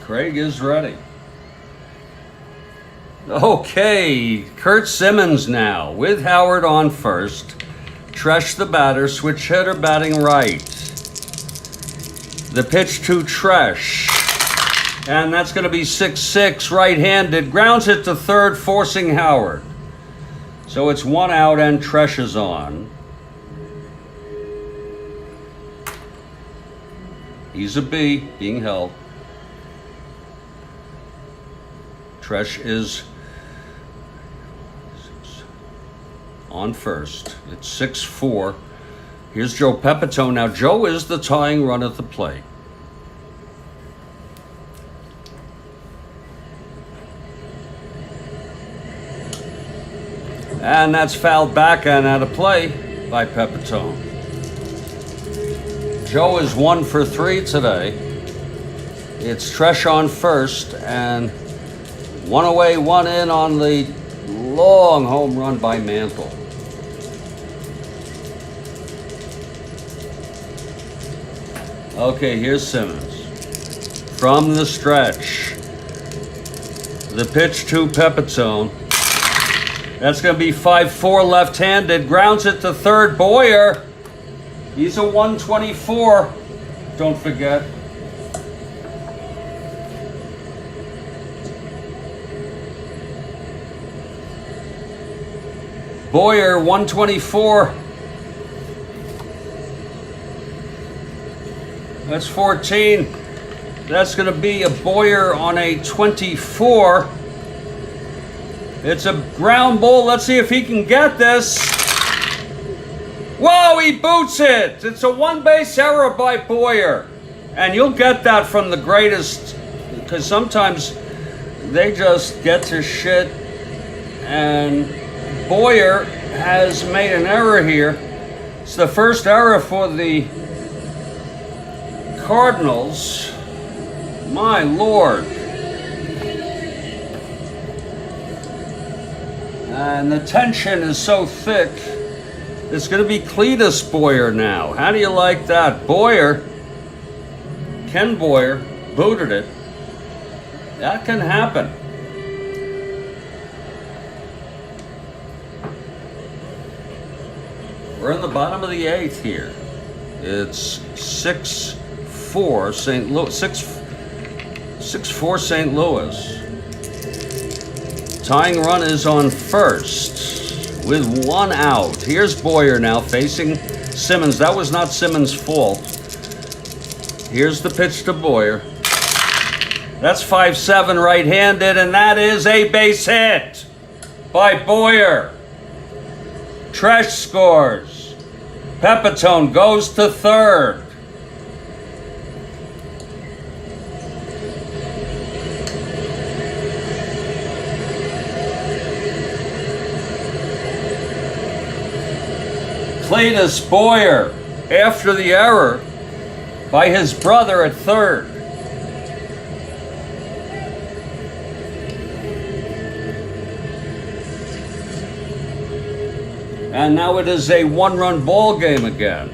Craig is ready. Okay, Curt Simmons now with Howard on first. Tresh the batter, switch hitter batting right. The pitch to Tresh. And that's going to be 6-6 right-handed. Grounds it to third, forcing Howard. So it's 1 out and Tresh is on. He's a B, being held. Tresh is on first. It's 6-4. Here's Joe Pepitone. Now, Joe is the tying run at the plate. And that's fouled back and out of play by Pepitone. Joe is 1 for 3 today. It's Tresh on first, and 1 away, 1 in on the long home run by Mantle. Okay, here's Simmons. From the stretch. The pitch to Pepitone. That's going to be 5-4 left-handed. Grounds it to third. Boyer. He's a 124. Don't forget. Boyer, 124. That's 14. That's going to be a Boyer on a 24. It's a ground ball. Let's see if he can get this. Whoa, he boots it. It's a one-base error by Boyer. And you'll get that from the greatest, because sometimes they just get to shit. And Boyer has made an error here. It's the first error for the Cardinals. My Lord. And the tension is so thick. It's going to be Cletus Boyer now. How do you like that? Boyer, Ken Boyer, booted it. That can happen. We're in the bottom of the 8th here. It's 6-4 St. Louis. 6-4 St. Louis. Tying run is on first with 1 out. Here's Boyer now facing Simmons. That was not Simmons' fault. Here's the pitch to Boyer. That's 5-7 right-handed, and that is a base hit by Boyer. Tresh scores. Bouton goes to third. Cletus Boyer after the error by his brother at third. And now it is a 1-run ball game again.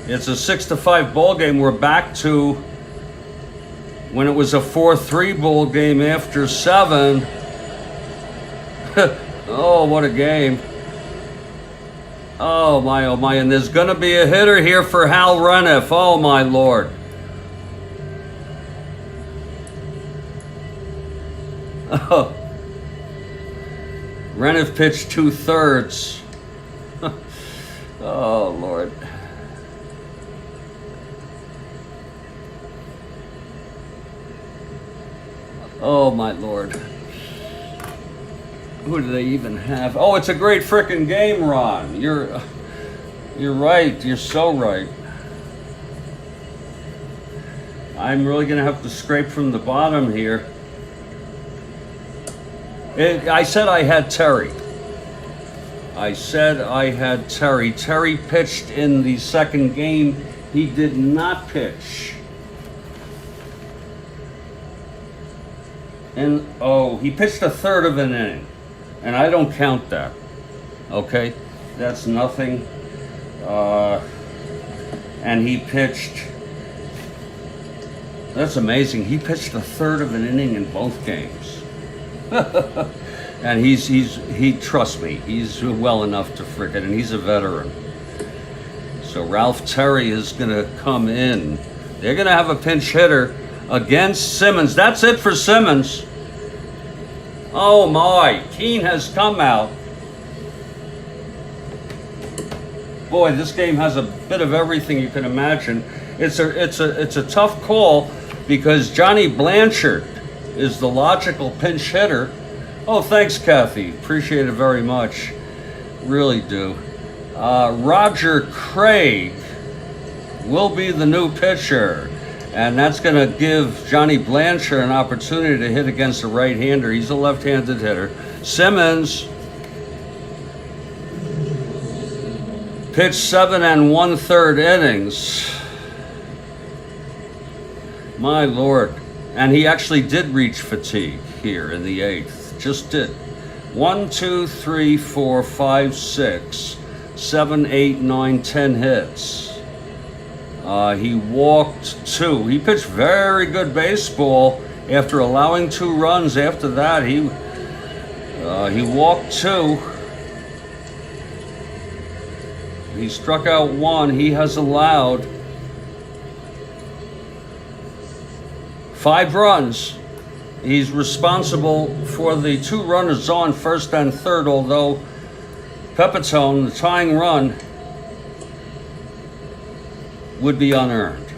It's a 6-5 ball game. We're back to when it was a 4-3 ball game after 7. Oh, what a game. Oh my, and there's gonna be a hitter here for Hal Reniff. Oh my Lord. Oh. Reniff pitched 2/3. Oh Lord. Oh my Lord. Who do they even have? Oh, it's a great frickin' game, Ron. You're right. You're so right. I'm really gonna have to scrape from the bottom here. I said I had Terry. Terry pitched in the second game. He did not pitch. And he pitched 1/3 of an inning. And I don't count that. Okay? That's nothing. And he pitched. That's amazing. He pitched 1/3 of an inning in both games. And he trust me, he's well enough to frickin', and he's a veteran. So Ralph Terry is gonna come in. They're gonna have a pinch hitter against Simmons. That's it for Simmons. Oh my, Keane has come out. Boy, this game has a bit of everything you can imagine. It's a tough call because Johnny Blanchard is the logical pinch hitter. Oh, thanks, Kathy. Appreciate it very much. Really do. Roger Craig will be the new pitcher. And that's going to give Johnny Blanchard an opportunity to hit against a right-hander. He's a left-handed hitter. Simmons pitched 7 1/3 innings. My Lord. And he actually did reach fatigue here in the 8th. Just did. 1, 2, 3, 4, 5, 6, 7, 8, 9, 10 hits. He walked 2. He pitched very good baseball after allowing 2 runs. After that, he walked 2. He struck out 1. He has allowed 5 runs. He's responsible for the 2 runners on first and third, although Bouton, the tying run, would be unearned.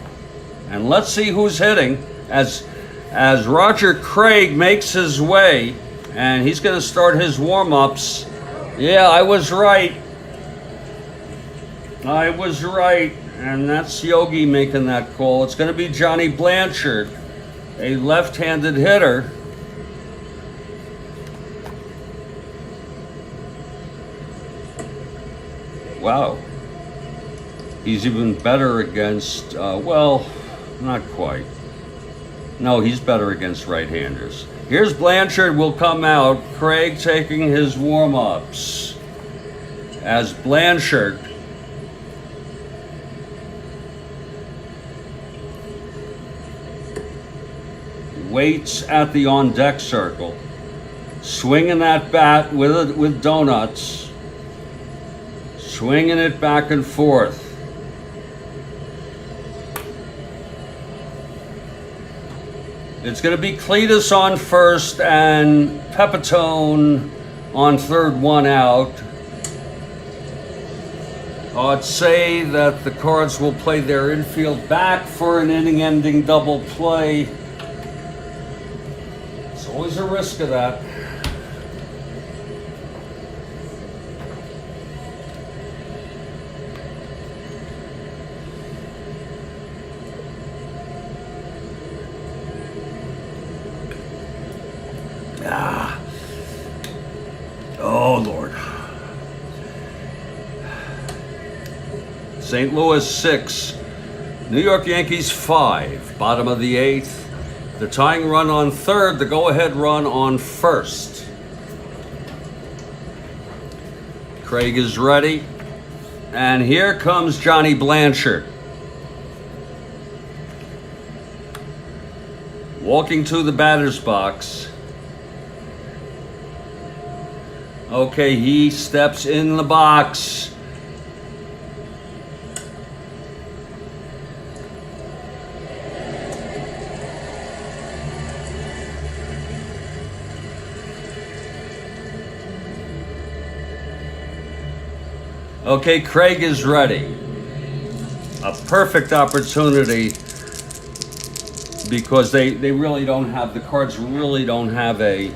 And let's see who's hitting as Roger Craig makes his way, and he's going to start his warm-ups. Yeah, I was right. And that's Yogi making that call. It's going to be Johnny Blanchard, a left-handed hitter. Wow. He's even better against, well, not quite. No, he's better against right-handers. Here's Blanchard will come out. Craig taking his warm-ups. As Blanchard waits at the on-deck circle, swinging that bat with donuts, swinging it back and forth. It's going to be Cletus on first and Pepitone on third, one out. I'd say that the Cards will play their infield back for an inning-ending double play. It's always a risk of that. Oh, Lord. St. Louis 6, New York Yankees 5, bottom of the 8th. The tying run on third, the go-ahead run on first. Craig is ready. And here comes Johnny Blanchard. Walking to the batter's box. Okay, he steps in the box. Okay, Craig is ready. A perfect opportunity because they really don't have, the Cards really don't have a,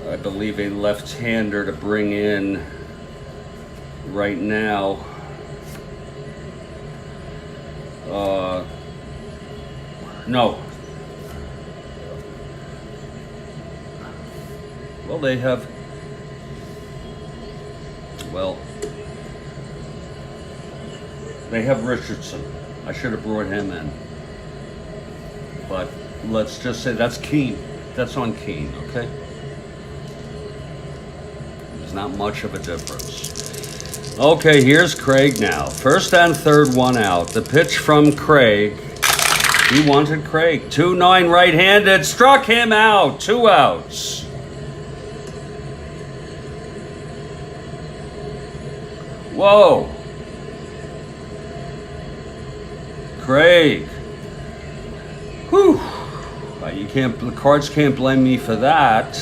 I believe, a left-hander to bring in right now. No. Well, they have, well, they have Richardson. I should have brought him in. But let's just say that's Keene. That's on Keene, okay? There's not much of a difference. Okay, here's Craig now. First and third, one out. The pitch from Craig. He wanted Craig. 2-9 right-handed. Struck him out. 2 outs. Whoa. Craig. Whew. You can't, the Cards can't blame me for that.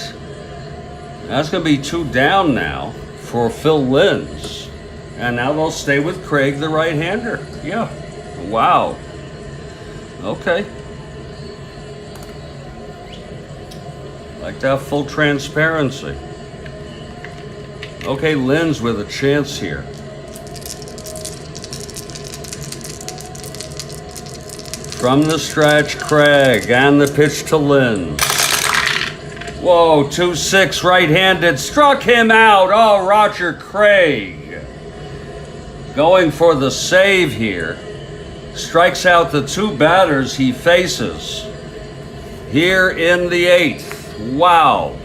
That's going to be 2 down now for Phil Linz. And now they'll stay with Craig, the right-hander. Yeah. Wow. Okay. Like to have full transparency. Okay, Linz with a chance here. From the stretch, Craig, and the pitch to Linz. Whoa, 2-6 right-handed, struck him out. Oh, Roger Craig. Going for the save here. Strikes out the 2 batters he faces. Here in the 8th. Wow.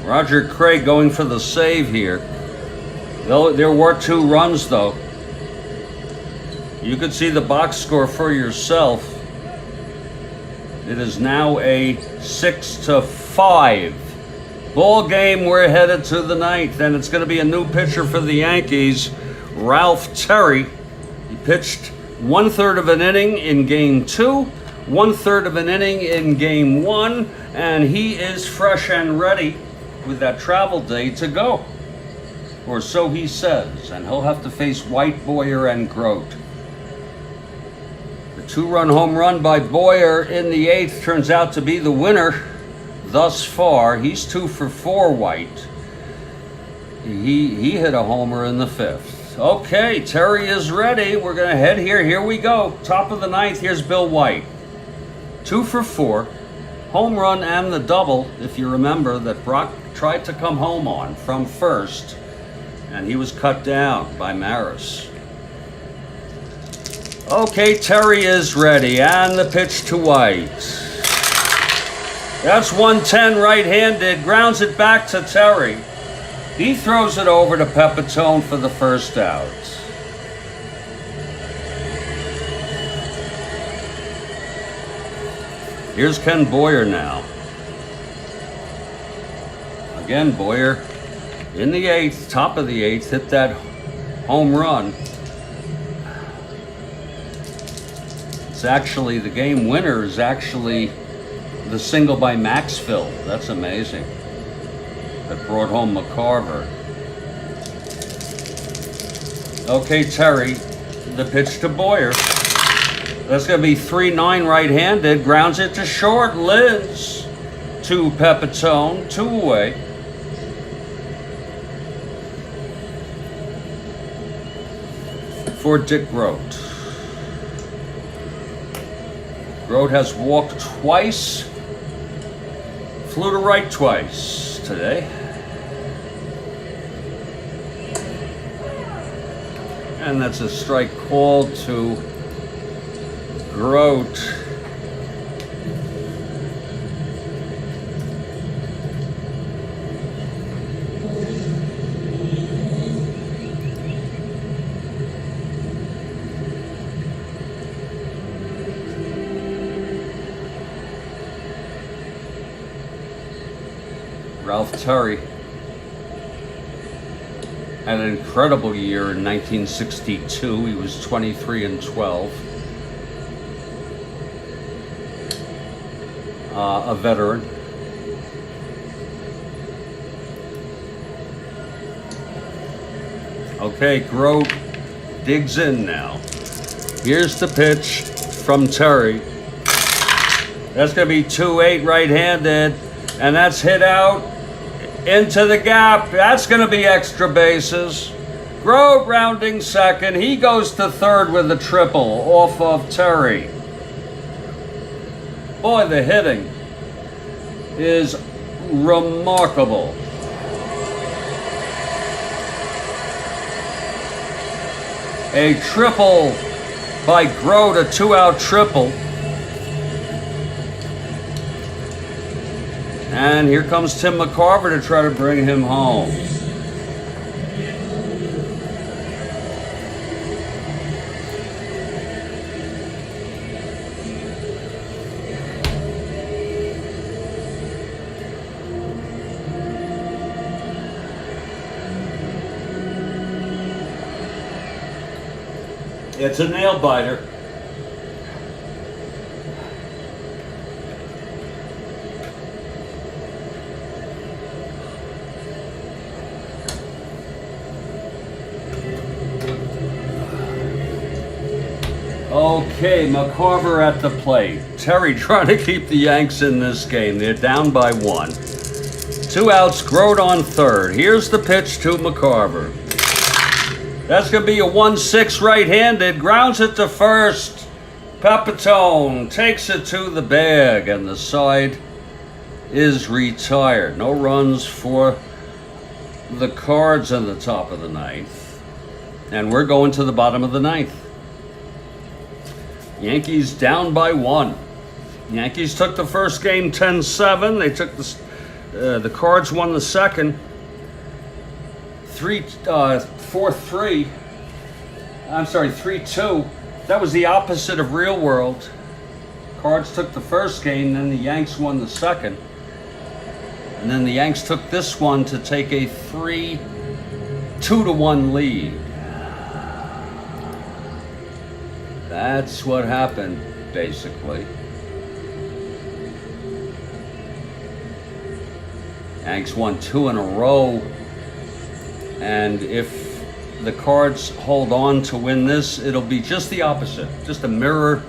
Roger Craig going for the save here. There were 2 runs, though. You could see the box score for yourself. It is now a 6-5 ball game. We're headed to the 9th, and it's going to be a new pitcher for the Yankees, Ralph Terry. He pitched 1/3 of an inning in game 2, 1/3 of an inning in game 1, and he is fresh and ready with that travel day to go. Or so he says, and he'll have to face White, Boyer, and Grote. The 2-run home run by Boyer in the 8th turns out to be the winner thus far. He's 2 for 4, White. He hit a homer in the 5th. Okay, Terry is ready. We're going to head here. Here we go. Top of the 9th. Here's Bill White. 2 for 4. Home run and the double, if you remember, that Brock tried to come home on from first, and he was cut down by Maris. Okay, Terry is ready, and the pitch to White. That's 110 right-handed, grounds it back to Terry. He throws it over to Pepitone for the first out. Here's Ken Boyer now. Again, Boyer in the 8th, top of the 8th, hit that home run. It's actually, the game winner is actually the single by Maxfield. That's amazing. That brought home McCarver. Okay, Terry, the pitch to Boyer. That's going to be 3-9 right-handed. Grounds it to short. Liz to Pepitone. 2 away. For Dick Grote. Grote has walked twice. Flew to right twice today. And that's a strike called to Grote. Ralph Terry had an incredible year in 1962. He was 23-12. A veteran. Okay, Grote digs in now. Here's the pitch from Terry. That's going to be 2-8 right-handed, and that's hit out into the gap. That's going to be extra bases. Grote rounding second. He goes to third with a triple off of Terry. Boy, the hitting is remarkable. A triple by Grote, a 2-out triple. And here comes Tim McCarver to try to bring him home. It's a nail biter. Okay, McCarver at the plate. Terry trying to keep the Yanks in this game. They're down by 1. 2 outs, Grote on third. Here's the pitch to McCarver. That's going to be a 1-6 right-handed. Grounds it to first. Pepitone takes it to the bag, and the side is retired. No runs for the Cards in the top of the 9th. And we're going to the bottom of the 9th. Yankees down by 1. Yankees took the first game 10-7. They took the Cards won the second 4-3. I'm sorry, 3-2. That was the opposite of real world. Cards took the first game, then the Yanks won the second. And then the Yanks took this one to take a 2-1 lead. That's what happened, basically. Yanks won 2 in a row. And if the Cards hold on to win this, it'll be just the opposite. Just a mirror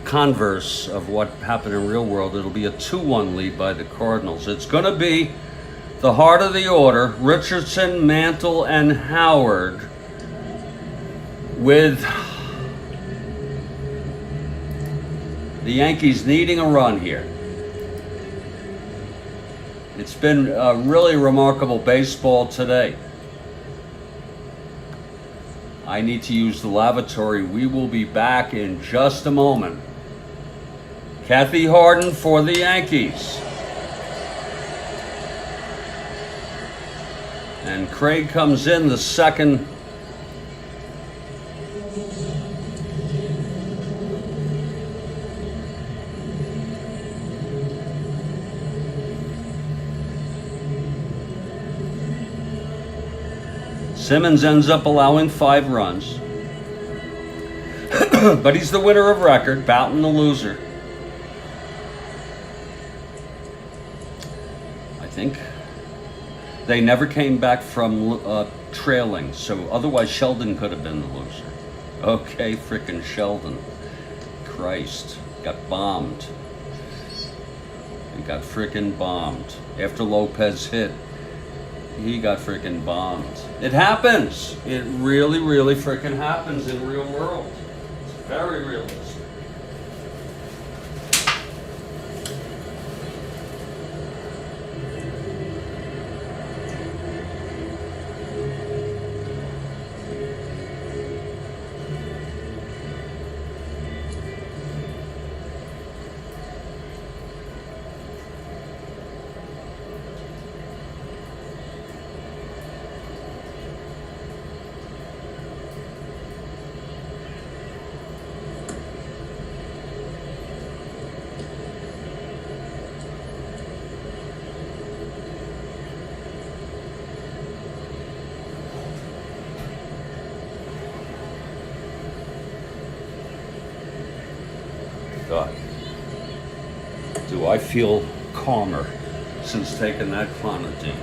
converse of what happened in real world. It'll be a 2-1 lead by the Cardinals. It's going to be the heart of the order, Richardson, Mantle, and Howard, with the Yankees needing a run here. It's been a really remarkable baseball today. I need to use the lavatory. We will be back in just a moment. Kathy Harden for the Yankees. And Craig comes in the second. Simmons ends up allowing 5 runs. But he's the winner of record, Bouton the loser. I think they never came back from trailing, so otherwise Sheldon could have been the loser. Okay, frickin' Sheldon. Christ. Got bombed. He got frickin' bombed. After Lopez hit, he got frickin' bombed. It happens. It really, really frickin' happens in real world. It's very realistic. God, do I feel calmer since taking that clonidine.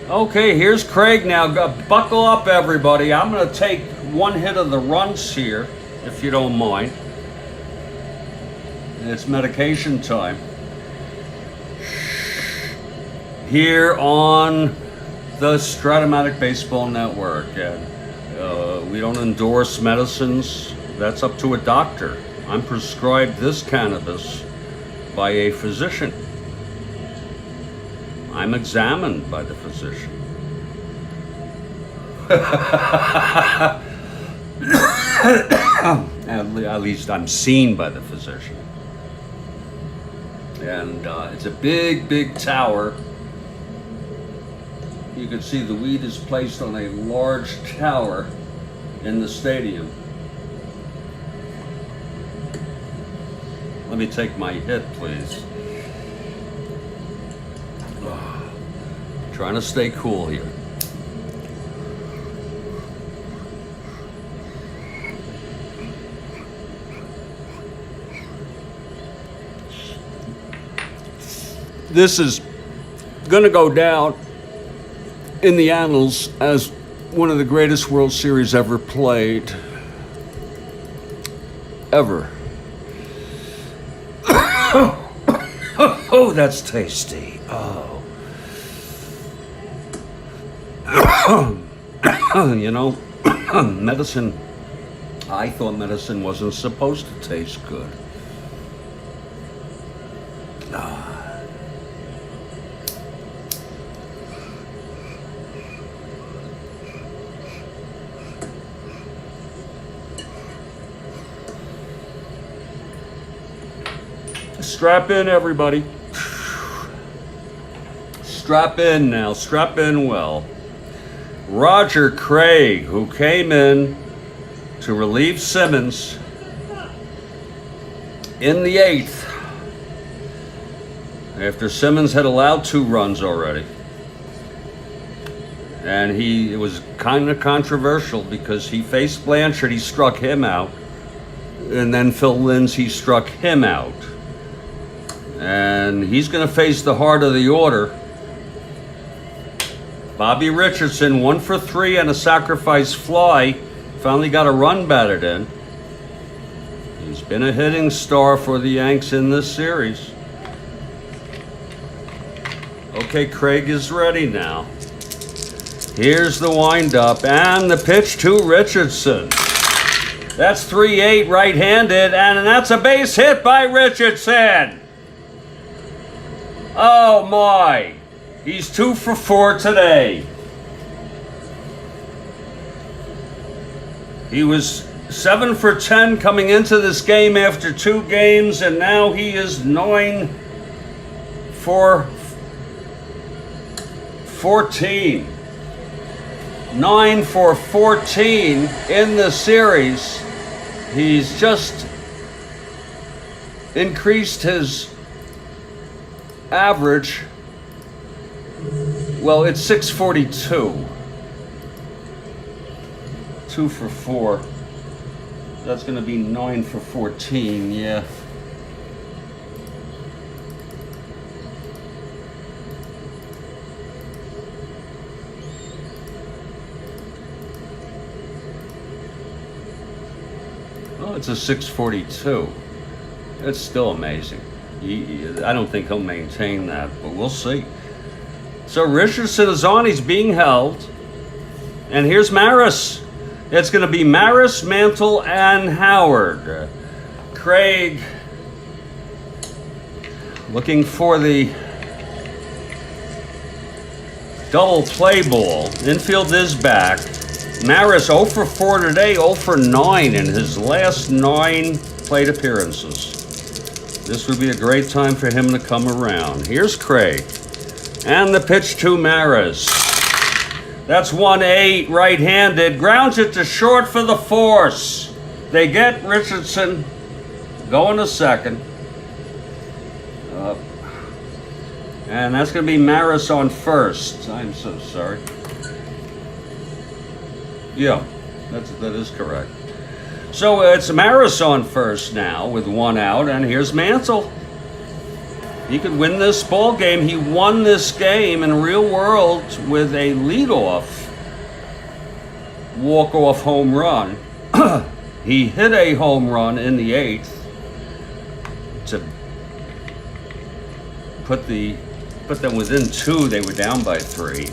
Okay, here's Craig now. Buckle up, everybody. I'm going to take one hit of the runts here, if you don't mind. It's medication time. Here on the Strat-O-Matic Baseball Network. And we don't endorse medicines. That's up to a doctor. I'm prescribed this cannabis by a physician. I'm examined by the physician. At least I'm seen by the physician. And it's a big, big tower. You can see the weed is placed on a large tower in the stadium. Let me take my hit, please. Trying to stay cool here. This is going to go down in the annals as one of the greatest World Series ever played. Ever. Oh, that's tasty. Oh. You know, medicine, I thought medicine wasn't supposed to taste good. Strap in, everybody. Strap in now. Strap in well. Roger Craig, who came in to relieve Simmons in the 8th after Simmons had allowed 2 runs already. And it was kind of controversial because he faced Blanchard, he struck him out, and then Phil Lindsay struck him out. And he's going to face the heart of the order. Bobby Richardson, 1 for 3 and a sacrifice fly. Finally got a run batted in. He's been a hitting star for the Yanks in this series. Okay, Craig is ready now. Here's the windup and the pitch to Richardson. That's 3-8 right-handed, and that's a base hit by Richardson. Oh my, he's 2 for 4 today. He was 7 for 10 coming into this game after 2 games, and now he is 9 for 14. 9 for 14 in the series. He's just increased his average. Well, it's 642. 2 for 4. That's going to be 9 for 14, yeah. Oh, it's a 642. It's still amazing. I don't think he'll maintain that, but we'll see. So Richardson is on. He's being held. And here's Maris. It's going to be Maris, Mantle, and Howard. Craig looking for the double play ball. Infield is back. Maris 0 for 4 today, 0 for 9 in his last 9 plate appearances. This would be a great time for him to come around. Here's Craig. And the pitch to Maris. That's 1-8, right-handed. Grounds it to short for the force. They get Richardson going to second. And that's going to be Maris on first. I'm so sorry. Yeah, that is correct. So it's Maris on first now with 1 out, and here's Mantle. He could win this ball game. He won this game in real world with a leadoff walk-off home run. He hit a home run in the 8th to put them within 2. They were down by 3.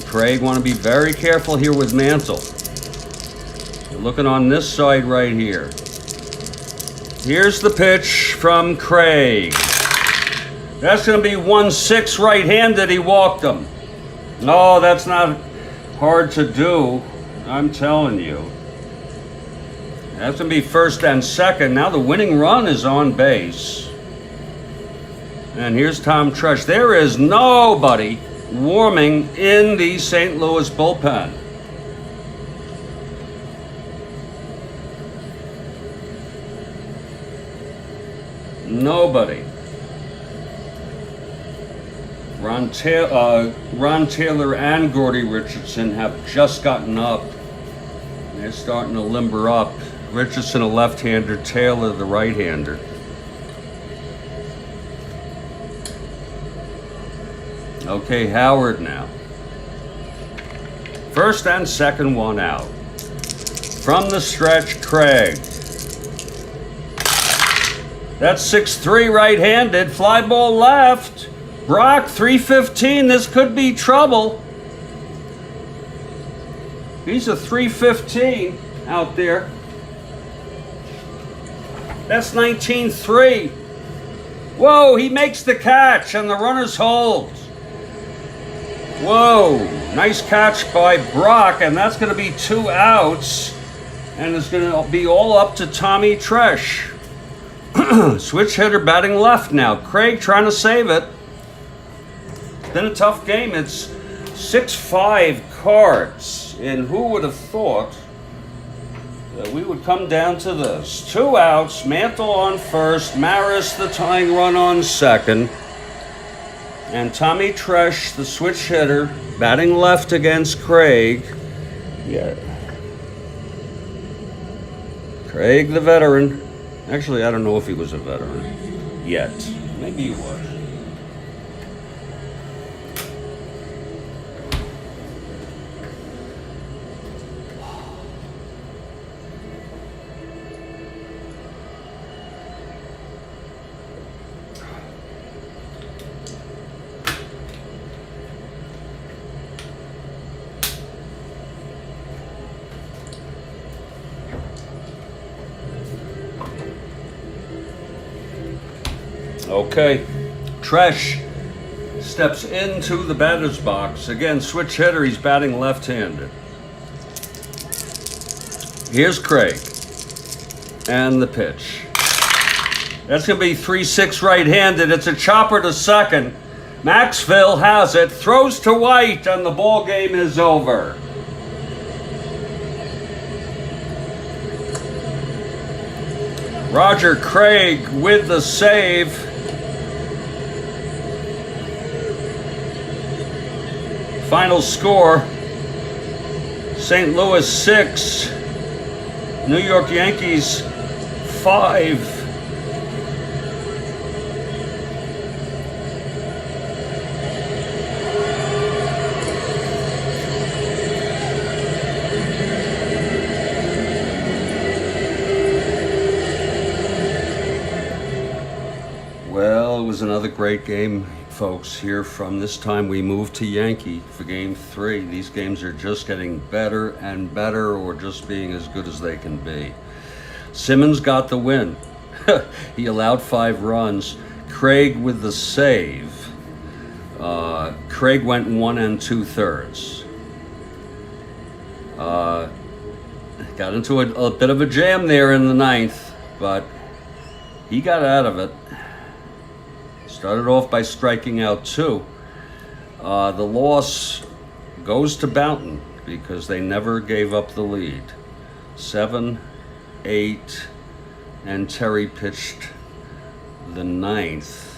Craig want to be very careful here with Mantle. You're looking on this side right here. Here's the pitch from Craig. That's going to be 1-6 right-handed. He walked him. No, that's not hard to do. I'm telling you. That's going to be first and second. Now the winning run is on base. And here's Tom Tresh. There is nobody warming in the St. Louis bullpen. Nobody. Ron Taylor and Gordy Richardson have just gotten up. They're starting to limber up. Richardson a left-hander, Taylor the right-hander. Okay, Howard now. First and second, 1 out. From the stretch, Craig. That's 6-3 right-handed. Fly ball left. Brock, 315. This could be trouble. He's a 315 out there. That's 19-3. Whoa, he makes the catch and the runners hold. Whoa, nice catch by Brock, and that's going to be 2 outs. And it's going to be all up to Tommy Tresh. Switch hitter batting left now. Craig trying to save it. It's been a tough game. It's 6-5 Cards. And who would have thought that we would come down to this? 2 outs, Mantle on first, Maris the tying run on second. And Tommy Tresh, the switch hitter, batting left against Craig. Yeah. Craig the veteran. Actually, I don't know if he was a veteran yet. Maybe he was. Okay, Tresh steps into the batter's box. Again, switch hitter, he's batting left-handed. Here's Craig. And the pitch. That's going to be 3-6 right-handed. It's a chopper to second. Maxville has it, throws to White, and the ball game is over. Roger Craig with the save. Final score, St. Louis 6, New York Yankees 5. Well, it was another great game, folks, here from this time we moved to Yankee for game 3. These games are just getting better and better, or just being as good as they can be. Simmons got the win. He allowed 5 runs. Craig with the save. Craig went 1 2/3. Got into a bit of a jam there in the 9th, but he got out of it. Started off by striking out 2. The loss goes to Bouton because they never gave up the lead. 7, 8, and Terry pitched the 9th.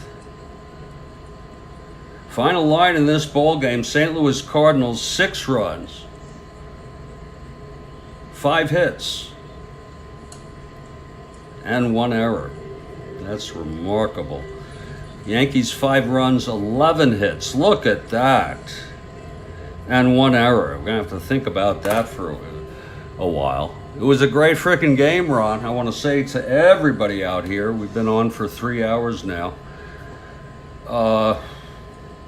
Final line in this ball game: St. Louis Cardinals 6 runs, 5 hits, and 1 error. That's remarkable. Yankees 5 runs, 11 hits. Look at that. And 1 error. We're going to have to think about that for a while. It was a great freaking game, Ron. I want to say to everybody out here, we've been on for 3 hours now.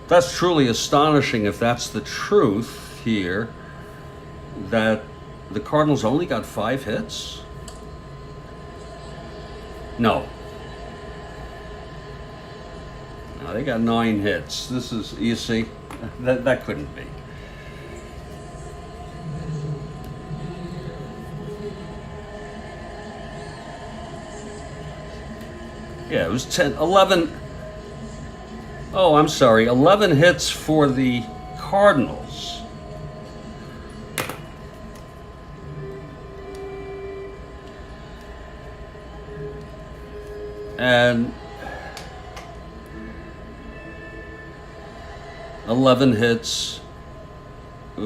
That's truly astonishing if that's the truth here, that the Cardinals only got 5 hits? No. No, they got 9 hits. This is, you see, that couldn't be. Yeah, it was 11. Oh, I'm sorry. 11 hits for the Cardinals. And 11 hits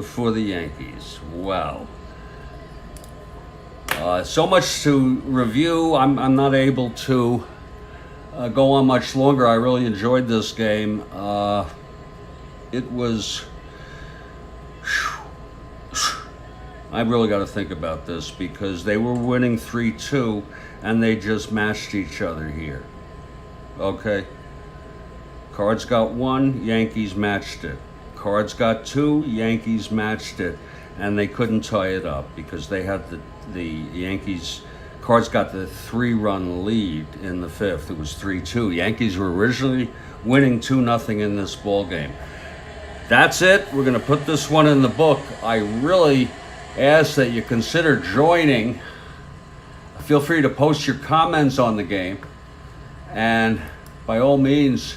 for the Yankees. Wow. So much to review. I'm not able to go on much longer. I really enjoyed this game. It was... I really got to think about this because they were winning 3-2 and they just matched each other here. Okay? Cards got 1, Yankees matched it. Cards got 2, Yankees matched it. And they couldn't tie it up because they had the Yankees... Cards got the 3-run lead in the 5th. It was 3-2. Yankees were originally winning 2-0 in this ball game. That's it. We're going to put this one in the book. I really ask that you consider joining. Feel free to post your comments on the game. And by all means,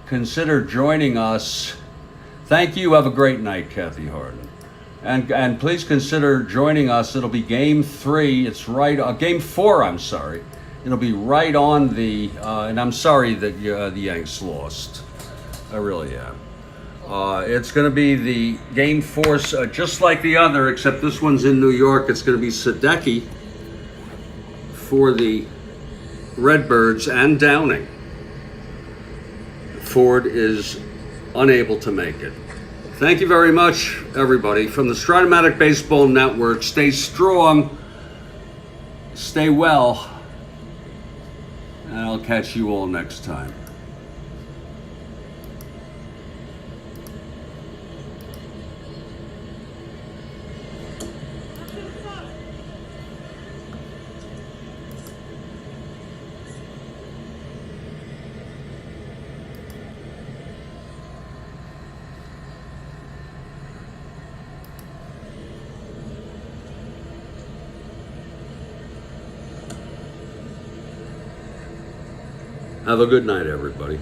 consider joining us. Thank you. Have a great night, Kathy Harden. And please consider joining us. It'll be game 3. It's right, game 4, I'm sorry. It'll be right on the, and I'm sorry that the Yanks lost. I really am. It's going to be the game 4, just like the other, except this one's in New York. It's going to be Sadecki for the Redbirds and Downing. Ford is unable to make it. Thank you very much, everybody. From the Strat-O-Matic Baseball Network, stay strong, stay well, and I'll catch you all next time. Have a good night, everybody.